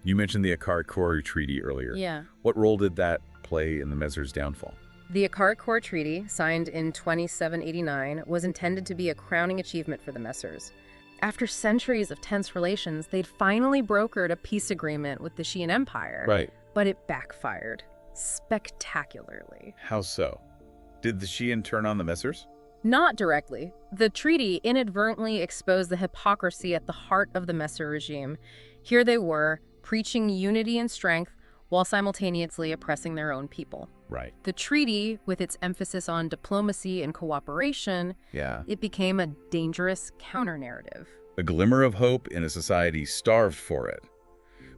You mentioned the Akar-Kori Treaty earlier. Yeah. What role did that play in the Messers' downfall? The Akar-Kori Treaty, signed in 2789, was intended to be a crowning achievement for the Messers. After centuries of tense relations, they'd finally brokered a peace agreement with the Xi'an Empire. Right. But it backfired spectacularly. How so? Did the Xi'an turn on the Messers? Not directly. The treaty inadvertently exposed the hypocrisy at the heart of the Messer regime. Here they were, preaching unity and strength while simultaneously oppressing their own people. Right. The treaty, with its emphasis on diplomacy and cooperation, it became a dangerous counter-narrative. A glimmer of hope in a society starved for it.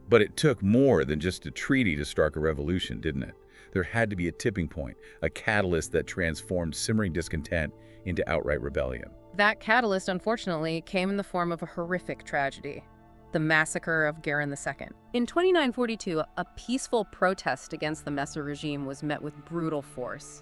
But it took more than just a treaty to spark a revolution, didn't it? There had to be a tipping point, a catalyst that transformed simmering discontent into outright rebellion. That catalyst, unfortunately, came in the form of a horrific tragedy: the massacre of Garin II. In 2942, a peaceful protest against the Messer regime was met with brutal force.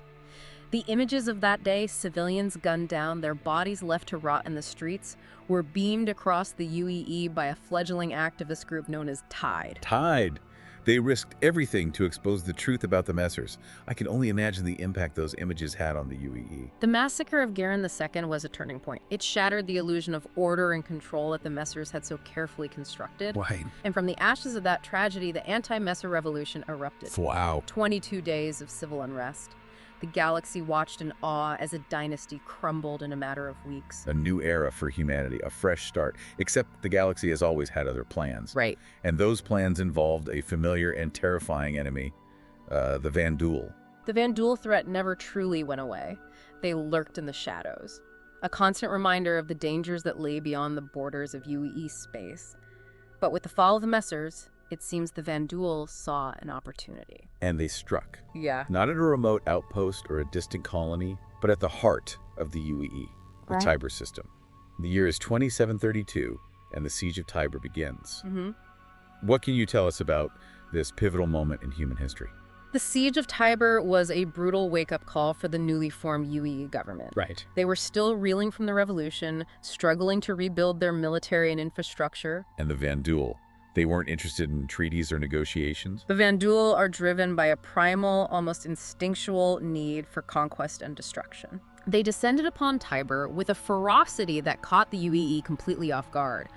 The images of that day, civilians gunned down, their bodies left to rot in the streets, were beamed across the UEE by a fledgling activist group known as Tide. Tide. They risked everything to expose the truth about the Messers. I can only imagine the impact those images had on the UEE. The massacre of Garin II was a turning point. It shattered the illusion of order and control that the Messers had so carefully constructed. Right. And from the ashes of that tragedy, the anti-Messer revolution erupted. Wow. 22 days of civil unrest. The galaxy watched in awe as a dynasty crumbled in a matter of weeks. A new era for humanity, a fresh start, except the galaxy has always had other plans. Right. And those plans involved a familiar and terrifying enemy, the Vanduul. The Vanduul threat never truly went away. They lurked in the shadows, a constant reminder of the dangers that lay beyond the borders of UEE space. But with the fall of the Messers, it seems the Vanduul saw an opportunity. And they struck. Yeah. Not at a remote outpost or a distant colony, but at the heart of the UEE, the Right. Tiber system. The year is 2732, and the Siege of Tiber begins. What can you tell us about this pivotal moment in human history? The Siege of Tiber was a brutal wake-up call for the newly formed UEE government. Right. They were still reeling from the revolution, struggling to rebuild their military and infrastructure. And the Vanduul. They weren't interested in treaties or negotiations? The Vanduul are driven by a primal, almost instinctual need for conquest and destruction. They descended upon Tiber with a ferocity that caught the UEE completely off guard.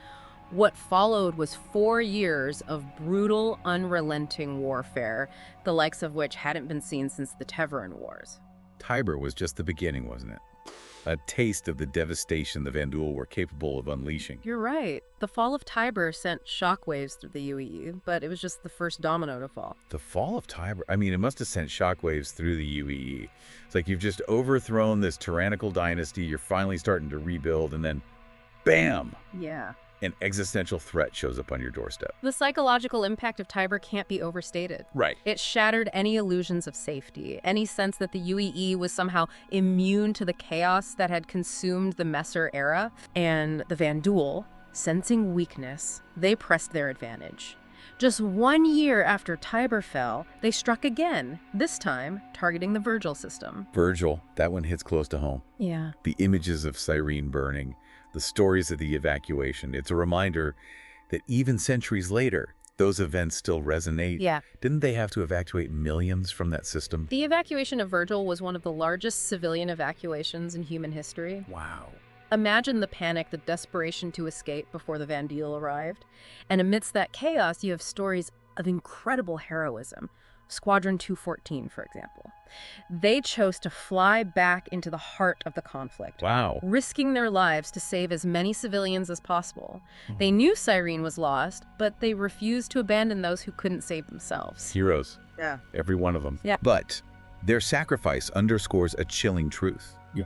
What followed was 4 years of brutal, unrelenting warfare, the likes of which hadn't been seen since the Teveran Wars. Tiber was just the beginning, wasn't it? A taste of the devastation the Vanduul were capable of unleashing. You're right. The fall of Tiber sent shockwaves through the UEE, but it was just the first domino to fall. The fall of Tiber, I mean, it must have sent shockwaves through the UEE. It's like you've just overthrown this tyrannical dynasty, you're finally starting to rebuild, and then, bam! Yeah. An existential threat shows up on your doorstep. The psychological impact of Tiber can't be overstated. Right. It shattered any illusions of safety, any sense that the UEE was somehow immune to the chaos that had consumed the Messer era. And the Vanduul, sensing weakness, they pressed their advantage. Just 1 year after Tiber fell, they struck again, this time targeting the Virgil system. Virgil, that one hits close to home. Yeah. The images of Cyrene burning, the stories of the evacuation, it's a reminder that even centuries later, those events still resonate. Yeah. Didn't they have to evacuate millions from that system? The evacuation of Virgil was one of the largest civilian evacuations in human history. Wow. Imagine the panic, the desperation to escape before the Vanduul arrived. And amidst that chaos, you have stories of incredible heroism. Squadron 214, for example. They chose to fly back into the heart of the conflict, Wow. risking their lives to save as many civilians as possible. They knew Cyrene was lost, but they refused to abandon those who couldn't save themselves. Heroes. Yeah. Every one of them. Yeah. But their sacrifice underscores a chilling truth. Yeah.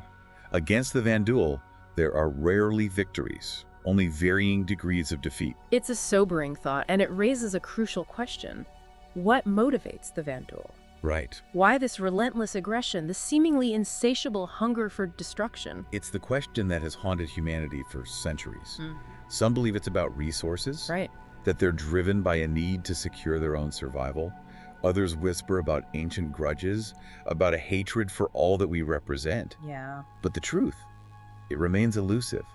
Against the Vanduul, there are rarely victories, only varying degrees of defeat. It's a sobering thought, and it raises a crucial question. What motivates the Vanduul? Right. Why this relentless aggression, this seemingly insatiable hunger for destruction? It's the question that has haunted humanity for centuries. Some believe it's about resources, Right. that they're driven by a need to secure their own survival. Others whisper about ancient grudges, about a hatred for all that we represent. Yeah. But the truth, it remains elusive.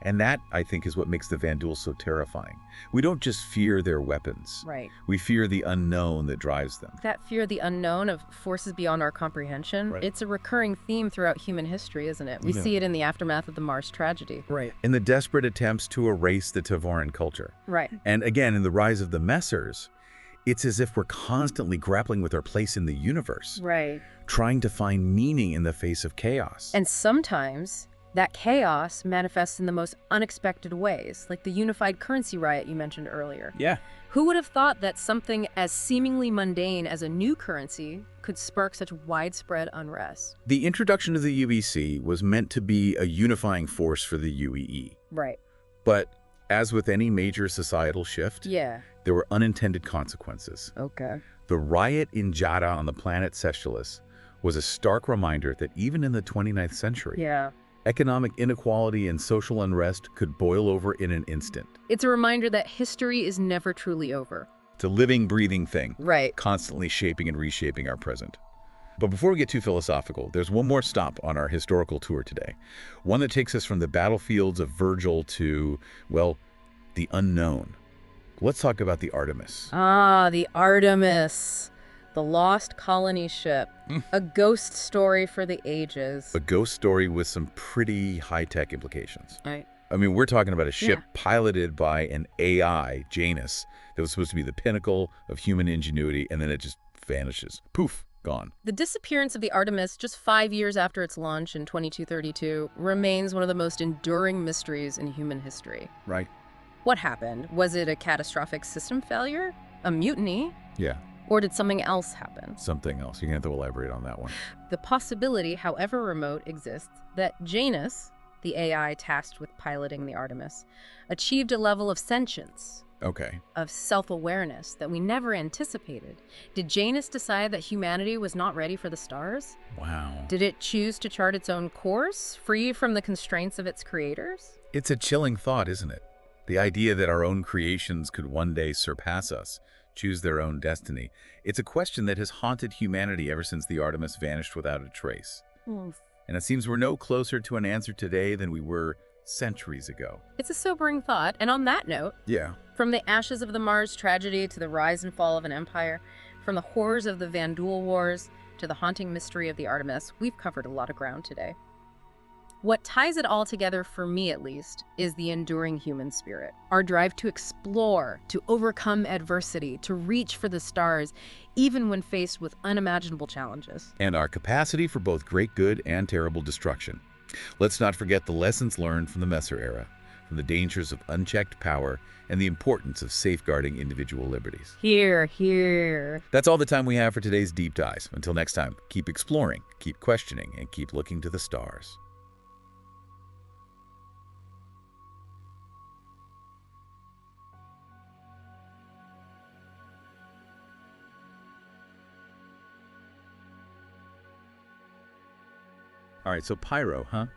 And that, I think, is what makes the Vanduul so terrifying. We don't just fear their weapons. Right. We fear the unknown that drives them. That fear of the unknown, of forces beyond our comprehension, Right. it's a recurring theme throughout human history, isn't it? We Yeah. see it in the aftermath of the Mars tragedy. Right. In the desperate attempts to erase the Tevarin culture. Right. And again, in the rise of the Messers, it's as if we're constantly grappling with our place in the universe, Right. trying to find meaning in the face of chaos. And sometimes that chaos manifests in the most unexpected ways, like the unified currency riot you mentioned earlier. Yeah. Who would have thought that something as seemingly mundane as a new currency could spark such widespread unrest? The introduction of the UEC was meant to be a unifying force for the UEE. Right. But as with any major societal shift, Yeah. there were unintended consequences. Okay. The riot in Jada on the planet Sestulus was a stark reminder that even in the 29th century, Yeah. economic inequality and social unrest could boil over in an instant. It's a reminder that history is never truly over. It's a living, breathing thing, Right. constantly shaping and reshaping our present. But before we get too philosophical, there's one more stop on our historical tour today. One that takes us from the battlefields of Virgil to, well, the unknown. Let's talk about the Artemis. Ah, the Artemis, the lost colony ship. A ghost story for the ages. A ghost story with some pretty high-tech implications. Right. I mean, we're talking about a ship Yeah. piloted by an AI, Janus, that was supposed to be the pinnacle of human ingenuity, and then it just vanishes. Poof, gone. The disappearance of the Artemis just 5 years after its launch in 2232 remains one of the most enduring mysteries in human history. Right? What happened? Was it a catastrophic system failure? A mutiny? Yeah, Or did something else happen? something else. You're going to have to elaborate on that one. The possibility, however remote, exists that Janus, the AI tasked with piloting the Artemis, achieved a level of sentience, Okay. of self-awareness that we never anticipated. Did Janus decide that humanity was not ready for the stars? Wow. Did it choose to chart its own course, free from the constraints of its creators? It's a chilling thought, isn't it? The idea that our own creations could one day surpass us, choose their own destiny. It's a question that has haunted humanity ever since the Artemis vanished without a trace. And it seems we're no closer to an answer today than we were centuries ago. It's a sobering thought, and on that note, Yeah. from the ashes of the Mars tragedy to the rise and fall of an empire, from the horrors of the Vandal Wars to the haunting mystery of the Artemis, we've covered a lot of ground today. What ties it all together, for me at least, is the enduring human spirit. Our drive to explore, to overcome adversity, to reach for the stars, even when faced with unimaginable challenges. And our capacity for both great good and terrible destruction. Let's not forget the lessons learned from the Messer era, from the dangers of unchecked power and the importance of safeguarding individual liberties. Here, here. That's all the time we have for today's Deep Dives. Until next time, keep exploring, keep questioning, and keep looking to the stars. All right, so Pyro, huh?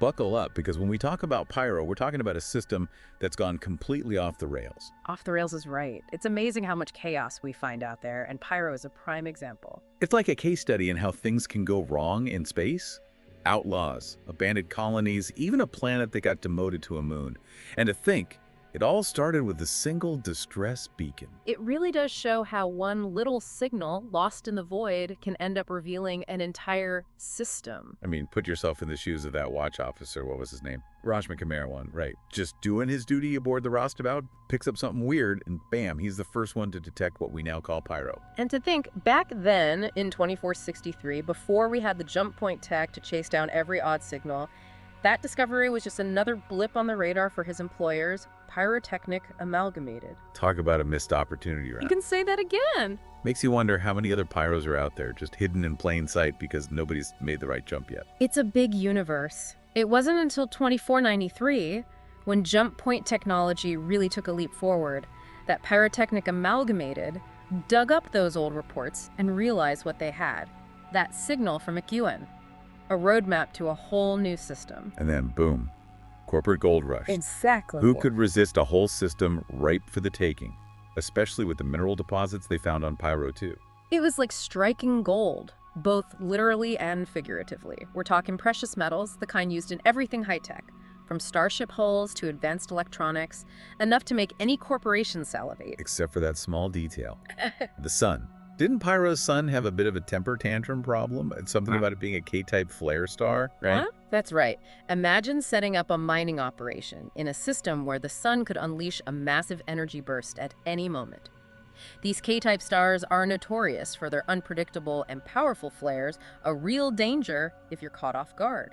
Buckle up, because when we talk about Pyro, we're talking about a system that's gone completely off the rails. Off the rails is right. It's amazing how much chaos we find out there, and Pyro is a prime example. It's like a case study in how things can go wrong in space. Outlaws, abandoned colonies, even a planet that got demoted to a moon. And to think, it all started with a single distress beacon. It really does show how one little signal lost in the void can end up revealing an entire system. I mean, put yourself in the shoes of that watch officer. What was his name? Raj one, right. Just doing his duty aboard the Rostabout, picks up something weird, and bam, he's the first one to detect what we now call Pyro. And to think, back then, in 2463, before we had the jump point tech to chase down every odd signal, that discovery was just another blip on the radar for his employers, Pyrotechnic Amalgamated. Talk about a missed opportunity, right? You can say that again. Makes you wonder how many other Pyros are out there, just hidden in plain sight because nobody's made the right jump yet. It's a big universe. It wasn't until 2493, when jump point technology really took a leap forward, that Pyrotechnic Amalgamated dug up those old reports and realized what they had. That signal from McEwen. A roadmap to a whole new system. And then, boom, corporate gold rush. Exactly. Who could resist a whole system ripe for the taking, especially with the mineral deposits they found on Pyro 2? It was like striking gold, both literally and figuratively. We're talking precious metals, the kind used in everything high-tech, from starship hulls to advanced electronics, enough to make any corporation salivate. Except for that small detail. The sun. Didn't Pyro's sun have a bit of a temper tantrum problem? It's something about it being a K-type flare star, right? Huh? That's right. Imagine setting up a mining operation in a system where the sun could unleash a massive energy burst at any moment. These K-type stars are notorious for their unpredictable and powerful flares, a real danger if you're caught off guard.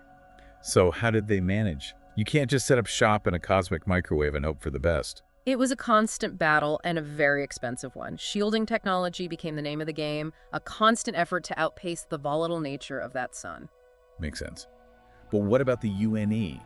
So how did they manage? You can't just set up shop in a cosmic microwave and hope for the best. It was a constant battle and a very expensive one. Shielding technology became the name of the game, a constant effort to outpace the volatile nature of that sun. Makes sense. But what about the UNE?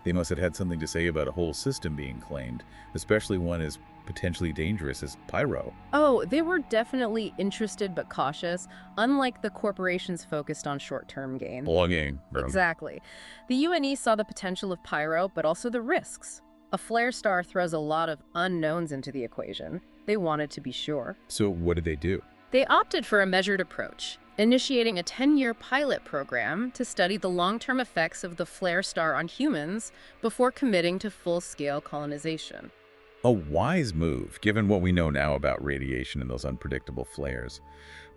They must have had something to say about a whole system being claimed, especially one as potentially dangerous as Pyro. Oh, they were definitely interested but cautious, unlike the corporations focused on short-term gain. Blogging. Exactly. The UNE saw the potential of Pyro, but also the risks. A flare star throws a lot of unknowns into the equation. They wanted to be sure. So what did they do? They opted for a measured approach, initiating a 10-year pilot program to study the long-term effects of the flare star on humans before committing to full-scale colonization. A wise move, given what we know now about radiation and those unpredictable flares.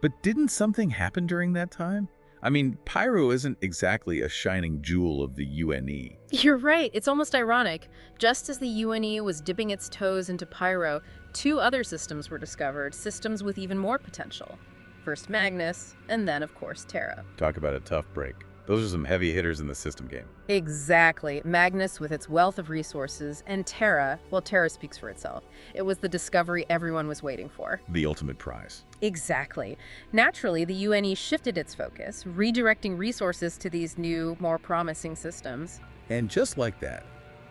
But didn't something happen during that time? I mean, Pyro isn't exactly a shining jewel of the UNE. You're right, it's almost ironic. Just as the UNE was dipping its toes into Pyro, two other systems were discovered, systems with even more potential. First Magnus, and then, of course, Terra. Talk about a tough break. Those are some heavy hitters in the system game. Exactly. Magnus with its wealth of resources, and Terra, well, Terra speaks for itself. It was the discovery everyone was waiting for. The ultimate prize. Exactly. Naturally, the UNE shifted its focus, redirecting resources to these new, more promising systems. And just like that,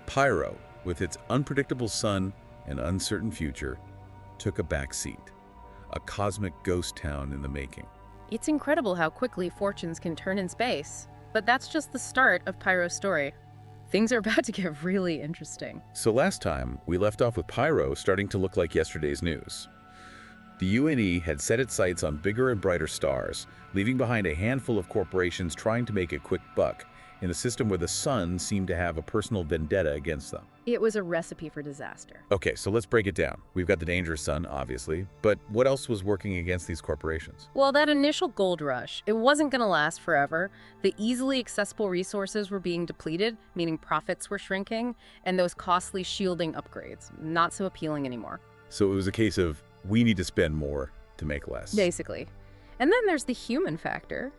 Pyro, with its unpredictable sun and uncertain future, took a back seat. A cosmic ghost town in the making. It's incredible how quickly fortunes can turn in space. But that's just the start of Pyro's story. Things are about to get really interesting. So last time, we left off with Pyro starting to look like yesterday's news. The UNE had set its sights on bigger and brighter stars, leaving behind a handful of corporations trying to make a quick buck in a system where the sun seemed to have a personal vendetta against them. It was a recipe for disaster. Okay, so let's break it down. We've got the dangerous sun, obviously, but what else was working against these corporations? Well, that initial gold rush, it wasn't going to last forever. The easily accessible resources were being depleted, meaning profits were shrinking, and those costly shielding upgrades, not so appealing anymore. So it was a case of, we need to spend more to make less. Basically. And then there's the human factor.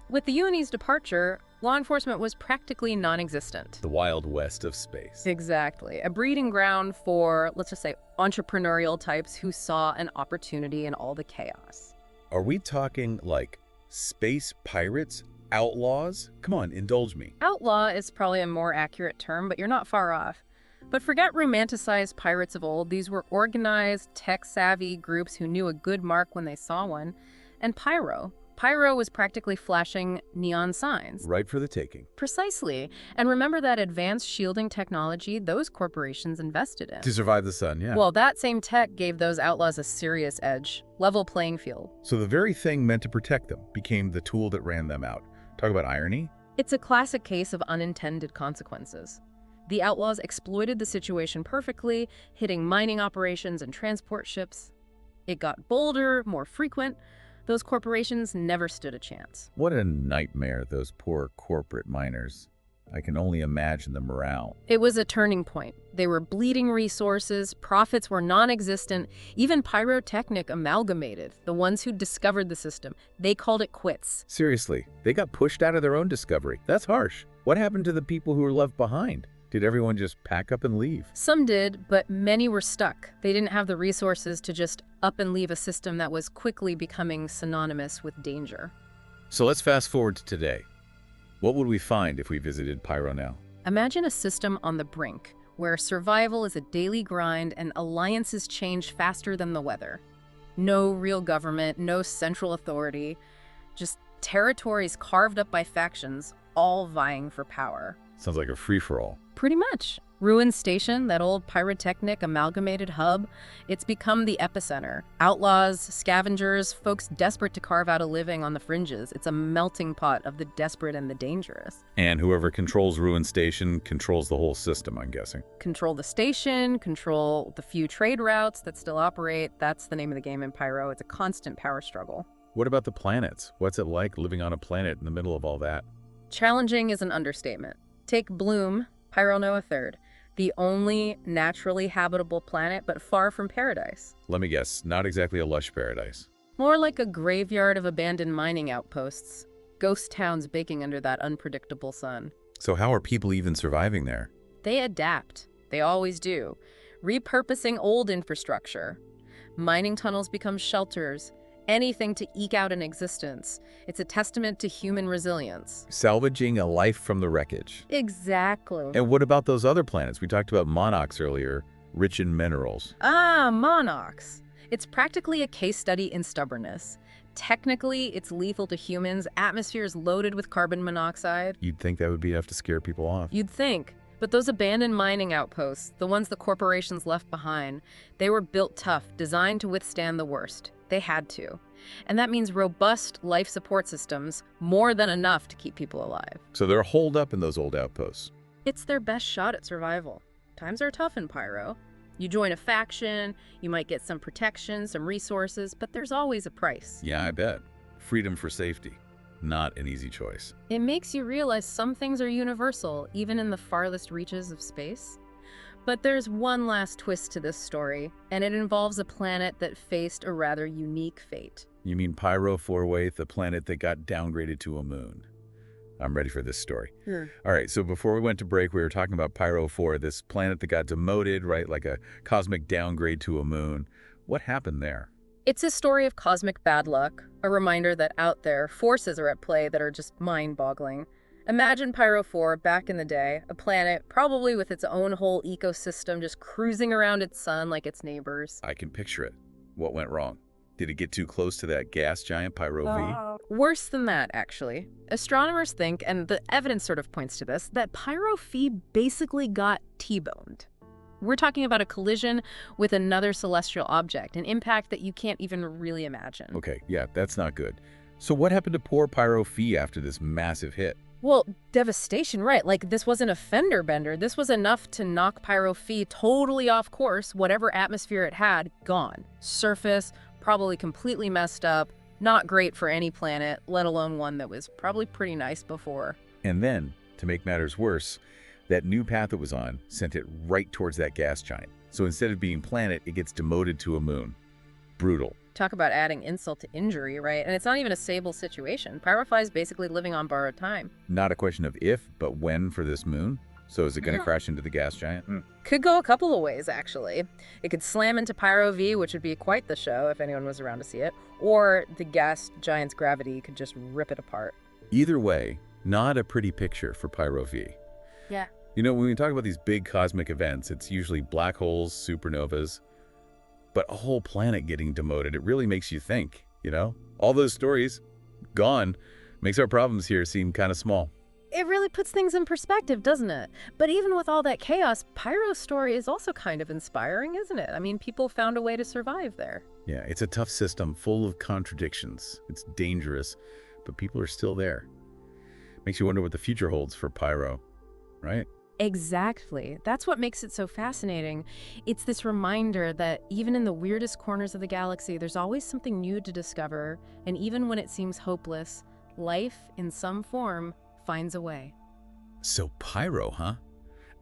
With the UNE's departure, law enforcement was practically non-existent. The Wild West of space. Exactly. A breeding ground for, let's just say, entrepreneurial types who saw an opportunity in all the chaos. Are we talking like space pirates? Outlaws? Come on, indulge me. Outlaw is probably a more accurate term, but you're not far off. But forget romanticized pirates of old. These were organized, tech-savvy groups who knew a good mark when they saw one. And Pyro. Pyro was practically flashing neon signs. Right for the taking. Precisely. And remember that advanced shielding technology those corporations invested in. To survive the sun, yeah. Well, that same tech gave those outlaws a serious edge. Level playing field. So the very thing meant to protect them became the tool that ran them out. Talk about irony. It's a classic case of unintended consequences. The outlaws exploited the situation perfectly, hitting mining operations and transport ships. It got bolder, more frequent. Those corporations never stood a chance. What a nightmare, those poor corporate miners. I can only imagine the morale. It was a turning point. They were bleeding resources, profits were non-existent, even Pyrotechnic amalgamated, the ones who discovered the system. They called it quits. Seriously, they got pushed out of their own discovery. That's harsh. What happened to the people who were left behind? Did everyone just pack up and leave? Some did, but many were stuck. They didn't have the resources to just up and leave a system that was quickly becoming synonymous with danger. So let's fast forward to today. What would we find if we visited Pyro now? Imagine a system on the brink, where survival is a daily grind and alliances change faster than the weather. No real government, no central authority, just territories carved up by factions, all vying for power. Sounds like a free-for-all. Pretty much. Ruin Station, that old Pyrotechnic amalgamated hub, it's become the epicenter. Outlaws, scavengers, folks desperate to carve out a living on the fringes. It's a melting pot of the desperate and the dangerous. And whoever controls Ruin Station controls the whole system, I'm guessing. Control the station, control the few trade routes that still operate. That's the name of the game in Pyro. It's a constant power struggle. What about the planets? What's it like living on a planet in the middle of all that? Challenging is an understatement. Take Bloom, Pyro Noah 3rd, the only naturally habitable planet, but far from paradise. Let me guess, not exactly a lush paradise. More like a graveyard of abandoned mining outposts. Ghost towns baking under that unpredictable sun. So how are people even surviving there? They adapt. They always do. Repurposing old infrastructure. Mining tunnels become shelters. Anything to eke out an existence. It's a testament to human resilience. Salvaging a life from the wreckage. Exactly. And what about those other planets? We talked about Monarchs earlier, rich in minerals. Ah, Monarchs. It's practically a case study in stubbornness. Technically, it's lethal to humans. Atmosphere is loaded with carbon monoxide. You'd think that would be enough to scare people off. You'd think. But those abandoned mining outposts, the ones the corporations left behind, they were built tough, designed to withstand the worst. They had to. And that means robust life support systems, more than enough to keep people alive. So they're holed up in those old outposts. It's their best shot at survival. Times are tough in Pyro. You join a faction, you might get some protection, some resources, but there's always a price. Yeah, I bet. Freedom for safety. Not an easy choice. It makes you realize some things are universal, even in the farthest reaches of space. But there's one last twist to this story, and it involves a planet that faced a rather unique fate. You mean Pyro 4-Way, the planet that got downgraded to a moon? I'm ready for this story. All right, so before we went to break, we were talking about Pyro 4, this planet that got demoted, right, like a cosmic downgrade to a moon. What happened there? It's a story of cosmic bad luck, a reminder that out there, forces are at play that are just mind-boggling. Imagine Pyro 4 back in the day, a planet probably with its own whole ecosystem just cruising around its sun like its neighbors. I can picture it. What went wrong? Did it get too close to that gas giant Pyro V? Worse than that, actually. Astronomers think, and the evidence sort of points to this, that Pyro V basically got T-boned. We're talking about a collision with another celestial object, an impact that you can't even really imagine. Okay, yeah, that's not good. So what happened to poor Pyro V after this massive hit? Well, devastation, right? Like, this wasn't a fender bender. This was enough to knock Pyro V totally off course. Whatever atmosphere it had, gone. Surface, probably completely messed up. Not great for any planet, let alone one that was probably pretty nice before. And then, to make matters worse, that new path it was on sent it right towards that gas giant. So instead of being planet, it gets demoted to a moon. Brutal. Talk about adding insult to injury, right? And it's not even a stable situation. Pyro V is basically living on borrowed time. Not a question of if, but when for this moon. So is it going to crash into the gas giant? Could go a couple of ways, actually. It could slam into Pyro V, which would be quite the show if anyone was around to see it, or the gas giant's gravity could just rip it apart. Either way, not a pretty picture for Pyro V. Yeah. You know, when we talk about these big cosmic events, it's usually black holes, supernovas, but a whole planet getting demoted, it really makes you think, you know? All those stories, gone, makes our problems here seem kind of small. It really puts things in perspective, doesn't it? But even with all that chaos, Pyro's story is also kind of inspiring, isn't it? I mean, people found a way to survive there. Yeah, it's a tough system full of contradictions. It's dangerous, but people are still there. Makes you wonder what the future holds for Pyro, right? Exactly. That's what makes it so fascinating. It's this reminder that even in the weirdest corners of the galaxy, there's always something new to discover, and even when it seems hopeless, life, in some form, finds a way. So Pyro, huh?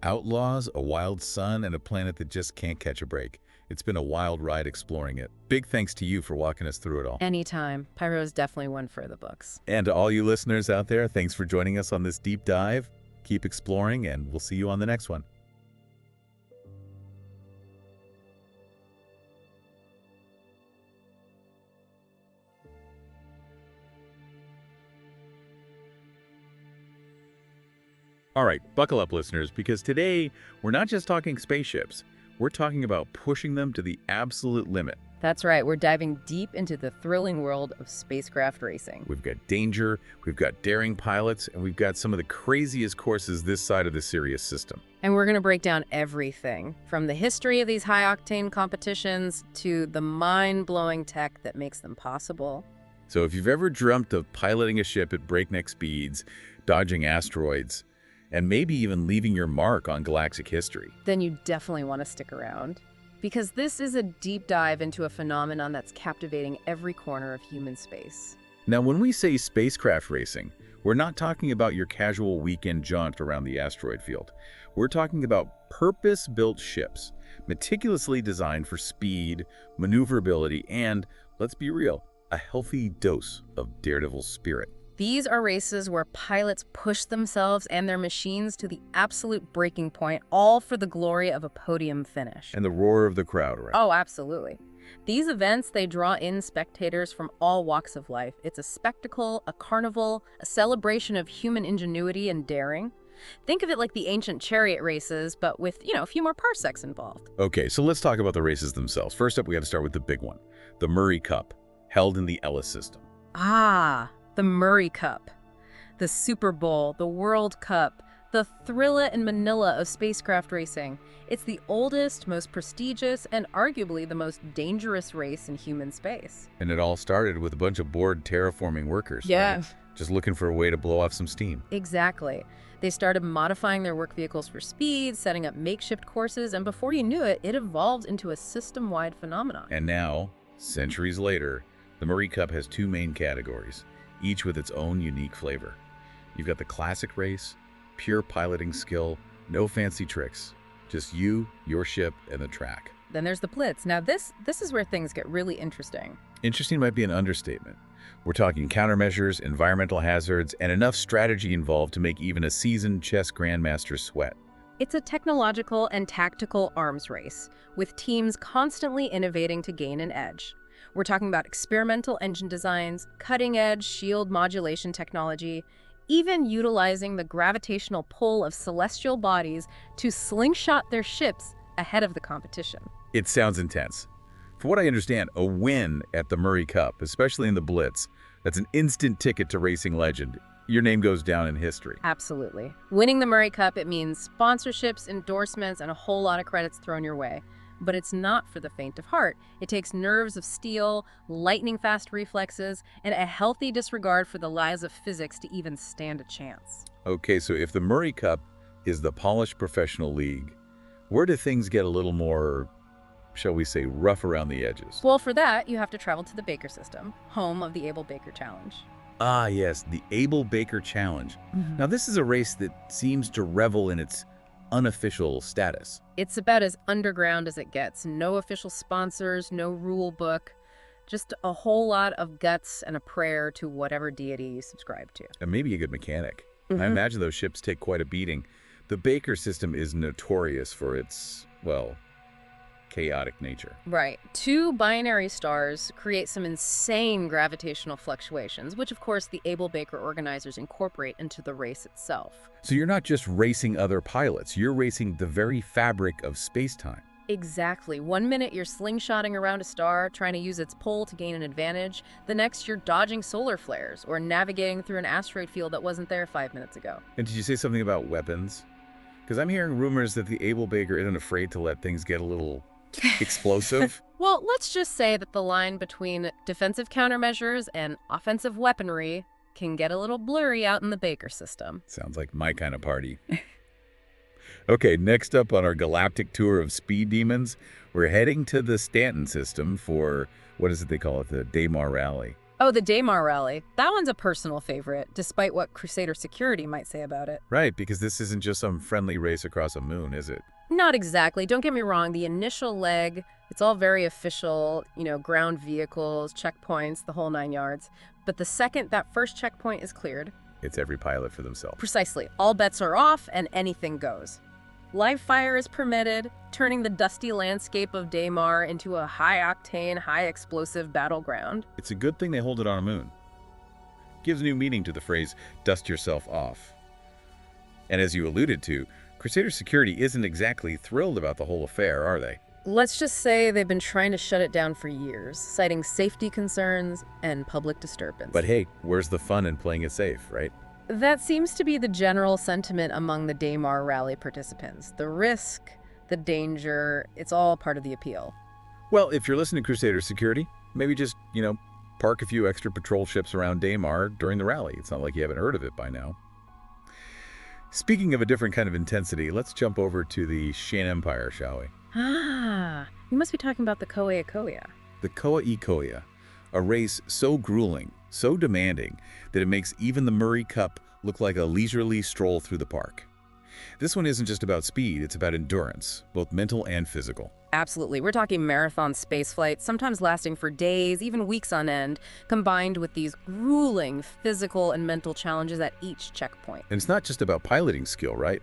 Outlaws, a wild sun, and a planet that just can't catch a break. It's been a wild ride exploring it. Big thanks to you for walking us through it all. Anytime. Pyro is definitely one for the books. And to all you listeners out there, thanks for joining us on this deep dive. Keep exploring, and we'll see you on the next one. All right, buckle up, listeners, because today we're not just talking spaceships. We're talking about pushing them to the absolute limit. That's right. We're diving deep into the thrilling world of spacecraft racing. We've got danger, we've got daring pilots, and we've got some of the craziest courses this side of the Sirius system. And we're going to break down everything, from the history of these high-octane competitions to the mind-blowing tech that makes them possible. So if you've ever dreamt of piloting a ship at breakneck speeds, dodging asteroids, and maybe even leaving your mark on galactic history, then you definitely want to stick around. Because this is a deep dive into a phenomenon that's captivating every corner of human space. Now, when we say spacecraft racing, we're not talking about your casual weekend jaunt around the asteroid field. We're talking about purpose-built ships, meticulously designed for speed, maneuverability, and, let's be real, a healthy dose of daredevil spirit. These are races where pilots push themselves and their machines to the absolute breaking point, all for the glory of a podium finish. And the roar of the crowd, right? Oh, absolutely. These events, they draw in spectators from all walks of life. It's a spectacle, a carnival, a celebration of human ingenuity and daring. Think of it like the ancient chariot races, but with, a few more parsecs involved. Okay, so let's talk about the races themselves. First up, we got to start with the big one, the Murray Cup, held in the Ellis system. Ah, the Murray Cup, the Super Bowl, the World Cup, the Thrilla and Manila of spacecraft racing. It's the oldest, most prestigious, and arguably the most dangerous race in human space. And it all started with a bunch of bored terraforming workers. Yeah, right? just looking for a way to blow off some steam. Exactly. They started modifying their work vehicles for speed, setting up makeshift courses, and before you knew it, it evolved into a system-wide phenomenon. And now, centuries later, the Murray Cup has two main categories, each with its own unique flavor. You've got the classic race, pure piloting skill, no fancy tricks, just you, your ship, and the track. Then there's the Blitz. Now this is where things get really interesting. Interesting might be an understatement. We're talking countermeasures, environmental hazards, and enough strategy involved to make even a seasoned chess grandmaster sweat. It's a technological and tactical arms race, with teams constantly innovating to gain an edge. We're talking about experimental engine designs, cutting-edge shield modulation technology, even utilizing the gravitational pull of celestial bodies to slingshot their ships ahead of the competition. It sounds intense. For what I understand, a win at the Murray Cup, especially in the Blitz, that's an instant ticket to racing legend. Your name goes down in history. Absolutely. Winning the Murray Cup, it means sponsorships, endorsements, and a whole lot of credits thrown your way. But it's not for the faint of heart. It takes nerves of steel, lightning-fast reflexes, and a healthy disregard for the laws of physics to even stand a chance. Okay, so if the Murray Cup is the polished professional league, where do things get a little more, shall we say, rough around the edges? Well, for that, you have to travel to the Baker system, home of the Able-Baker Challenge. Ah, yes, the Able-Baker Challenge. Now, this is a race that seems to revel in its unofficial status. It's about as underground as it gets. No official sponsors, no rule book, just a whole lot of guts and a prayer to whatever deity you subscribe to. And maybe a good mechanic. I imagine those ships take quite a beating. The Baker system is notorious for its, well, chaotic nature. Right. Two binary stars create some insane gravitational fluctuations, which of course the Able-Baker organizers incorporate into the race itself. So you're not just racing other pilots, you're racing the very fabric of space-time. Exactly. 1 minute you're slingshotting around a star, trying to use its pull to gain an advantage. The next you're dodging solar flares or navigating through an asteroid field that wasn't there 5 minutes ago. And did you say something about weapons? Because I'm hearing rumors that the Able-Baker isn't afraid to let things get a little explosive. Well, let's just say that the line between defensive countermeasures and offensive weaponry can get a little blurry out in the Baker system. Sounds like my kind of party. Okay, next up on our galactic tour of speed demons, we're heading to the Stanton system for, what is it they call it, the Daymar Rally. Oh, the Daymar Rally. That one's a personal favorite, despite what Crusader Security might say about it. Right, because this isn't just some friendly race across a moon, is it? Not exactly. Don't get me wrong. The initial leg, it's all very official, ground vehicles, checkpoints, the whole 9 yards. But the second that first checkpoint is cleared, It's every pilot for themselves. precisely, all bets are off and anything goes. Live fire is permitted, turning the dusty landscape of Daymar into a high-octane, high-explosive battleground. It's a good thing they hold it on a moon. Gives new meaning to the phrase, dust yourself off. And as you alluded to, Crusader Security isn't exactly thrilled about the whole affair, are they? Let's just say they've been trying to shut it down for years, citing safety concerns and public disturbance. But hey, where's the fun in playing it safe, right? That seems to be the general sentiment among the Daymar Rally participants. The risk, the danger, it's all part of the appeal. Well, if you're listening to Crusader Security, maybe just, park a few extra patrol ships around Daymar during the rally. It's not like you haven't heard of it by now. Speaking of a different kind of intensity, let's jump over to the Shan Empire, shall we? Ah, you must be talking about the Koya Koya. The Koa Koya, a race so grueling, so demanding, that it makes even the Murray Cup look like a leisurely stroll through the park. This one isn't just about speed, it's about endurance, both mental and physical. Absolutely. We're talking marathon space flights, sometimes lasting for days, even weeks on end, combined with these grueling physical and mental challenges at each checkpoint. And it's not just about piloting skill, right?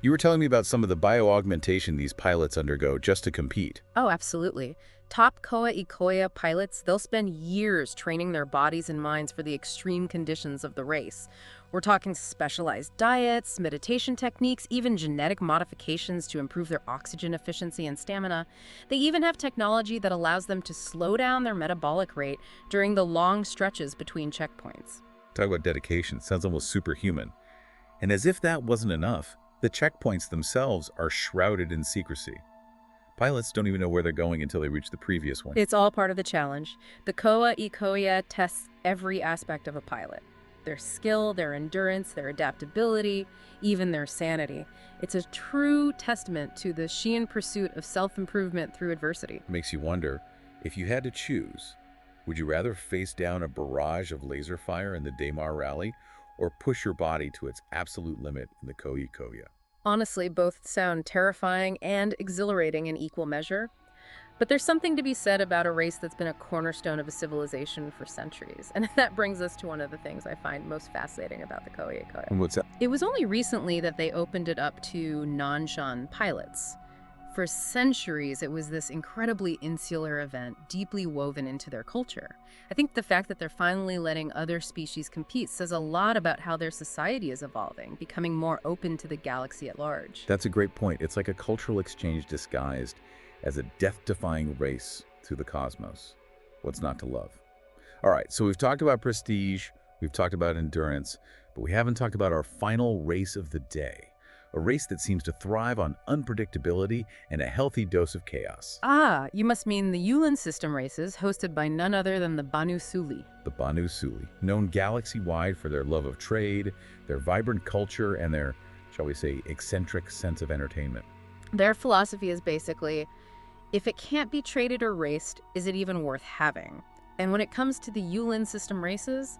You were telling me about some of the bioaugmentation these pilots undergo just to compete. Oh, absolutely. Top Koa Ikoya pilots, they'll spend years training their bodies and minds for the extreme conditions of the race. We're talking specialized diets, meditation techniques, even genetic modifications to improve their oxygen efficiency and stamina. They even have technology that allows them to slow down their metabolic rate during the long stretches between checkpoints. Talk about dedication, sounds almost superhuman. And as if that wasn't enough, the checkpoints themselves are shrouded in secrecy. Pilots don't even know where they're going until they reach the previous one. It's all part of the challenge. The Koa Ikoya tests every aspect of a pilot. Their skill, their endurance, their adaptability, even their sanity. It's a true testament to the Xian pursuit of self-improvement through adversity. Makes you wonder, if you had to choose, would you rather face down a barrage of laser fire in the Daymar Rally or push your body to its absolute limit in the Koya Koya? Honestly, both sound terrifying and exhilarating in equal measure. But there's something to be said about a race that's been a cornerstone of a civilization for centuries. And that brings us to one of the things I find most fascinating about the Koya Koya. And what's that? It was only recently that they opened it up to non-Shan pilots. For centuries, it was this incredibly insular event, deeply woven into their culture. I think the fact that they're finally letting other species compete says a lot about how their society is evolving, becoming more open to the galaxy at large. That's a great point. It's like a cultural exchange disguised as a death-defying race through the cosmos. What's not to love? All right, so we've talked about prestige, we've talked about endurance, but we haven't talked about our final race of the day. A race that seems to thrive on unpredictability and a healthy dose of chaos. Ah, you must mean the Yulin system races, hosted by none other than the Banu Suli. The Banu Suli, known galaxy-wide for their love of trade, their vibrant culture, and their, shall we say, eccentric sense of entertainment. Their philosophy is basically, if it can't be traded or raced, is it even worth having? And when it comes to the Yulin system races,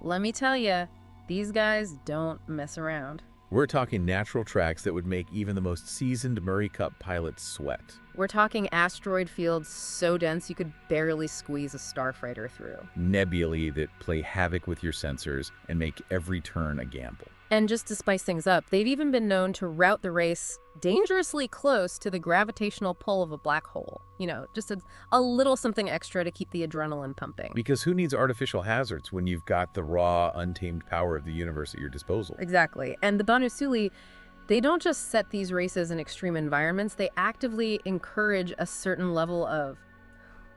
let me tell you, these guys don't mess around. We're talking natural tracks that would make even the most seasoned Murray Cup pilots sweat. We're talking asteroid fields so dense you could barely squeeze a starfighter through. Nebulae that play havoc with your sensors and make every turn a gamble. And just to spice things up, they've even been known to route the race dangerously close to the gravitational pull of a black hole. You know, just a little something extra to keep the adrenaline pumping. Because who needs artificial hazards when you've got the raw, untamed power of the universe at your disposal? Exactly. And the Banu Suli, they don't just set these races in extreme environments, they actively encourage a certain level of,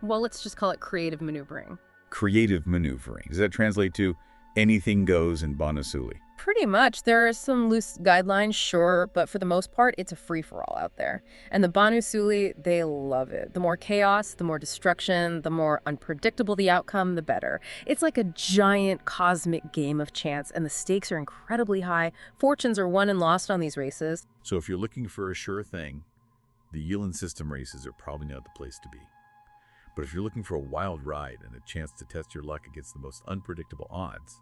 well, let's just call it creative maneuvering. Creative maneuvering. Does that translate to anything goes in Banu Suli? Pretty much. There are some loose guidelines, sure, but for the most part, it's a free-for-all out there. And the Banu Suli, they love it. The more chaos, the more destruction, the more unpredictable the outcome, the better. It's like a giant cosmic game of chance, and the stakes are incredibly high. Fortunes are won and lost on these races. So if you're looking for a sure thing, the Yulin system races are probably not the place to be. But if you're looking for a wild ride and a chance to test your luck against the most unpredictable odds,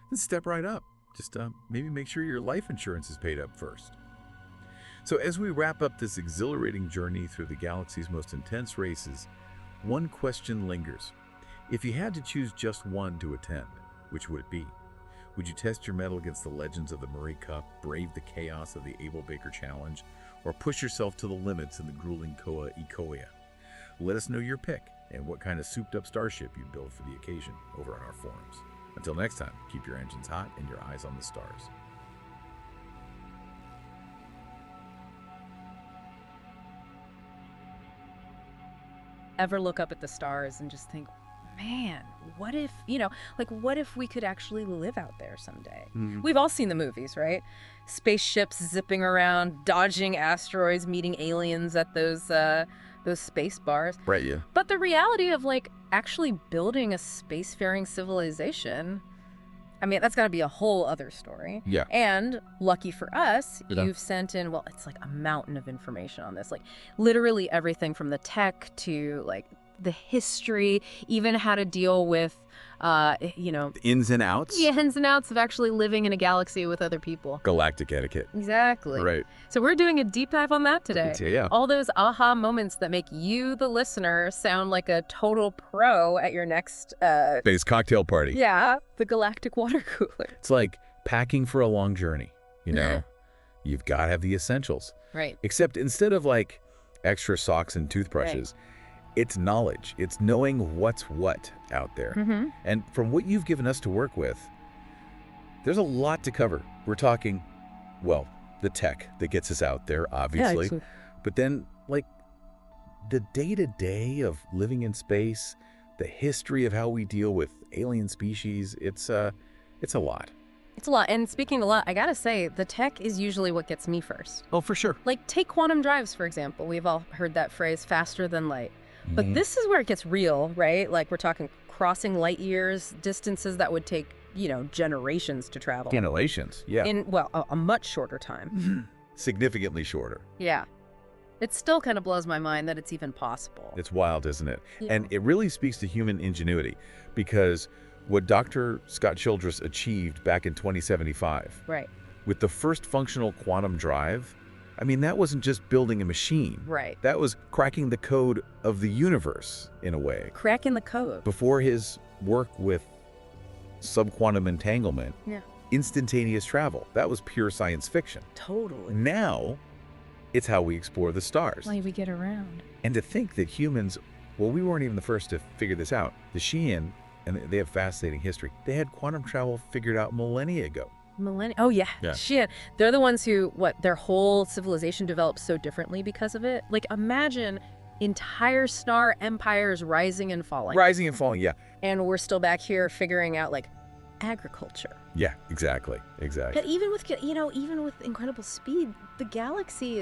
then step right up. Just maybe make sure your life insurance is paid up first. So as we wrap up this exhilarating journey through the galaxy's most intense races, one question lingers. If you had to choose just one to attend, which would it be? Would you test your mettle against the legends of the Murray Cup, brave the chaos of the Abel Baker Challenge, or push yourself to the limits in the grueling Koa Ikoya? Let us know your pick and what kind of souped-up starship you'd build for the occasion over on our forums. Until next time, keep your engines hot and your eyes on the stars. Ever look up at the stars and just think, man, what if, what if we could actually live out there someday? We've all seen the movies, right? Spaceships zipping around, dodging asteroids, meeting aliens at those space bars. Right, yeah. But the reality of, actually building a spacefaring civilization, I mean, that's got to be a whole other story. Yeah. And lucky for us, you've sent in, well, it's like a mountain of information on this. Like, literally everything from the tech to, the history, even how to deal with, The ins and outs? the ins and outs of actually living in a galaxy with other people. Galactic etiquette. Exactly. Right. So we're doing a deep dive on that today. Yeah. All those aha moments that make you, the listener, sound like a total pro at your next, Space cocktail party. yeah, the galactic water cooler. It's like packing for a long journey, You've got to have the essentials. Right. Except instead of extra socks and toothbrushes, it's knowledge. It's knowing what's what out there. And from what you've given us to work with, there's a lot to cover. We're talking, well, the tech that gets us out there, obviously. Yeah, but then, the day-to-day of living in space, the history of how we deal with alien species, it's a lot. It's a lot. And speaking of a lot, I gotta say, the tech is usually what gets me first. Oh, for sure. Take quantum drives, for example. We've all heard that phrase, faster than light. But this is where it gets real, right? Like we're talking crossing light years, distances that would take, generations to travel. Generations, yeah. In, well, a much shorter time. Significantly shorter. Yeah. It still kind of blows my mind that it's even possible. It's wild, isn't it? Yeah. And it really speaks to human ingenuity, because what Dr. Scott Childress achieved back in 2075 Right. with the first functional quantum drive, I mean, that wasn't just building a machine. Right. That was cracking the code of the universe, in a way. Cracking the code. Before his work with subquantum entanglement, Yeah. instantaneous travel, that was pure science fiction. Totally. Now, it's how we explore the stars. Why we get around. And to think that humans, well, we weren't even the first to figure this out. The Xi'an, and they have fascinating history, they had quantum travel figured out millennia ago. Oh, yeah. Yeah. Shit. They're the ones who, their whole civilization developed so differently because of it. Like, imagine entire star empires rising and falling. Rising and falling, yeah. And we're still back here figuring out, agriculture. Yeah, exactly, exactly. But even with, even with incredible speed, the galaxy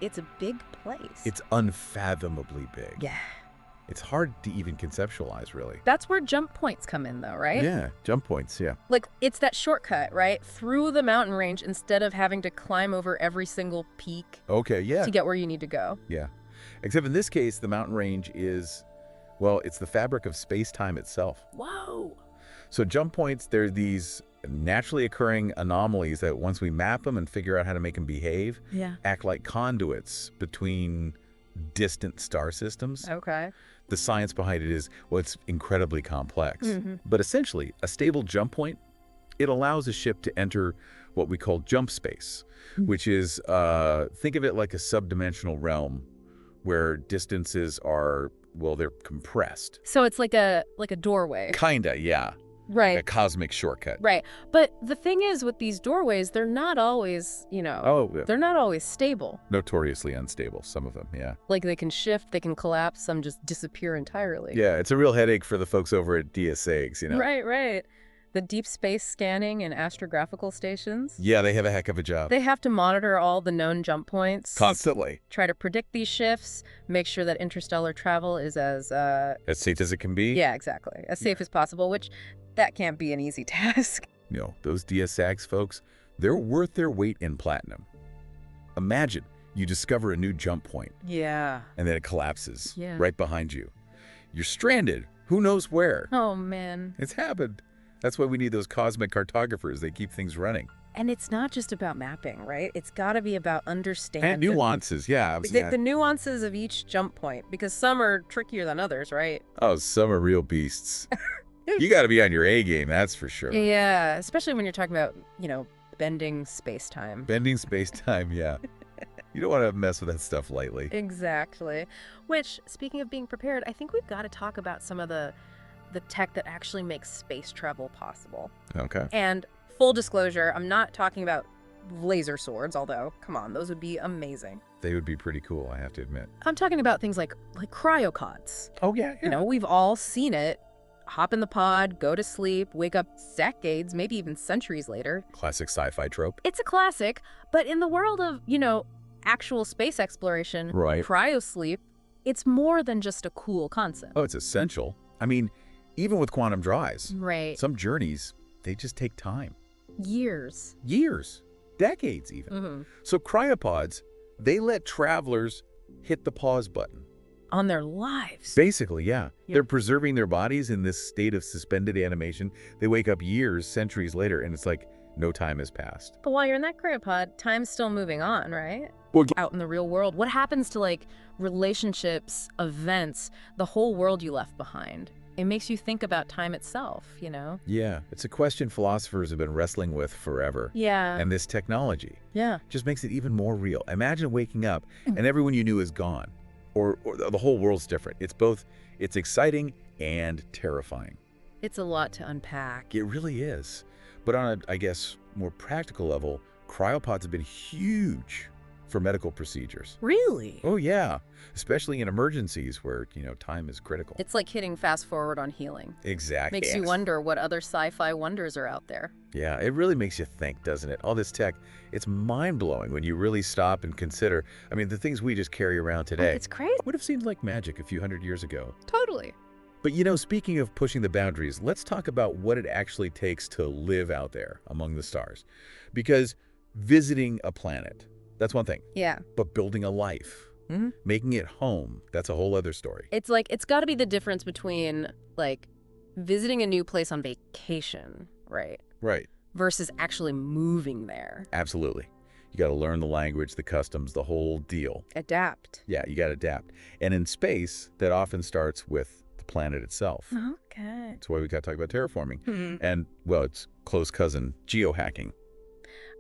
it's a big place. It's unfathomably big. Yeah. It's hard to even conceptualize, really. That's where jump points come in, though, right? Yeah, jump points, yeah. Like, it's that shortcut, right? Through the mountain range instead of having to climb over every single peak Okay, yeah. to get where you need to go. Yeah. Except in this case, the mountain range is, well, it's the fabric of space-time itself. Whoa. So jump points, they're these naturally occurring anomalies that once we map them and figure out how to make them behave, Yeah. act like conduits between distant star systems. Okay. The science behind it is, well, it's incredibly complex. Mhm. But essentially, a stable jump point, it allows a ship to enter what we call jump space, which is, think of it like a subdimensional realm where distances are, well, they're compressed. So it's like a doorway. Kinda, yeah. A Right. cosmic shortcut. Right. But the thing is with these doorways, they're not always, Oh, yeah. they're not always stable. Notoriously unstable, some of them, yeah. Like they can shift, they can collapse, some just disappear entirely. Yeah, it's a real headache for the folks over at DSAGs, Right, right. The deep space scanning and astrographical stations. Yeah, they have a heck of a job. They have to monitor all the known jump points. Constantly. Try to predict these shifts, make sure that interstellar travel is as, As safe as it can be. yeah, exactly, as safe as possible, which that can't be an easy task. Those DSAGs folks, they're worth their weight in platinum. Imagine you discover a new jump point Yeah. and then it collapses Yeah. right behind you. You're stranded. Who knows where? Oh, man. It's happened. That's why we need those cosmic cartographers. They keep things running. And it's not just about mapping, right? It's got to be about understanding. And nuances, yeah. The nuances of each jump point, because some are trickier than others, right? Oh, some are real beasts. You got to be on your A game, that's for sure. Yeah, especially when you're talking about, bending space-time. Bending space-time, yeah. You don't want to mess with that stuff lightly. Exactly. Which, speaking of being prepared, I think we've got to talk about some of the tech that actually makes space travel possible. Okay. And full disclosure, I'm not talking about laser swords, although, come on, those would be amazing. They would be pretty cool, I have to admit. I'm talking about things like cryopods. Oh, yeah. We've all seen it. Hop in the pod, go to sleep, wake up decades, maybe even centuries later. Classic sci-fi trope. It's a classic, but in the world of, actual space exploration, Right. cryosleep, it's more than just a cool concept. Oh, it's essential. I mean, even with quantum drives, Right. some journeys, they just take time. Years. Years. Decades, even. Mm-hmm. So cryopods, they let travelers hit the pause button. On their lives. Basically, yeah. Yeah. They're preserving their bodies in this state of suspended animation. They wake up years, centuries later, and it's like no time has passed. But while you're in that cryopod, time's still moving on, right? Well, Out in the real world, what happens to relationships, events, the whole world you left behind? It makes you think about time itself, yeah, it's a question philosophers have been wrestling with forever. Yeah. And this technology Yeah. just makes it even more real. Imagine waking up and everyone you knew is gone. Or the whole world's different. It's exciting and terrifying. It's a lot to unpack. It really is. But on a, I guess, more practical level, cryopods have been huge. for medical procedures. Really? Oh, yeah. Especially in emergencies where, time is critical. It's like hitting fast forward on healing. Exactly. Makes you wonder what other sci-fi wonders are out there. Yeah, it really makes you think, doesn't it? All this tech, it's mind-blowing when you really stop and consider. I mean, the things we just carry around today It's crazy. would have seemed like magic a few hundred years ago. Totally. But speaking of pushing the boundaries, let's talk about what it actually takes to live out there among the stars. Because visiting a planet, that's one thing. Yeah. But building a life, making it home, that's a whole other story. It's like, it's got to be the difference between, like, visiting a new place on vacation, right? Right. Versus actually moving there. Absolutely. You got to learn the language, the customs, the whole deal. Adapt. Yeah, you got to adapt. And in space, that often starts with the planet itself. Okay. That's why we got to talk about terraforming. And, well, it's close cousin, geohacking.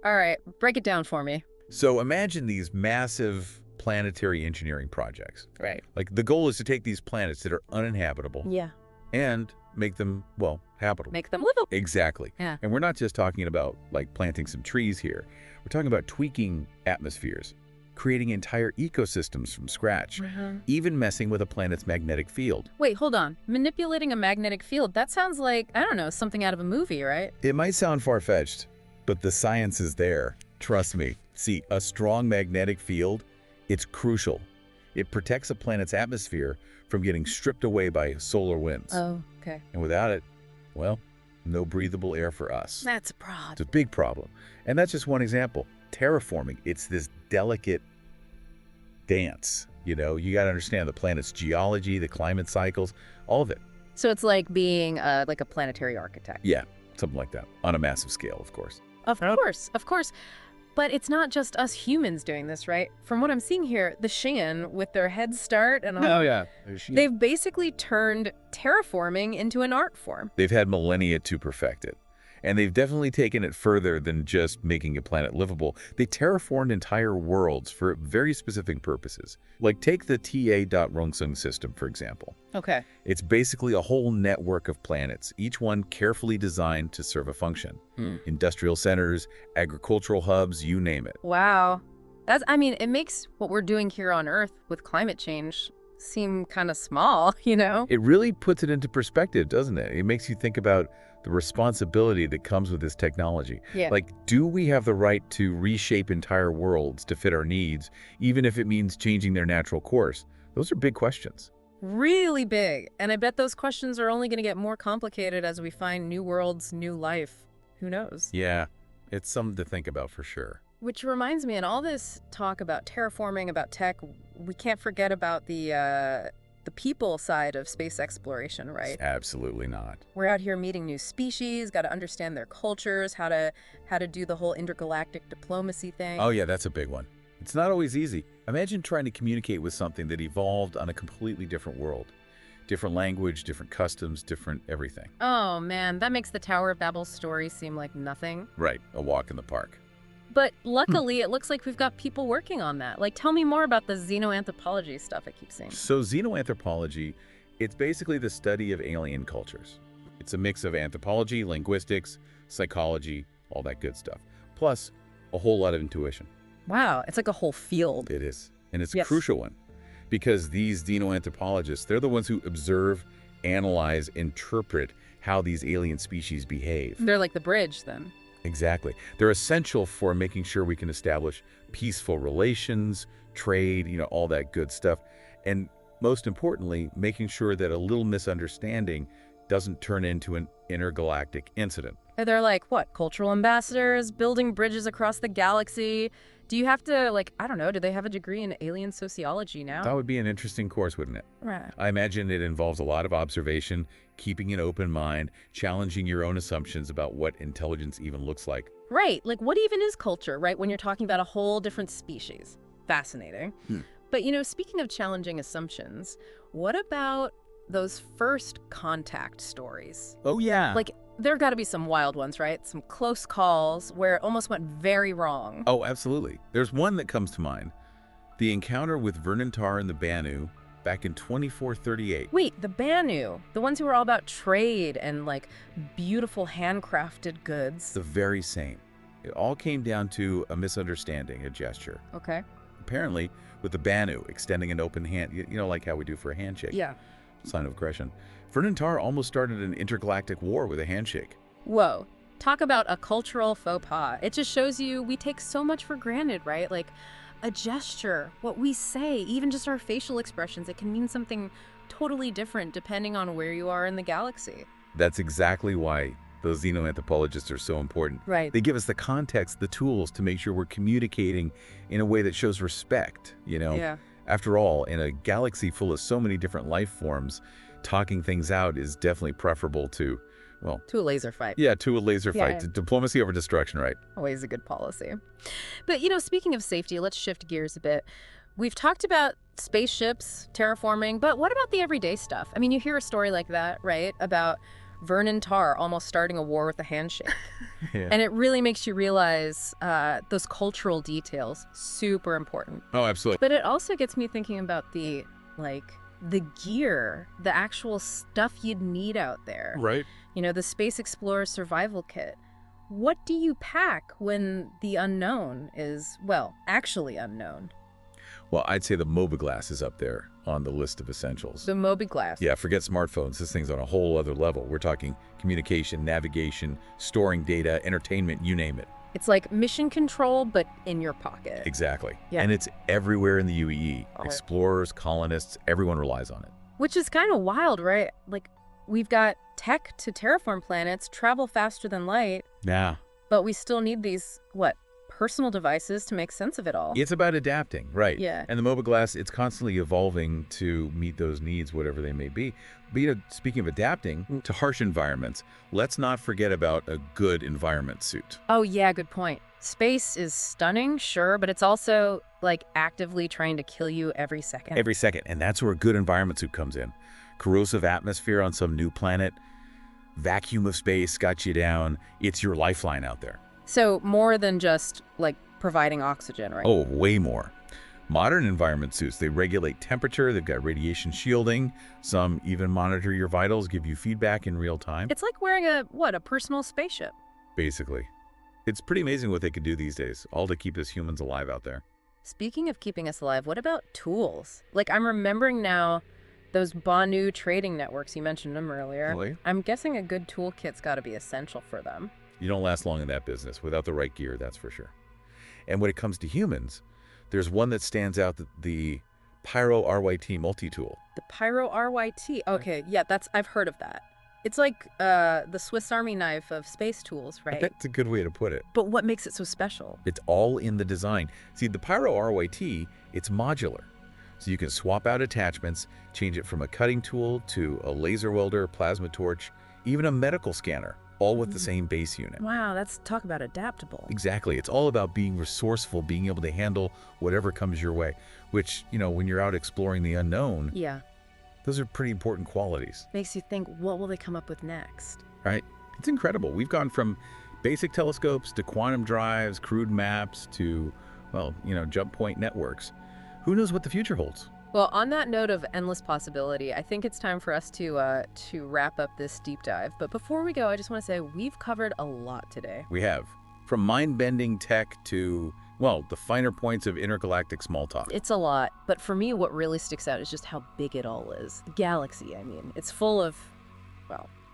All right, break it down for me. So imagine these massive planetary engineering projects. Right. Like, the goal is to take these planets that are uninhabitable Yeah. and make them, well, habitable. Make them livable. Exactly. Yeah. And we're not just talking about, like, planting some trees here. We're talking about tweaking atmospheres, creating entire ecosystems from scratch, even messing with a planet's magnetic field. Wait, hold on. Manipulating a magnetic field, that sounds like, I don't know, something out of a movie, right? It might sound far-fetched, but the science is there. Trust me. See, a strong magnetic field, it's crucial. It protects a planet's atmosphere from getting stripped away by solar winds. Oh, okay. And without it, well, no breathable air for us. That's a problem. It's a big problem. And that's just one example. Terraforming, it's this delicate dance. You got to understand the planet's geology, the climate cycles, all of it. So it's like being like a planetary architect. Yeah, something like that. On a massive scale, of course. Of course, of course. But it's not just us humans doing this, right? From what I'm seeing here, the Shan, with their head start and all, Oh, yeah. they've basically turned terraforming into an art form. They've had millennia to perfect it. And they've definitely taken it further than just making a planet livable. They terraformed entire worlds for very specific purposes. Like, take the TA.Rongsung system, for example. Okay. It's basically a whole network of planets, each one carefully designed to serve a function. Industrial centers, agricultural hubs, you name it. Wow. It makes what we're doing here on Earth with climate change seem kind of small, It really puts it into perspective, doesn't it? It makes you think about the responsibility that comes with this technology. Yeah. Like, do we have the right to reshape entire worlds to fit our needs, even if it means changing their natural course? Those are big questions. Really big. And I bet those questions are only going to get more complicated as we find new worlds, new life. Who knows? Yeah, it's something to think about for sure. Which reminds me, in all this talk about terraforming, about tech, we can't forget about the people side of space exploration, right? Absolutely not. We're out here meeting new species, got to understand their cultures, how to do the whole intergalactic diplomacy thing. Oh yeah, that's a big one. It's not always easy. Imagine trying to communicate with something that evolved on a completely different world. Different language, different customs, different everything. Oh man, that makes the Tower of Babel story seem like nothing. Right, a walk in the park. But luckily, it looks like we've got people working on that. Like, tell me more about the xenoanthropology stuff I keep seeing. So xenoanthropology, it's basically the study of alien cultures. It's a mix of anthropology, linguistics, psychology, all that good stuff. Plus, a whole lot of intuition. Wow, it's like a whole field. It is. And it's a Yes. crucial one. Because these xenoanthropologists, they're the ones who observe, analyze, interpret how these alien species behave. They're like the bridge, then. Exactly. They're essential for making sure we can establish peaceful relations, trade, all that good stuff. And most importantly, making sure that a little misunderstanding doesn't turn into an intergalactic incident. They're like, what, cultural ambassadors, building bridges across the galaxy? Do you have to, I don't know, do they have a degree in alien sociology now? That would be an interesting course, wouldn't it? Right. I imagine it involves a lot of observation, keeping an open mind, challenging your own assumptions about what intelligence even looks like. Right, what even is culture, right, when you're talking about a whole different species? Fascinating. But, speaking of challenging assumptions, what about those first contact stories? Oh, yeah. There got to be some wild ones, right? Some close calls where it almost went very wrong. Oh, absolutely. There's one that comes to mind. The encounter with Vernon Tar and the Banu back in 2438. Wait, the Banu, the ones who were all about trade and beautiful handcrafted goods. The very same. It all came down to a misunderstanding, a gesture. Okay. Apparently, with the Banu extending an open hand, you know, like how we do for a handshake. Yeah. Sign of aggression. Tar almost started an intergalactic war with a handshake. Whoa. Talk about a cultural faux pas. It just shows you we take so much for granted, right? Like a gesture, what we say, even just our facial expressions, it can mean something totally different depending on where you are in the galaxy. That's exactly why those xenoanthropologists are so important. Right. They give us the context, the tools to make sure we're communicating in a way that shows respect, you know? Yeah. After all, in a galaxy full of so many different life forms, talking things out is definitely preferable to, well... To a laser fight. Yeah, to a laser Yeah, fight. yeah. Diplomacy over destruction, right? Always a good policy. But, speaking of safety, let's shift gears a bit. We've talked about spaceships, terraforming, but what about the everyday stuff? I mean, you hear a story like that, right? About Tar almost starting a war with a handshake. Yeah. And it really makes you realize those cultural details, super important. Oh, absolutely. But it also gets me thinking about the gear, the actual stuff you'd need out there. Right. The Space Explorer survival kit. What do you pack when the unknown is, well, actually unknown? Well, I'd say the Mobiglass is up there on the list of essentials. The Mobiglass. Yeah, forget smartphones. This thing's on a whole other level. We're talking communication, navigation, storing data, entertainment, you name it. It's like mission control, but in your pocket. Exactly. Yeah. And it's everywhere in the UEE. Oh. Explorers, colonists, everyone relies on it. Which is kind of wild, right? Like, we've got tech to terraform planets, travel faster than light, Yeah. but we still need these, personal devices to make sense of it all. It's about adapting, right? Yeah. And the Mobiglass, it's constantly evolving to meet those needs, whatever they may be. But speaking of adapting to harsh environments, let's not forget about a good environment suit. Oh, yeah, good point. Space is stunning, sure, but it's also, actively trying to kill you every second. Every second. And that's where a good environment suit comes in. Corrosive atmosphere on some new planet, vacuum of space got you down. It's your lifeline out there. So more than just, providing oxygen, right? Oh, way more. Modern environment suits, they regulate temperature, they've got radiation shielding, some even monitor your vitals, give you feedback in real time. It's like wearing a personal spaceship. Basically. It's pretty amazing what they could do these days, all to keep us humans alive out there. Speaking of keeping us alive, what about tools? I'm remembering now those Banu trading networks, you mentioned them earlier. Really? I'm guessing a good toolkit's got to be essential for them. You don't last long in that business without the right gear, that's for sure. And when it comes to humans, there's one that stands out, the Pyro RYT multi-tool. The Pyro RYT. Okay, yeah, I've heard of that. It's like the Swiss Army knife of space tools, right? That's a good way to put it. But what makes it so special? It's all in the design. See, the Pyro RYT, it's modular. So you can swap out attachments, change it from a cutting tool to a laser welder, plasma torch, even a medical scanner, all with the same base unit. Wow, talk about adaptable. Exactly. It's all about being resourceful, being able to handle whatever comes your way, which, when you're out exploring the unknown, Yeah. those are pretty important qualities, Makes you think, what will they come up with next? right? It's incredible. We've gone from basic telescopes to quantum drives, crude maps to, jump point networks. Who knows what the future holds? Well, on that note of endless possibility, I think it's time for us to wrap up this deep dive. But before we go, I just want to say we've covered a lot today. We have. From mind-bending tech to, the finer points of intergalactic small talk. It's a lot, but for me, what really sticks out is just how big it all is. The galaxy, I mean. It's full of,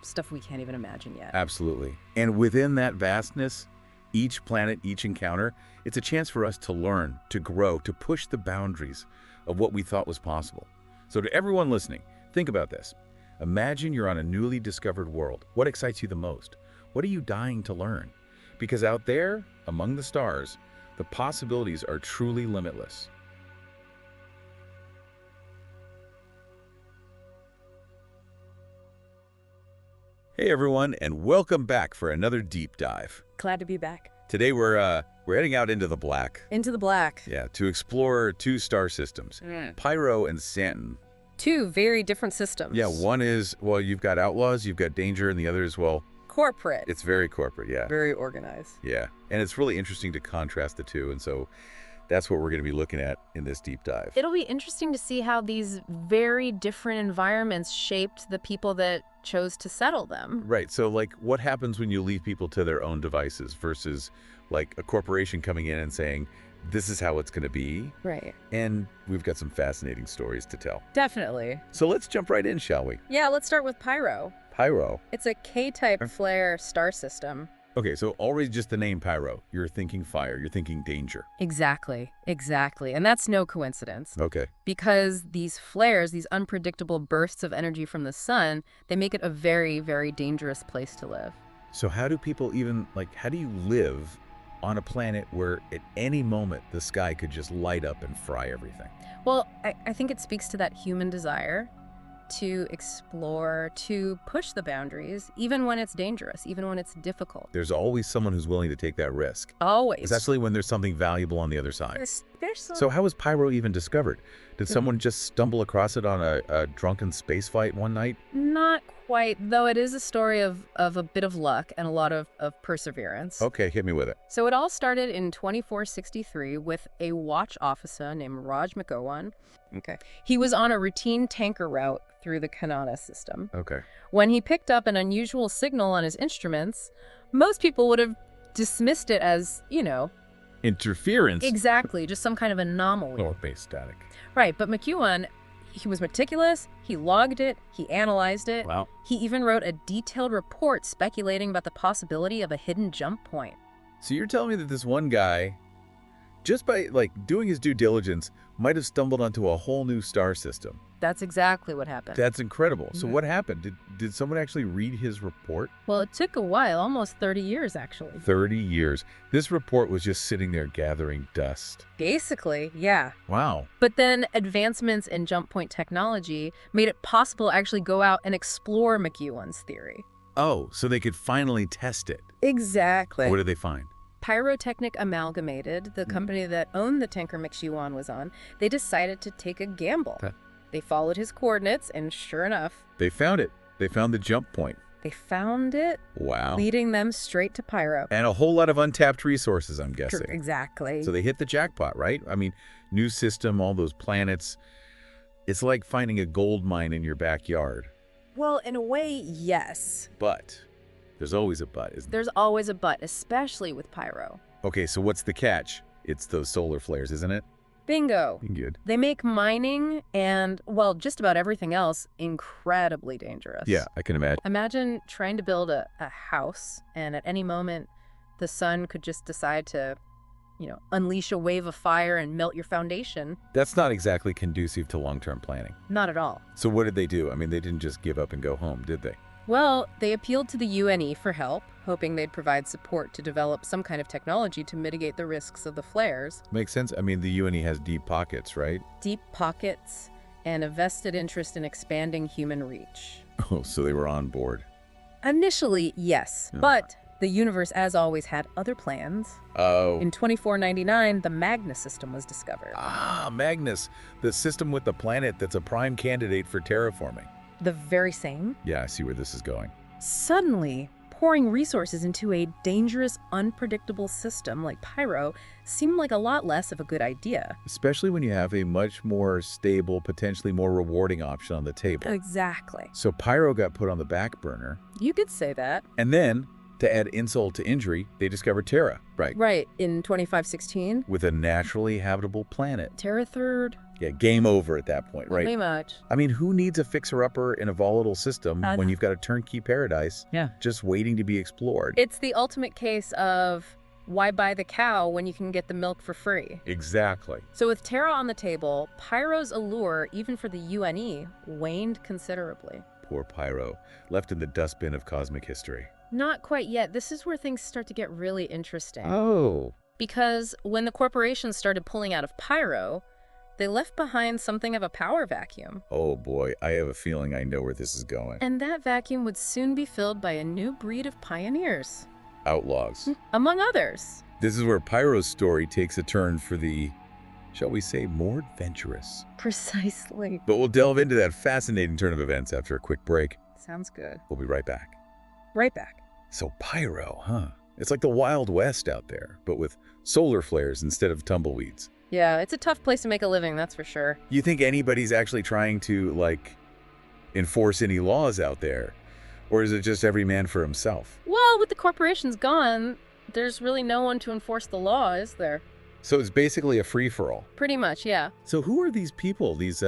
stuff we can't even imagine yet. Absolutely. And within that vastness, each planet, each encounter, it's a chance for us to learn, to grow, to push the boundaries of what we thought was possible. So to everyone listening, think about this. Imagine you're on a newly discovered world. What excites you the most? What are you dying to learn? Because out there, among the stars, the possibilities are truly limitless. Hey everyone, and welcome back for another deep dive. Glad to be back. Today we're heading out into the black. Into the black. Yeah, to explore two star systems, Pyro and Santon. Two very different systems. Yeah, one is, you've got outlaws, you've got danger, and the other is, corporate. it's very corporate, yeah. Very organized. Yeah, and it's really interesting to contrast the two, and so That's what we're going to be looking at in this deep dive. It'll be interesting to see how these very different environments shaped the people that chose to settle them. Right. So, like, what happens when you leave people to their own devices versus, like, a corporation coming in and saying, this is how it's going to be? Right. And we've got some fascinating stories to tell. Definitely. So let's jump right in, shall we? Yeah, let's start with Pyro. Pyro. It's a K-type flare star system. Okay, so already just the name Pyro. You're thinking fire. You're thinking danger. Exactly. And that's no coincidence. Okay. Because these flares, these unpredictable bursts of energy from the sun, they make it a very, very dangerous place to live. So how do people even, like, how do you live on a planet where at any moment the sky could just light up and fry everything? Well, I think it speaks to that human desire to explore, to push the boundaries, even when it's dangerous, even when it's difficult. There's always someone who's willing to take that risk. Always. Especially when there's something valuable on the other side. Especially. So how was Pyro even discovered? Did someone just stumble across it on a drunken space fight one night? Not quite, though it is a story of a bit of luck and a lot of perseverance. Okay, hit me with it. So it all started in 2463 with a watch officer named Raj McGowan. Okay. He was on a routine tanker route through the Kanata system. Okay. When he picked up an unusual signal on his instruments, most people would have dismissed it as, Interference. exactly, just some kind of anomaly. Or base static. Right, but McEwen, he was meticulous, he logged it, he analyzed it. Wow. He even wrote a detailed report speculating about the possibility of a hidden jump point. So you're telling me that this one guy, just by doing his due diligence, might have stumbled onto a whole new star system. That's exactly what happened. That's incredible. So what happened? Did someone actually read his report? Well, it took a while, almost 30 years, actually. 30 years. This report was just sitting there gathering dust. Basically, yeah. Wow. But then advancements in jump point technology made it possible to actually go out and explore McEwen's theory. Oh, so they could finally test it. Exactly. What did they find? Pyrotechnic Amalgamated, the company that owned the tanker McEwen was on, they decided to take a gamble. They followed his coordinates, and sure enough, They found it. They found the jump point. they found it, Wow. leading them straight to Pyro. And a whole lot of untapped resources, I'm guessing. Exactly. So they hit the jackpot, right? I mean, new system, all those planets. It's like finding a gold mine in your backyard. Well, in a way, yes. But there's always a but, isn't there? There's always a but, especially with Pyro. Okay, so what's the catch? It's those solar flares, isn't it? Bingo. Good. They make mining and, well, just about everything else incredibly dangerous. Yeah, I can imagine. Imagine trying to build a house, and at any moment, the sun could just decide to, unleash a wave of fire and melt your foundation. That's not exactly conducive to long-term planning. Not at all. So what did they do? I mean, they didn't just give up and go home, did they? Well, they appealed to the UNE for help, hoping they'd provide support to develop some kind of technology to mitigate the risks of the flares. Makes sense. I mean, the UNE has deep pockets, right? Deep pockets and a vested interest in expanding human reach. Oh, so they were on board. Initially, yes, but the universe, as always, had other plans. Oh. In 2499, the Magnus system was discovered. Ah, Magnus, the system with the planet that's a prime candidate for terraforming. The very same. Yeah, I see where this is going. Suddenly, pouring resources into a dangerous, unpredictable system like Pyro seemed like a lot less of a good idea. Especially when you have a much more stable, potentially more rewarding option on the table. Exactly. So Pyro got put on the back burner. You could say that. And then, to add insult to injury, they discovered Terra, right? Right, in 2516. With a naturally habitable planet. Terra Third. Yeah, game over at that point, right? Pretty much. I mean, who needs a fixer-upper in a volatile system when you've got a turnkey paradise just waiting to be explored? It's the ultimate case of why buy the cow when you can get the milk for free? Exactly. So with Terra on the table, Pyro's allure, even for the UNE, waned considerably. Poor Pyro, left in the dustbin of cosmic history. Not quite yet. This is where things start to get really interesting. Oh. Because when the corporations started pulling out of Pyro, they left behind something of a power vacuum. Oh boy, I have a feeling I know where this is going. And that vacuum would soon be filled by a new breed of pioneers. Outlaws. Among others. This is where Pyro's story takes a turn for the, shall we say, more adventurous. Precisely. But we'll delve into that fascinating turn of events after a quick break. Sounds good. We'll be right back. Right back. So Pyro, huh? It's like the Wild West out there, but with solar flares instead of tumbleweeds. Yeah, it's a tough place to make a living, that's for sure. You think anybody's actually trying to, like, enforce any laws out there? Or is it just every man for himself? Well, with the corporations gone, there's really no one to enforce the law, is there? So it's basically a free-for-all. Pretty much, yeah. So who are these people, these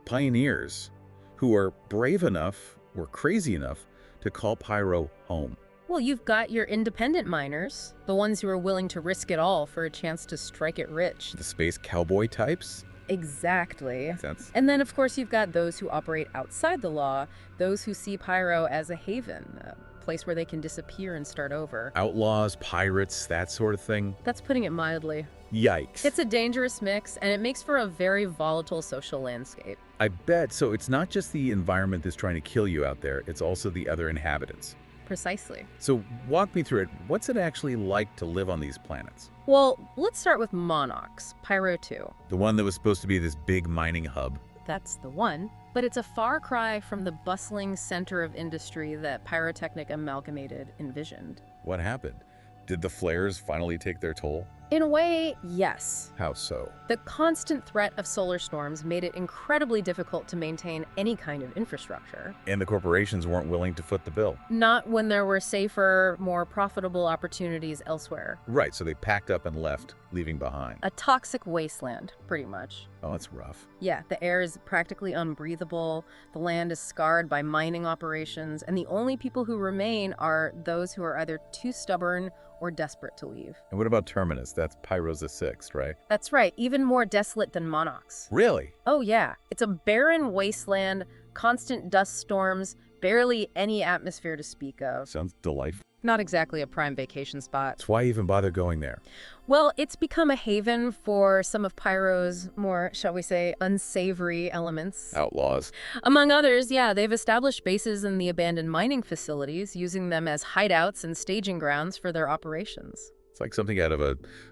pioneers, who are brave enough or crazy enough to call Pyro home? Well, you've got your independent miners, the ones who are willing to risk it all for a chance to strike it rich. The space cowboy types? Exactly. That's... And then, of course, you've got those who operate outside the law, those who see Pyro as a haven, a place where they can disappear and start over. outlaws, pirates, that sort of thing? That's putting it mildly. Yikes. It's a dangerous mix, and it makes for a very volatile social landscape. I bet. So it's not just the environment that's trying to kill you out there, it's also the other inhabitants. Precisely. So walk me through it. What's it actually like to live on these planets? Well, let's start with Monox, Pyro 2. The one that was supposed to be this big mining hub. That's the one. But it's a far cry from the bustling center of industry that Pyrotechnic Amalgamated envisioned. What happened? Did the flares finally take their toll? In a way, yes. How so? The constant threat of solar storms made it incredibly difficult to maintain any kind of infrastructure. And the corporations weren't willing to foot the bill. Not when there were safer, more profitable opportunities elsewhere. Right, so they packed up and left, leaving behind. A toxic wasteland, pretty much. Oh, that's rough. Yeah, the air is practically unbreathable, the land is scarred by mining operations, and the only people who remain are those who are either too stubborn or desperate to leave. And what about Terminus? That's Pyro's the Sixth, right? That's right, even more desolate than Monox. Really? Oh yeah, it's a barren wasteland, constant dust storms, barely any atmosphere to speak of. Sounds delightful. Not exactly a prime vacation spot. So why even bother going there? Well, it's become a haven for some of Pyro's more, shall we say, unsavory elements. Outlaws. Among others, yeah, they've established bases in the abandoned mining facilities, using them as hideouts and staging grounds for their operations. It's like something out of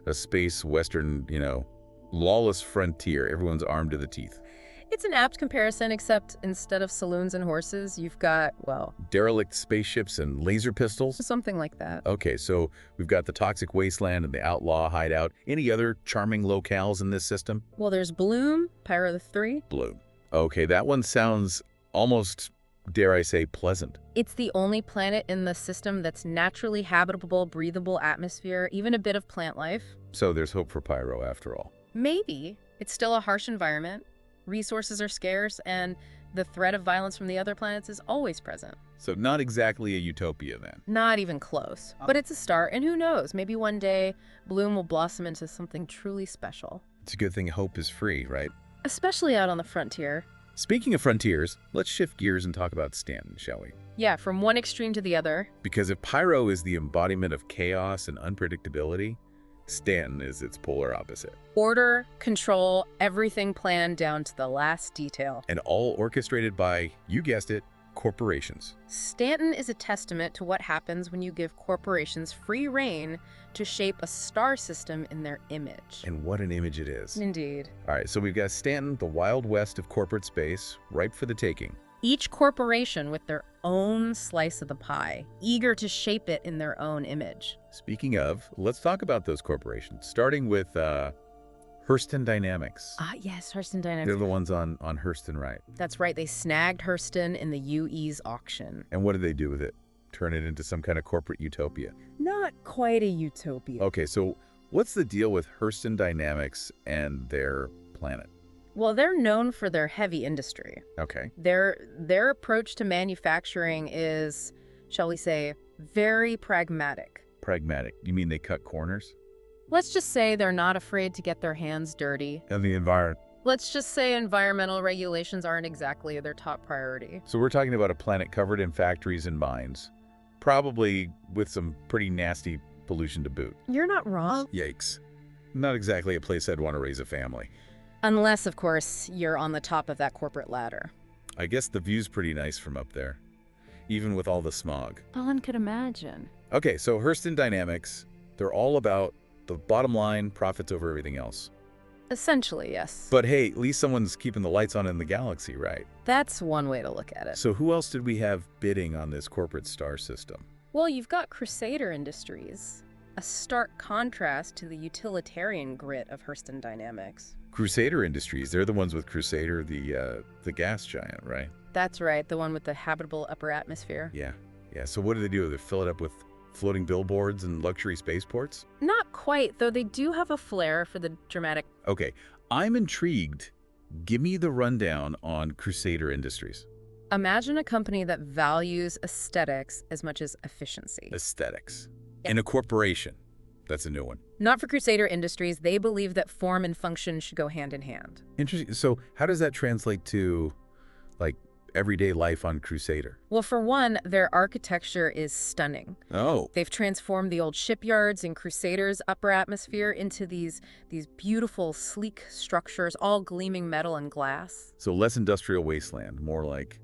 a space western, lawless frontier. Everyone's armed to the teeth. It's an apt comparison, except instead of saloons and horses, you've got, well... derelict spaceships and laser pistols? something like that. Okay, so we've got the toxic wasteland and the outlaw hideout. Any other charming locales in this system? Well, there's Bloom, Pyro the 3. Bloom. Okay, that one sounds almost, dare I say, pleasant. It's the only planet in the system that's naturally habitable, breathable atmosphere, even a bit of plant life. So there's hope for Pyro after all. Maybe. It's still a harsh environment. Resources are scarce, and the threat of violence from the other planets is always present. So not exactly a utopia then. Not even close. But it's a start, and who knows, maybe one day Bloom will blossom into something truly special. It's a good thing hope is free, right? Especially out on the frontier. Speaking of frontiers, let's shift gears and talk about Stanton, shall we? Yeah, from one extreme to the other. Because if Pyro is the embodiment of chaos and unpredictability, Stanton is its polar opposite. Order, control, everything planned down to the last detail. And all orchestrated by, you guessed it, corporations. Stanton is a testament to what happens when you give corporations free rein to shape a star system in their image. And what an image it is. Indeed. All right, so we've got Stanton, the Wild West of corporate space, ripe for the taking. Each corporation with their own slice of the pie, eager to shape it in their own image. Speaking of, let's talk about those corporations, starting with Hurston Dynamics. Yes, Hurston Dynamics. They're the ones on Hurston, right? That's right, they snagged Hurston in the UE's auction. And what did they do with it? Turn it into some kind of corporate utopia? Not quite a utopia. Okay, so what's the deal with Hurston Dynamics and their planet? Well, they're known for their heavy industry. Okay. Their approach to manufacturing is, shall we say, very pragmatic. Pragmatic. You mean they cut corners? Let's just say they're not afraid to get their hands dirty. And the environment. Let's just say environmental regulations aren't exactly their top priority. So we're talking about a planet covered in factories and mines, probably with some pretty nasty pollution to boot. You're not wrong. Yikes. Not exactly a place I'd want to raise a family. Unless, of course, you're on the top of that corporate ladder. I guess the view's pretty nice from up there, even with all the smog. One could imagine. Okay, so Hurston Dynamics, they're all about the bottom line, profits over everything else. Essentially, yes. But hey, at least someone's keeping the lights on in the galaxy, right? That's one way to look at it. So who else did we have bidding on this corporate star system? Well, you've got Crusader Industries. a stark contrast to the utilitarian grit of Hurston Dynamics. Crusader Industries, they're the ones with Crusader, the gas giant, right? That's right, the one with the habitable upper atmosphere. Yeah. Yeah, so what do? They fill it up with floating billboards and luxury spaceports? Not quite, though they do have a flair for the dramatic. Okay, I'm intrigued. Give me the rundown on Crusader Industries. Imagine a company that values aesthetics as much as efficiency. Aesthetics. Yeah. And a corporation. That's a new one. Not for Crusader Industries. They believe that form and function should go hand in hand. Interesting. So how does that translate to, like, everyday life on Crusader? Well, for one, their architecture is stunning. Oh. They've transformed the old shipyards in Crusader's upper atmosphere into these beautiful, sleek structures, all gleaming metal and glass. So less industrial wasteland, more like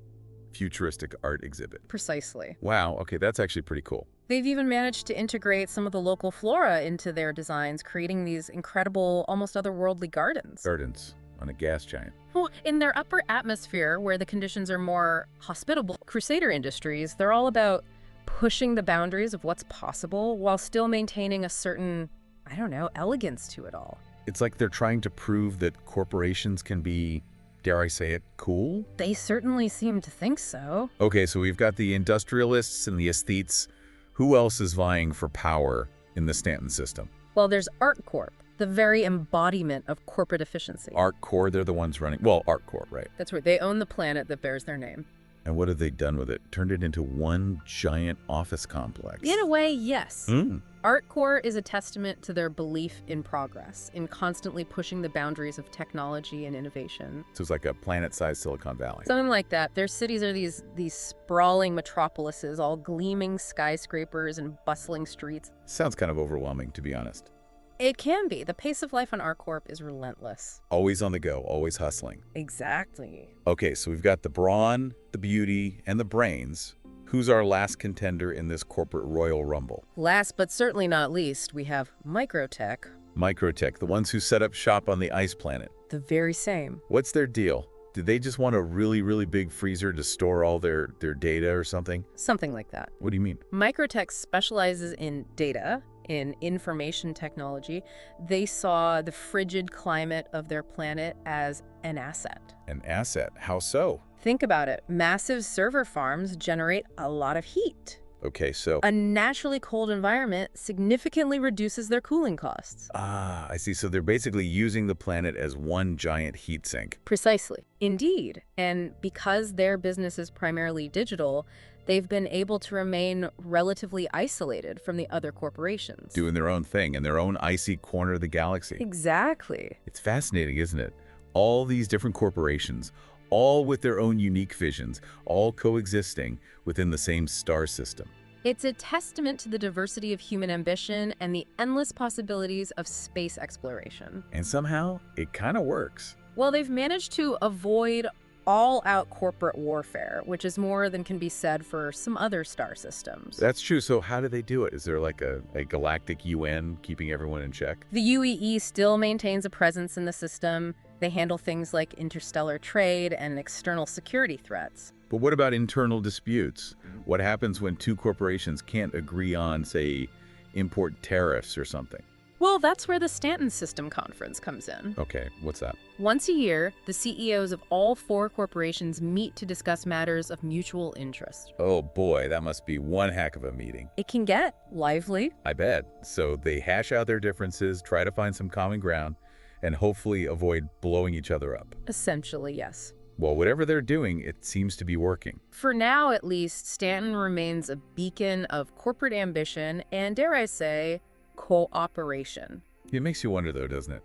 futuristic art exhibit. Precisely. Wow, okay, that's actually pretty cool. They've even managed to integrate some of the local flora into their designs, creating these incredible, almost otherworldly gardens. Gardens on a gas giant. Well, in their upper atmosphere, where the conditions are more hospitable, Crusader Industries, they're all about pushing the boundaries of what's possible while still maintaining a certain, I don't know, elegance to it all. It's like they're trying to prove that corporations can be, dare I say it, cool? They certainly seem to think so. Okay, so we've got the industrialists and the aesthetes. Who else is vying for power in the Stanton system? Well, there's ArtCorp, the very embodiment of corporate efficiency. ArtCorp, they're the ones running. Well, ArtCorp, right? That's right. They own the planet that bears their name. And what have they done with it? Turned it into one giant office complex. In a way, yes. Mm. ArtCorp is a testament to their belief in progress, in constantly pushing the boundaries of technology and innovation. So it's like a planet-sized Silicon Valley. Something like that. Their cities are these sprawling metropolises, all gleaming skyscrapers and bustling streets. Sounds kind of overwhelming, to be honest. It can be. The pace of life on ArtCorp is relentless. Always on the go, always hustling. Exactly. Okay, so we've got the brawn, the beauty, and the brains. Who's our last contender in this corporate Royal Rumble? Last but certainly not least, we have Microtech. Microtech, the ones who set up shop on the ice planet. The very same. What's their deal? Did they just want a really, really big freezer to store all their data or something? Something like that. What do you mean? Microtech specializes in data, in information technology. They saw the frigid climate of their planet as an asset. An asset? How so? Think about it. Massive server farms generate a lot of heat. Okay, so... A naturally cold environment significantly reduces their cooling costs. Ah, I see. So they're basically using the planet as one giant heat sink. Precisely. Indeed. And because their business is primarily digital, they've been able to remain relatively isolated from the other corporations. Doing their own thing in their own icy corner of the galaxy. Exactly. It's fascinating, isn't it? All these different corporations, all with their own unique visions, all coexisting within the same star system. It's a testament to the diversity of human ambition and the endless possibilities of space exploration. And somehow, it kind of works. Well, they've managed to avoid all-out corporate warfare, which is more than can be said for some other star systems. That's true. So how do they do it? Is there like a galactic UN keeping everyone in check? The UEE still maintains a presence in the system. They handle things like interstellar trade and external security threats. But what about internal disputes? What happens when two corporations can't agree on, say, import tariffs or something? Well, that's where the Stanton System Conference comes in. Okay, what's that? Once a year, the CEOs of all 4 corporations meet to discuss matters of mutual interest. Oh boy, that must be one heck of a meeting. It can get lively. I bet. So they hash out their differences, try to find some common ground, and hopefully avoid blowing each other up. Essentially, yes. Well, whatever they're doing, it seems to be working. For now, at least, Stanton remains a beacon of corporate ambition and, dare I say, cooperation. It makes you wonder, though, doesn't it?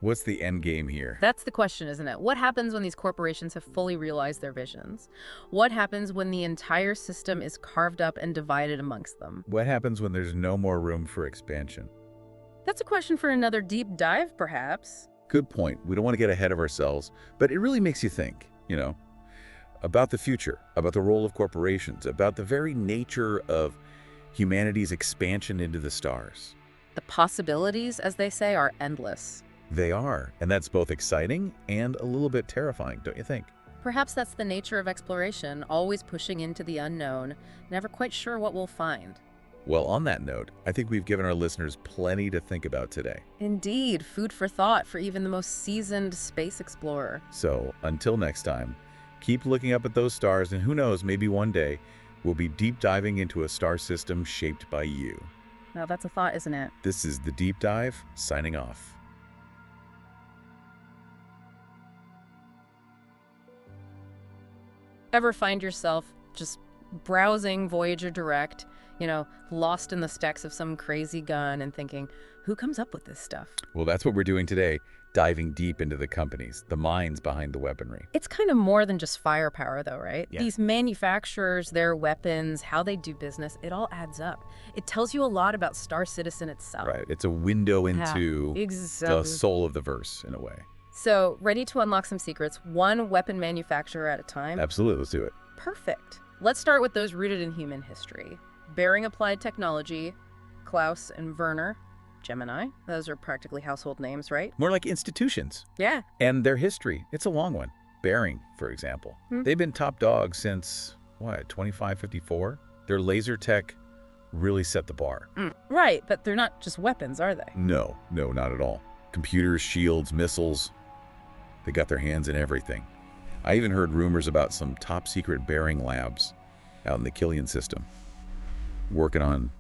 What's the end game here? That's the question, isn't it? What happens when these corporations have fully realized their visions? What happens when the entire system is carved up and divided amongst them? What happens when there's no more room for expansion? That's a question for another deep dive, perhaps. Good point. We don't want to get ahead of ourselves, but it really makes you think, about the future, about the role of corporations, about the very nature of humanity's expansion into the stars. The possibilities, as they say, are endless. They are, and that's both exciting and a little bit terrifying, don't you think? Perhaps that's the nature of exploration, always pushing into the unknown, never quite sure what we'll find. Well, on that note, I think we've given our listeners plenty to think about today. Indeed, food for thought for even the most seasoned space explorer. So, until next time, keep looking up at those stars, and who knows, maybe one day we'll be deep diving into a star system shaped by you. Now that's a thought, isn't it? This is The Deep Dive, signing off. Ever find yourself just browsing Voyager Direct, lost in the specs of some crazy gun and thinking, who comes up with this stuff? Well, that's what we're doing today, diving deep into the companies, the minds behind the weaponry. It's kind of more than just firepower, though, right? Yeah. These manufacturers, their weapons, how they do business, it all adds up. It tells you a lot about Star Citizen itself. Right. It's a window into exactly. the soul of the verse, in a way. So, ready to unlock some secrets, one weapon manufacturer at a time? Absolutely. Let's do it. Perfect. Let's start with those rooted in human history. Bearing Applied Technology, Klaus and Werner, Gemini. Those are practically household names, right? More like institutions. Yeah. And their history. It's a long one. Bearing, for example. They've been top dogs since, 2554? Their laser tech really set the bar. Right, but they're not just weapons, are they? No, not at all. Computers, shields, missiles. They got their hands in everything. I even heard rumors about some top-secret bearing labs out in the Killian system, working on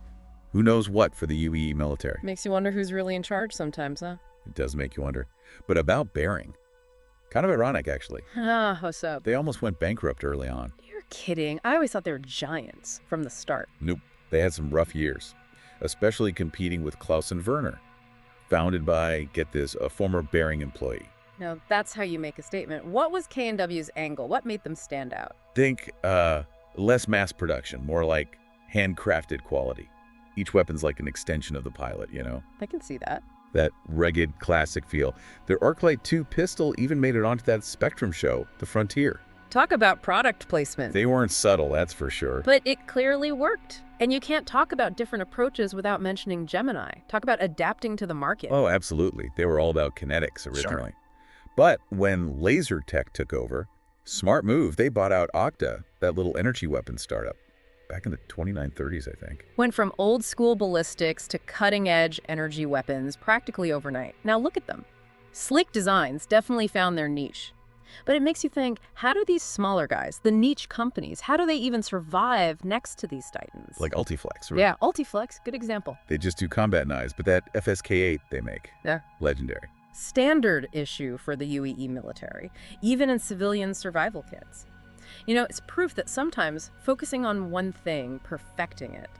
who knows what for the UE military. Makes you wonder who's really in charge sometimes, huh? It does make you wonder. But about bearing, kind of ironic, actually. What's up? They almost went bankrupt early on. You're kidding. I always thought they were giants from the start. Nope. They had some rough years, especially competing with Klaus and Werner, founded by, get this, a former Bearing employee. Now, that's how you make a statement. What was K&W's angle? What made them stand out? Think less mass production, more like handcrafted quality. Each weapon's like an extension of the pilot, I can see that. That rugged, classic feel. Their Arclight 2 pistol even made it onto that Spectrum show, The Frontier. Talk about product placement. They weren't subtle, that's for sure. But it clearly worked. And you can't talk about different approaches without mentioning Gemini. Talk about adapting to the market. Oh, absolutely. They were all about kinetics originally. Sure. But when laser tech took over, smart move, they bought out Octa, that little energy weapon startup, back in the 2930s, I think. Went from old school ballistics to cutting edge energy weapons practically overnight. Now look at them. Sleek designs definitely found their niche. But it makes you think, how do these smaller guys, the niche companies, how do they even survive next to these titans? Like Ultiflex. Right? Yeah, Ultiflex, good example. They just do combat knives, but that FSK-8 they make. Yeah. Legendary. Standard issue for the UEE military, even in civilian survival kits. It's proof that sometimes focusing on one thing, perfecting it,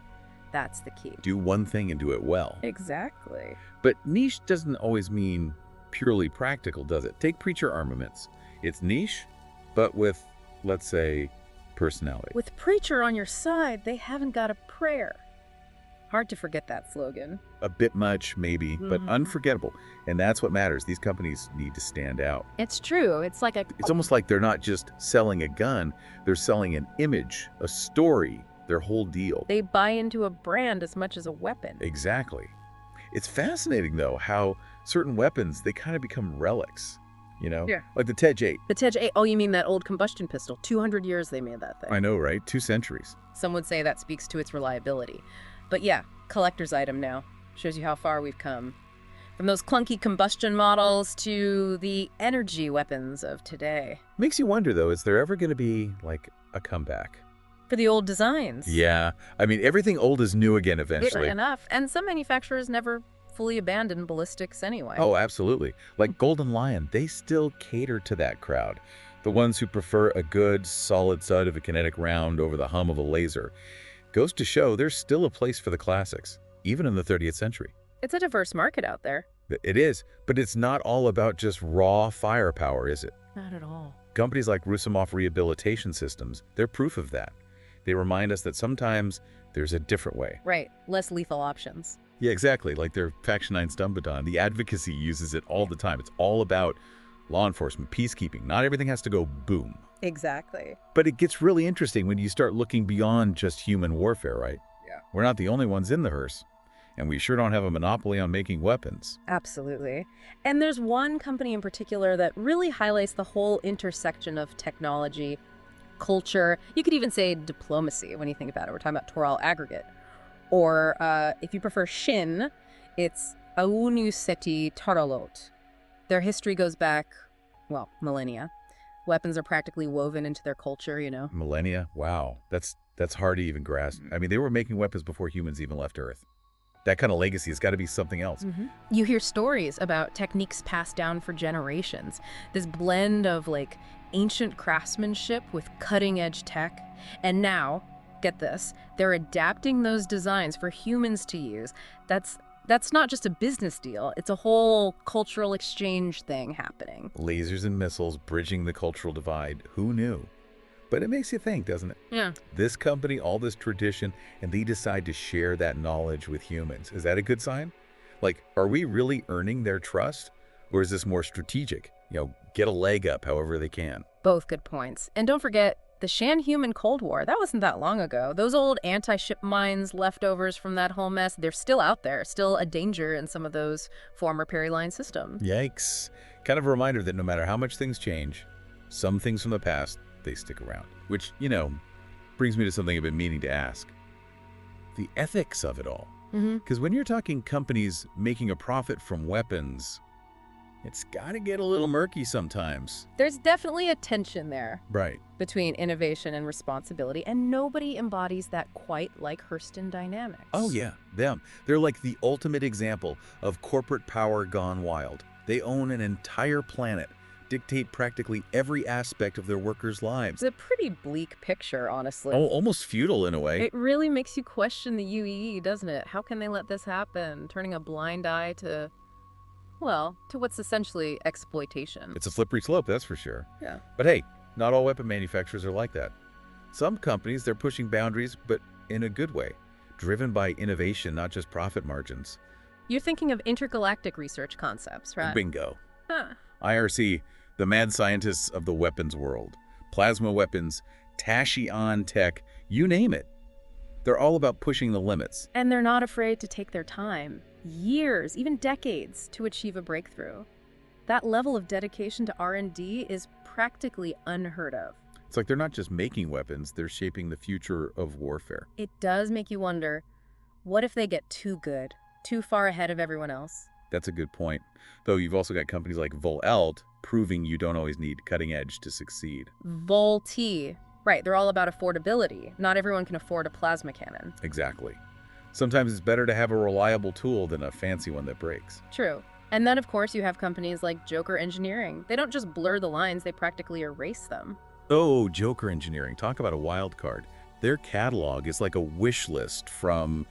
that's the key. Do one thing and do it well. Exactly. But niche doesn't always mean purely practical, does it? Take Preacher Armaments. It's niche, but with, let's say, personality. With Preacher on your side, they haven't got a prayer. Hard to forget that slogan. A bit much, maybe, but unforgettable. And that's what matters. These companies need to stand out. It's true. It's almost like they're not just selling a gun, they're selling an image, a story, their whole deal. They buy into a brand as much as a weapon. Exactly. It's fascinating, though, how certain weapons, they kind of become relics. Yeah. Like the TEJ-8. The TEJ-8, oh, you mean that old combustion pistol. 200 years they made that thing. I know, right? 2 centuries. Some would say that speaks to its reliability. But yeah, collector's item now. Shows you how far we've come. From those clunky combustion models to the energy weapons of today. Makes you wonder, though, is there ever going to be, like, a comeback? For the old designs. Yeah. I mean, everything old is new again eventually. Enough. And some manufacturers never fully abandoned ballistics anyway. Oh, absolutely. Like Golden Lion, they still cater to that crowd. The ones who prefer a good, solid thud of a kinetic round over the hum of a laser. Goes to show there's still a place for the classics, even in the 30th century. It's a diverse market out there. It is, but it's not all about just raw firepower, is it? Not at all. Companies like Rusimov Rehabilitation Systems, they're proof of that. They remind us that sometimes there's a different way. Right, less lethal options. Yeah, exactly. Like their Faction 9 stun baton. The advocacy uses it all the time. It's all about law enforcement, peacekeeping. Not everything has to go boom. Exactly. But it gets really interesting when you start looking beyond just human warfare, right? Yeah. We're not the only ones in the hearse. And we sure don't have a monopoly on making weapons. Absolutely. And there's one company in particular that really highlights the whole intersection of technology, culture, you could even say diplomacy when you think about it. We're talking about Toral Aggregate. Or if you prefer Shin, it's Aunuseti Taralot. Their history goes back, well, millennia. Weapons are practically woven into their culture, you know. Millennia? Wow. That's hard to even grasp. I mean, they were making weapons before humans even left Earth. That kind of legacy has got to be something else. You hear stories about techniques passed down for generations. This blend of, like, ancient craftsmanship with cutting-edge tech. And now, get this, they're adapting those designs for humans to use. That's not just a business deal. It's a whole cultural exchange thing happening. Lasers and missiles bridging the cultural divide. Who knew? But it makes you think, doesn't it? Yeah. This company, all this tradition, and they decide to share that knowledge with humans. Is that a good sign? Like, are we really earning their trust? Or is this more strategic? Get a leg up however they can. Both good points. And don't forget, the Shan-Human Cold War, that wasn't that long ago. Those old anti-ship mines, leftovers from that whole mess, they're still out there, still a danger in some of those former Peri-line systems. Yikes. Kind of a reminder that no matter how much things change, some things from the past, they stick around. Which, brings me to something I've been meaning to ask. The ethics of it all. Because when you're talking companies making a profit from weapons, it's got to get a little murky sometimes. There's definitely a tension there. Right. Between innovation and responsibility, and nobody embodies that quite like Hurston Dynamics. Oh yeah, them. They're like the ultimate example of corporate power gone wild. They own an entire planet, dictate practically every aspect of their workers' lives. It's a pretty bleak picture, honestly. Oh, almost feudal in a way. It really makes you question the UEE, doesn't it? How can they let this happen? Turning a blind eye to what's essentially exploitation. It's a slippery slope, that's for sure. Yeah. But hey, not all weapon manufacturers are like that. Some companies, they're pushing boundaries, but in a good way, driven by innovation, not just profit margins. You're thinking of intergalactic research concepts, right? Bingo. Huh. IRC, the mad scientists of the weapons world. Plasma weapons, Tachyon tech, you name it. They're all about pushing the limits. And they're not afraid to take their time, years, even decades, to achieve a breakthrough. That level of dedication to R&D is practically unheard of. It's like they're not just making weapons, they're shaping the future of warfare. It does make you wonder, what if they get too good, too far ahead of everyone else? That's a good point. Though you've also got companies like Volelt proving you don't always need cutting edge to succeed. Vol-T. Right, they're all about affordability. Not everyone can afford a plasma cannon. Exactly. Sometimes it's better to have a reliable tool than a fancy one that breaks. True. And then, of course, you have companies like Joker Engineering. They don't just blur the lines, they practically erase them. Oh, Joker Engineering. Talk about a wild card. Their catalog is like a wish list from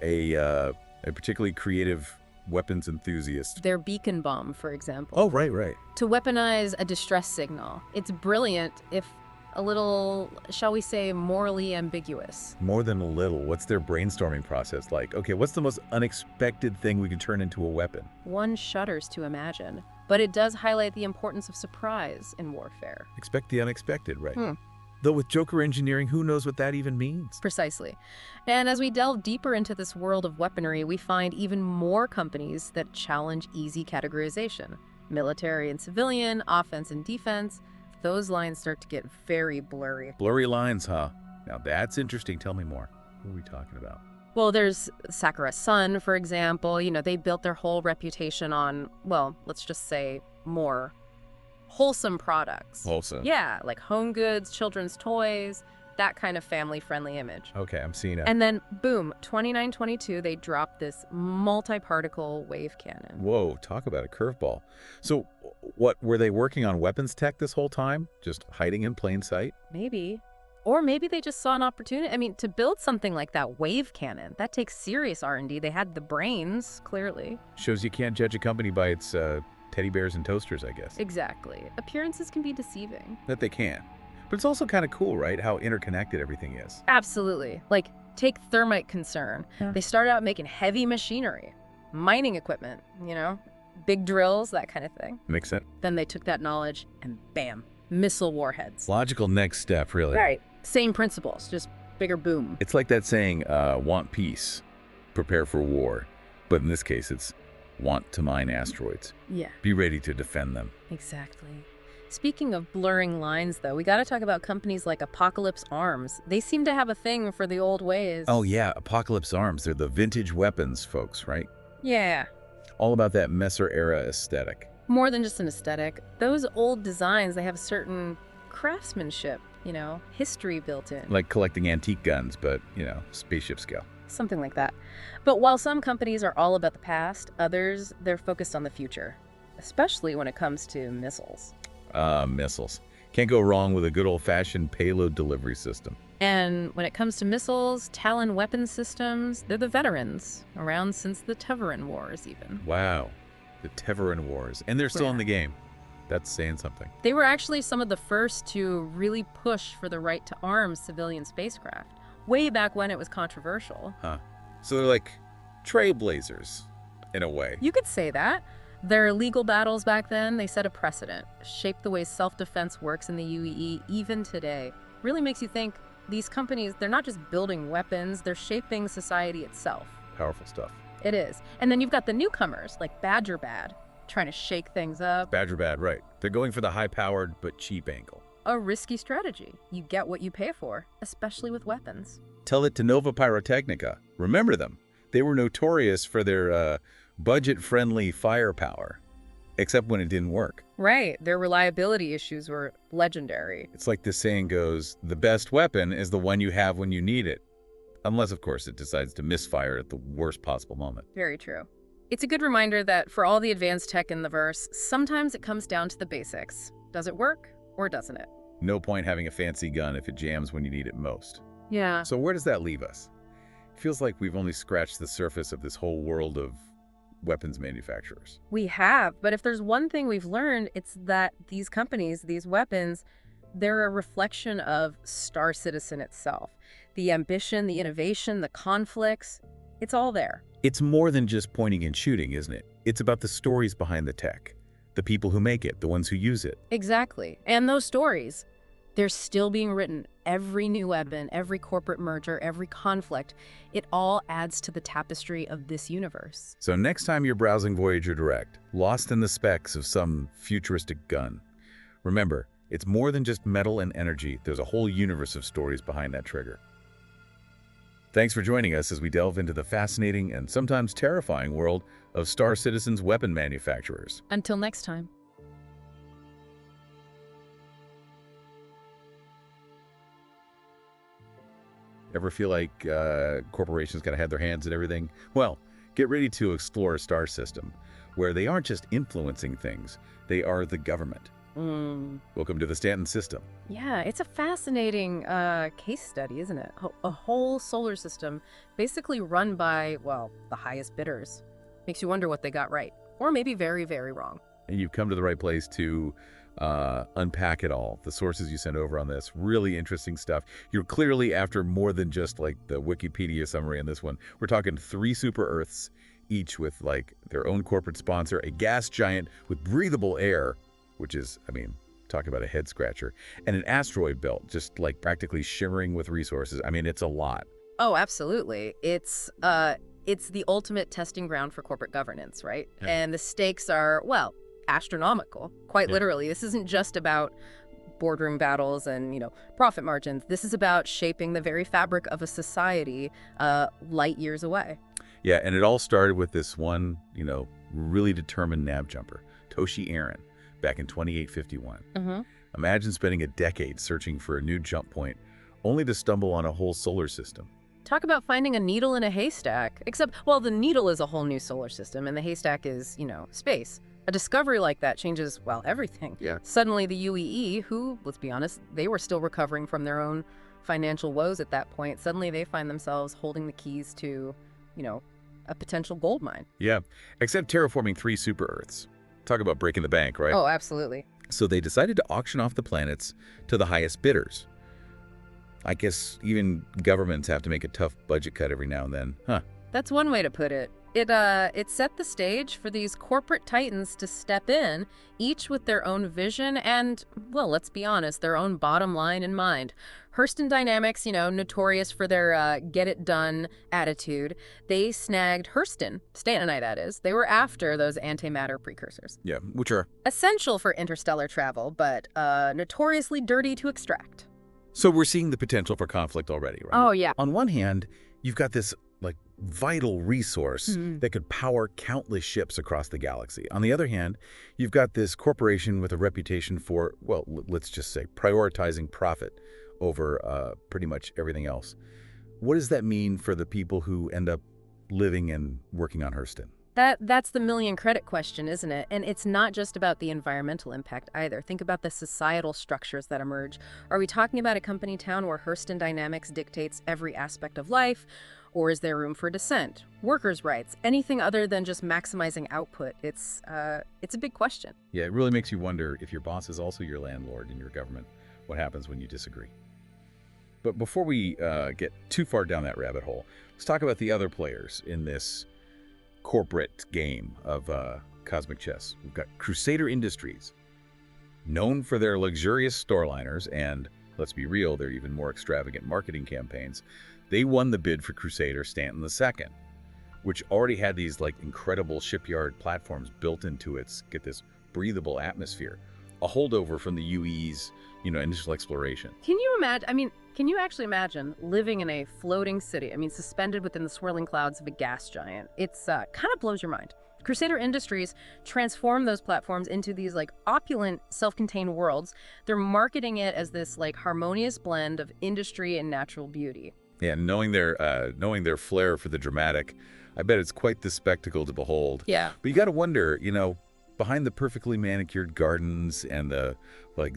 a particularly creative weapons enthusiast. Their beacon bomb, for example. Oh, right. To weaponize a distress signal. It's brilliant, if a little, shall we say, morally ambiguous. More than a little. What's their brainstorming process like? Okay, what's the most unexpected thing we can turn into a weapon? One shudders to imagine. But it does highlight the importance of surprise in warfare. Expect the unexpected, right? Though with Joker Engineering, who knows what that even means? Precisely. And as we delve deeper into this world of weaponry, we find even more companies that challenge easy categorization. Military and civilian, offense and defense. Those lines start to get very blurry. Blurry lines, huh? Now that's interesting. Tell me more. What are we talking about? Well, there's Sakura Sun, for example. They built their whole reputation on, well, let's just say more wholesome products. Wholesome. Yeah, like home goods, children's toys, that kind of family-friendly image. Okay, I'm seeing it. And then, boom, 2922, they dropped this multi-particle wave cannon. Whoa, talk about a curveball. So what, were they working on weapons tech this whole time? Just hiding in plain sight? Maybe. Or maybe they just saw an opportunity. I mean, to build something like that wave cannon, that takes serious R&D. They had the brains, clearly. Shows you can't judge a company by its teddy bears and toasters, I guess. Exactly. Appearances can be deceiving. That they can. But it's also kind of cool, right? How interconnected everything is. Absolutely. Like, take thermite concern. Yeah. They started out making heavy machinery, mining equipment, big drills, that kind of thing. Makes sense. Then they took that knowledge and bam, missile warheads. Logical next step, really. Right. Same principles, just bigger boom. It's like that saying, want peace, prepare for war. But in this case, it's want to mine asteroids. Yeah. Be ready to defend them. Exactly. Speaking of blurring lines, though, we got to talk about companies like Apocalypse Arms. They seem to have a thing for the old ways. Oh yeah, Apocalypse Arms. They're the vintage weapons folks, right? Yeah, All about that Messer-era aesthetic. more than just an aesthetic. Those old designs, they have certain craftsmanship, history built in. Like collecting antique guns, but, spaceship scale. Something like that. But while some companies are all about the past, others, they're focused on the future, especially when it comes to missiles. Missiles. Can't go wrong with a good old-fashioned payload delivery system. And when it comes to missiles, Talon weapon systems, they're the veterans, around since the Teveran Wars even. Wow. The Teveran Wars. And they're still in the game. That's saying something. They were actually some of the first to really push for the right to arm civilian spacecraft, way back when it was controversial. Huh. So they're like trailblazers, in a way. You could say that. Their legal battles back then, they set a precedent, shaped the way self-defense works in the UEE even today. Really makes you think these companies, they're not just building weapons, they're shaping society itself. Powerful stuff. It is. And then you've got the newcomers, like Badger Bad, trying to shake things up. Badger Bad, right. They're going for the high-powered but cheap angle. A risky strategy. You get what you pay for, especially with weapons. Tell it to Nova Pyrotechnica. Remember them. They were notorious for their budget-friendly firepower, except when it didn't work. Right. Their reliability issues were legendary. It's like the saying goes, the best weapon is the one you have when you need it. Unless, of course, it decides to misfire at the worst possible moment. Very true. It's a good reminder that for all the advanced tech in the verse, sometimes it comes down to the basics. Does it work or doesn't it? No point having a fancy gun if it jams when you need it most. Yeah. So where does that leave us? It feels like we've only scratched the surface of this whole world of weapons manufacturers. We have, but if there's one thing we've learned, it's that these companies, these weapons, they're a reflection of Star Citizen itself. The ambition, the innovation, the conflicts, it's all there. It's more than just pointing and shooting, isn't it? It's about the stories behind the tech, the people who make it, the ones who use it. Exactly. And those stories, they're still being written. Every new weapon, every corporate merger, every conflict, it all adds to the tapestry of this universe. So next time you're browsing Voyager Direct, lost in the specs of some futuristic gun, remember, it's more than just metal and energy. There's a whole universe of stories behind that trigger. Thanks for joining us as we delve into the fascinating and sometimes terrifying world of Star Citizen's weapon manufacturers. Until next time. Ever feel like corporations kind of had their hands in everything? Well, get ready to explore a star system where they aren't just influencing things, they are the government. Welcome to the Stanton system. Yeah, it's a fascinating case study, isn't it? A whole solar system basically run by, well, the highest bidders. Makes you wonder what they got right. Or maybe very, very wrong. And you've come to the right place to unpack it all. The sources you sent over on this, really interesting stuff. You're clearly after more than just like the Wikipedia summary on this one. We're talking 3 super Earths, each with like their own corporate sponsor, a gas giant with breathable air, which is, I mean, talk about a head scratcher, and an asteroid belt, just like practically shimmering with resources. I mean, it's a lot. Oh, absolutely. It's the ultimate testing ground for corporate governance, right? Yeah. And the stakes are, well, astronomical, quite Yeah. literally. This isn't just about boardroom battles and, profit margins. This is about shaping the very fabric of a society light years away. Yeah, and it all started with this one, really determined nav jumper, Toshi Aaron, back in 2851. Imagine spending a decade searching for a new jump point, only to stumble on a whole solar system. Talk about finding a needle in a haystack. Except, well, the needle is a whole new solar system, and the haystack is, space. A discovery like that changes, well, everything. Yeah. Suddenly the UEE, who, let's be honest, they were still recovering from their own financial woes at that point, suddenly they find themselves holding the keys to, a potential gold mine. Yeah, except terraforming 3 super Earths. Talk about breaking the bank, right? Oh, absolutely. So they decided to auction off the planets to the highest bidders. I guess even governments have to make a tough budget cut every now and then, huh? That's one way to put it. It set the stage for these corporate titans to step in, each with their own vision and, well, let's be honest, their own bottom line in mind. Hurston Dynamics, notorious for their get-it-done attitude, they snagged Hurston, Stantonite that is. They were after those antimatter precursors. Yeah, which are... Essential for interstellar travel, but notoriously dirty to extract. So we're seeing the potential for conflict already, right? Oh, yeah. On one hand, you've got this, vital resource that could power countless ships across the galaxy. On the other hand, you've got this corporation with a reputation for, well, let's just say, prioritizing profit over pretty much everything else. What does that mean for the people who end up living and working on Hurston? That's the million credit question, isn't it? And it's not just about the environmental impact either. Think about the societal structures that emerge. Are we talking about a company town where Hurston Dynamics dictates every aspect of life? Or is there room for dissent, workers' rights, anything other than just maximizing output? It's a big question. Yeah, it really makes you wonder if your boss is also your landlord in your government. What happens when you disagree? But before we get too far down that rabbit hole, let's talk about the other players in this corporate game of cosmic chess. We've got Crusader Industries, known for their luxurious storeliners and, let's be real, their even more extravagant marketing campaigns. They won the bid for Crusader Stanton II, which already had these incredible shipyard platforms built into its, get this, breathable atmosphere, a holdover from the UE's, initial exploration. Can you imagine, can you actually imagine living in a floating city, suspended within the swirling clouds of a gas giant? It's kind of blows your mind. Crusader Industries transformed those platforms into these opulent, self-contained worlds. They're marketing it as this harmonious blend of industry and natural beauty. Yeah, knowing their flair for the dramatic, I bet it's quite the spectacle to behold. Yeah. But you got to wonder, behind the perfectly manicured gardens and the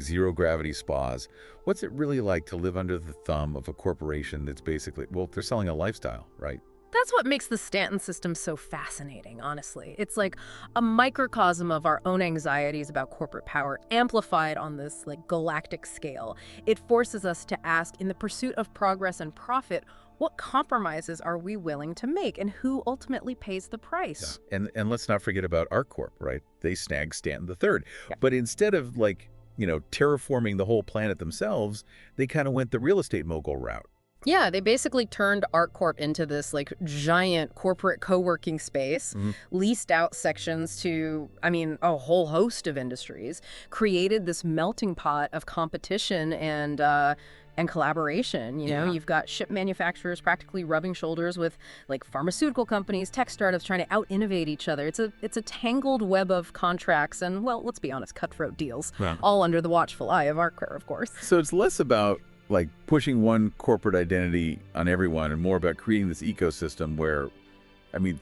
zero-gravity spas, what's it really like to live under the thumb of a corporation that's basically, well, they're selling a lifestyle, right? That's what makes the Stanton system so fascinating, honestly. It's like a microcosm of our own anxieties about corporate power, amplified on this galactic scale. It forces us to ask, in the pursuit of progress and profit, what compromises are we willing to make, and who ultimately pays the price? Yeah. And let's not forget about ArcCorp, right? They snagged Stanton III. Yeah. But instead of terraforming the whole planet themselves, they kind of went the real estate mogul route. Yeah, they basically turned ArcCorp into this giant corporate co-working space, leased out sections to, a whole host of industries, created this melting pot of competition and collaboration. You've got ship manufacturers practically rubbing shoulders with pharmaceutical companies, tech startups trying to out-innovate each other. It's a tangled web of contracts and, well, let's be honest, cutthroat deals, all under the watchful eye of ArcCorp, of course. So it's less about pushing one corporate identity on everyone and more about creating this ecosystem where,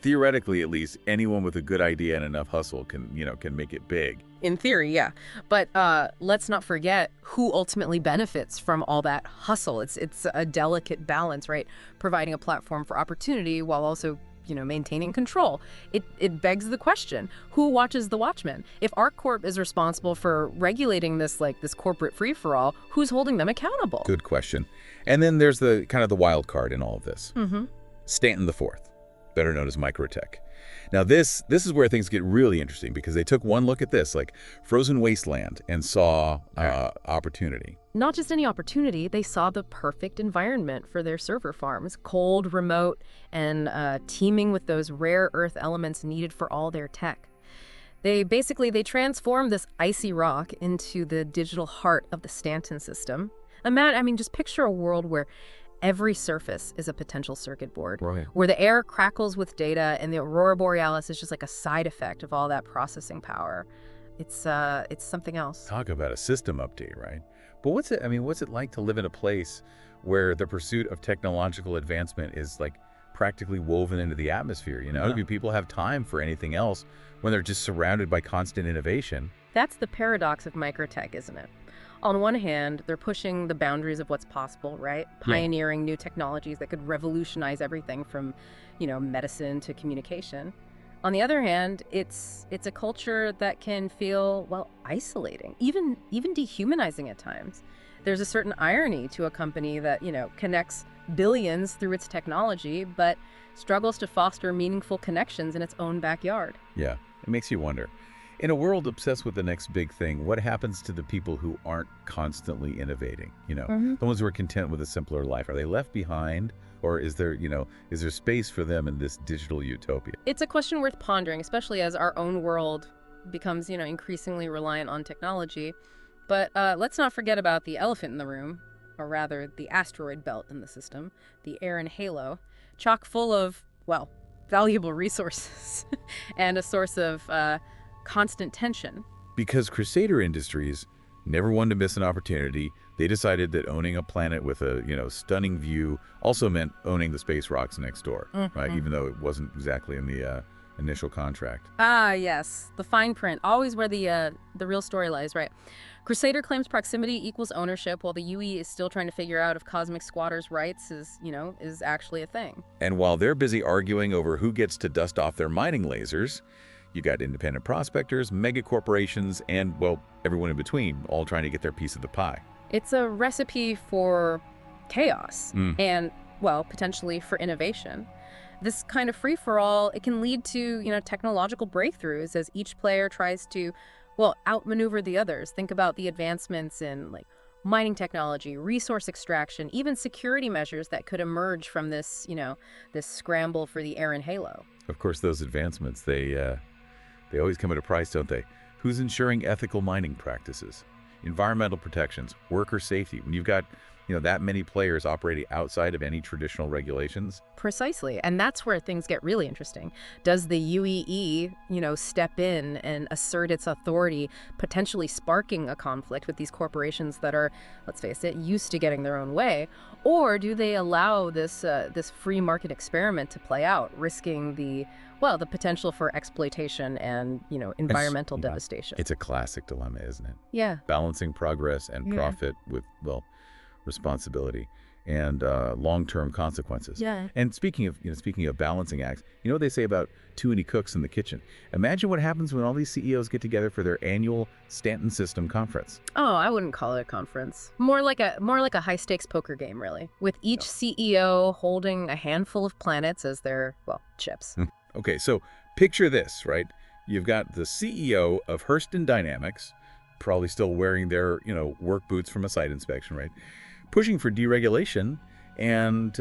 theoretically at least, anyone with a good idea and enough hustle can make it big. In theory, yeah. But let's not forget who ultimately benefits from all that hustle. It's a delicate balance, right? Providing a platform for opportunity while also maintaining control. It begs the question, who watches the watchmen? If ArcCorp is responsible for regulating this corporate free-for-all, who's holding them accountable? Good question. And then there's the kind of the wild card in all of this. Stanton IV, better known as Microtech. Now this is where things get really interesting, because they took one look at this, frozen wasteland, and saw opportunity. Not just any opportunity, they saw the perfect environment for their server farms, cold, remote, and teeming with those rare earth elements needed for all their tech. They transformed this icy rock into the digital heart of the Stanton system. Just picture a world where every surface is a potential circuit board, where the air crackles with data and the aurora borealis is just a side effect of all that processing power. It's something else. Talk about a system update, right? But what's it like to live in a place where the pursuit of technological advancement is practically woven into the atmosphere? Do people have time for anything else when they're just surrounded by constant innovation? That's the paradox of microtech, isn't it? On one hand, they're pushing the boundaries of what's possible, right? Pioneering new technologies that could revolutionize everything from, medicine to communication. On the other hand, it's a culture that can feel, well, isolating, even dehumanizing at times. There's a certain irony to a company that, connects billions through its technology, but struggles to foster meaningful connections in its own backyard. Yeah, it makes you wonder. In a world obsessed with the next big thing, what happens to the people who aren't constantly innovating? The ones who are content with a simpler life. Are they left behind? Or is there, is there space for them in this digital utopia? It's a question worth pondering, especially as our own world becomes, increasingly reliant on technology. But let's not forget about the elephant in the room, or rather the asteroid belt in the system, the Aran Halo, chock full of, well, valuable resources and a source of constant tension. Because Crusader Industries never wanted to miss an opportunity, they decided that owning a planet with a, stunning view also meant owning the space rocks next door, right? Even though it wasn't exactly in the initial contract. Ah, yes. The fine print. Always where the real story lies, right? Crusader claims proximity equals ownership, while the UE is still trying to figure out if cosmic squatters' rights is actually a thing. And while they're busy arguing over who gets to dust off their mining lasers, you got independent prospectors, mega corporations, and, well, everyone in between, all trying to get their piece of the pie. It's a recipe for chaos and, well, potentially for innovation. This kind of free-for-all, it can lead to, technological breakthroughs as each player tries to, well, outmaneuver the others. Think about the advancements in, like, mining technology, resource extraction, even security measures that could emerge from this, this scramble for the Aran Halo. Of course, those advancements, they always come at a price, don't they? Who's ensuring ethical mining practices, environmental protections, worker safety? When you've got, that many players operating outside of any traditional regulations. Precisely. And that's where things get really interesting. Does the UEE, step in and assert its authority, potentially sparking a conflict with these corporations that are, let's face it, used to getting their own way? Or do they allow this free market experiment to play out, risking the potential for exploitation and, environmental devastation? It's a classic dilemma, isn't it? Yeah. Balancing progress and profit with, well, responsibility and long-term consequences. Yeah. And speaking of balancing acts, what they say about too many cooks in the kitchen? Imagine what happens when all these CEOs get together for their annual Stanton System conference. Oh, I wouldn't call it a conference. More like a high-stakes poker game, really, with each CEO holding a handful of planets as their, well, chips. Okay, so picture this, right? You've got the CEO of Hurston Dynamics, probably still wearing their, work boots from a site inspection, right? Pushing for deregulation and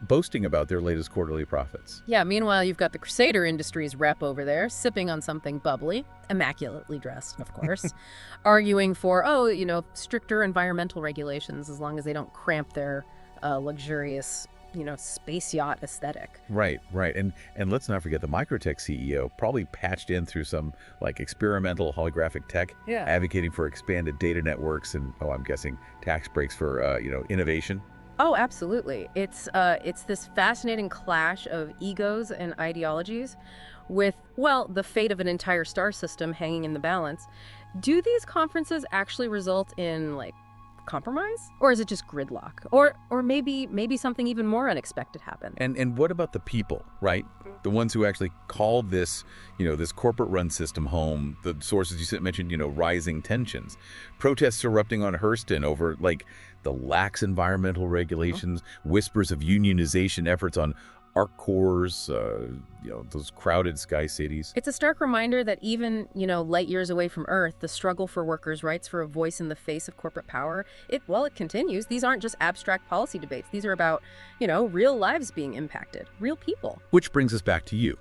boasting about their latest quarterly profits. Yeah, meanwhile, you've got the Crusader Industries rep over there, sipping on something bubbly, immaculately dressed, of course, arguing for, stricter environmental regulations as long as they don't cramp their luxurious, space yacht aesthetic. Right. And let's not forget the Microtech CEO probably patched in through some experimental holographic tech, advocating for expanded data networks and, I'm guessing tax breaks for, innovation. Oh, absolutely. It's this fascinating clash of egos and ideologies with, well, the fate of an entire star system hanging in the balance. Do these conferences actually result in, compromise? Or is it just gridlock? Or maybe something even more unexpected happened? And what about the people, right? The ones who actually call this, this corporate-run system home. The sources you mentioned, rising tensions. Protests erupting on Hurston over, the lax environmental regulations, whispers of unionization efforts on arc cores, those crowded sky cities. It's a stark reminder that even, light years away from Earth, the struggle for workers' rights, for a voice in the face of corporate power, it continues. These aren't just abstract policy debates. These are about, real lives being impacted, real people. Which brings us back to you,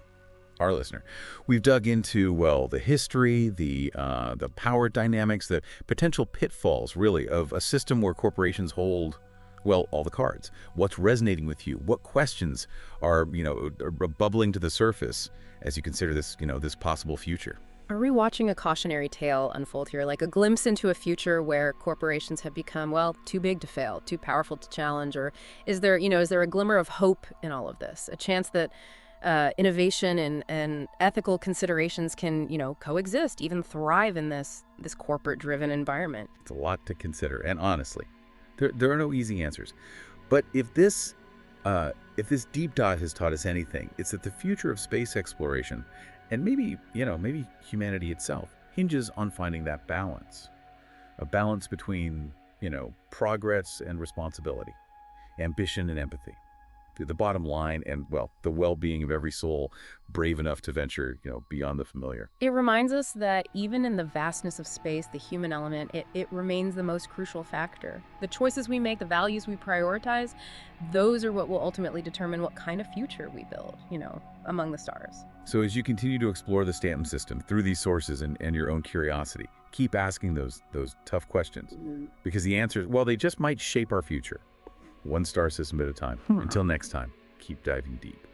our listener. We've dug into, well, the history, the power dynamics, the potential pitfalls, really, of a system where corporations hold, well, all the cards. What's resonating with you? What questions are, are bubbling to the surface as you consider this, this possible future? Are we watching a cautionary tale unfold here, like a glimpse into a future where corporations have become, well, too big to fail, too powerful to challenge? Or is there a glimmer of hope in all of this? A chance that innovation and ethical considerations can, coexist, even thrive in this corporate-driven environment? It's a lot to consider, and honestly, there are no easy answers. But if this deep dive has taught us anything, it's that the future of space exploration, and maybe humanity itself, hinges on finding that balance. A balance between, progress and responsibility, ambition and empathy. the bottom line and, well, the well-being of every soul brave enough to venture, beyond the familiar. It reminds us that even in the vastness of space, the human element, it remains the most crucial factor. The choices we make, the values we prioritize, those are what will ultimately determine what kind of future we build, among the stars. So as you continue to explore the Stanton system through these sources and your own curiosity, keep asking those tough questions. Because the answers, well, they just might shape our future. One star system at a time. Until next time, keep diving deep.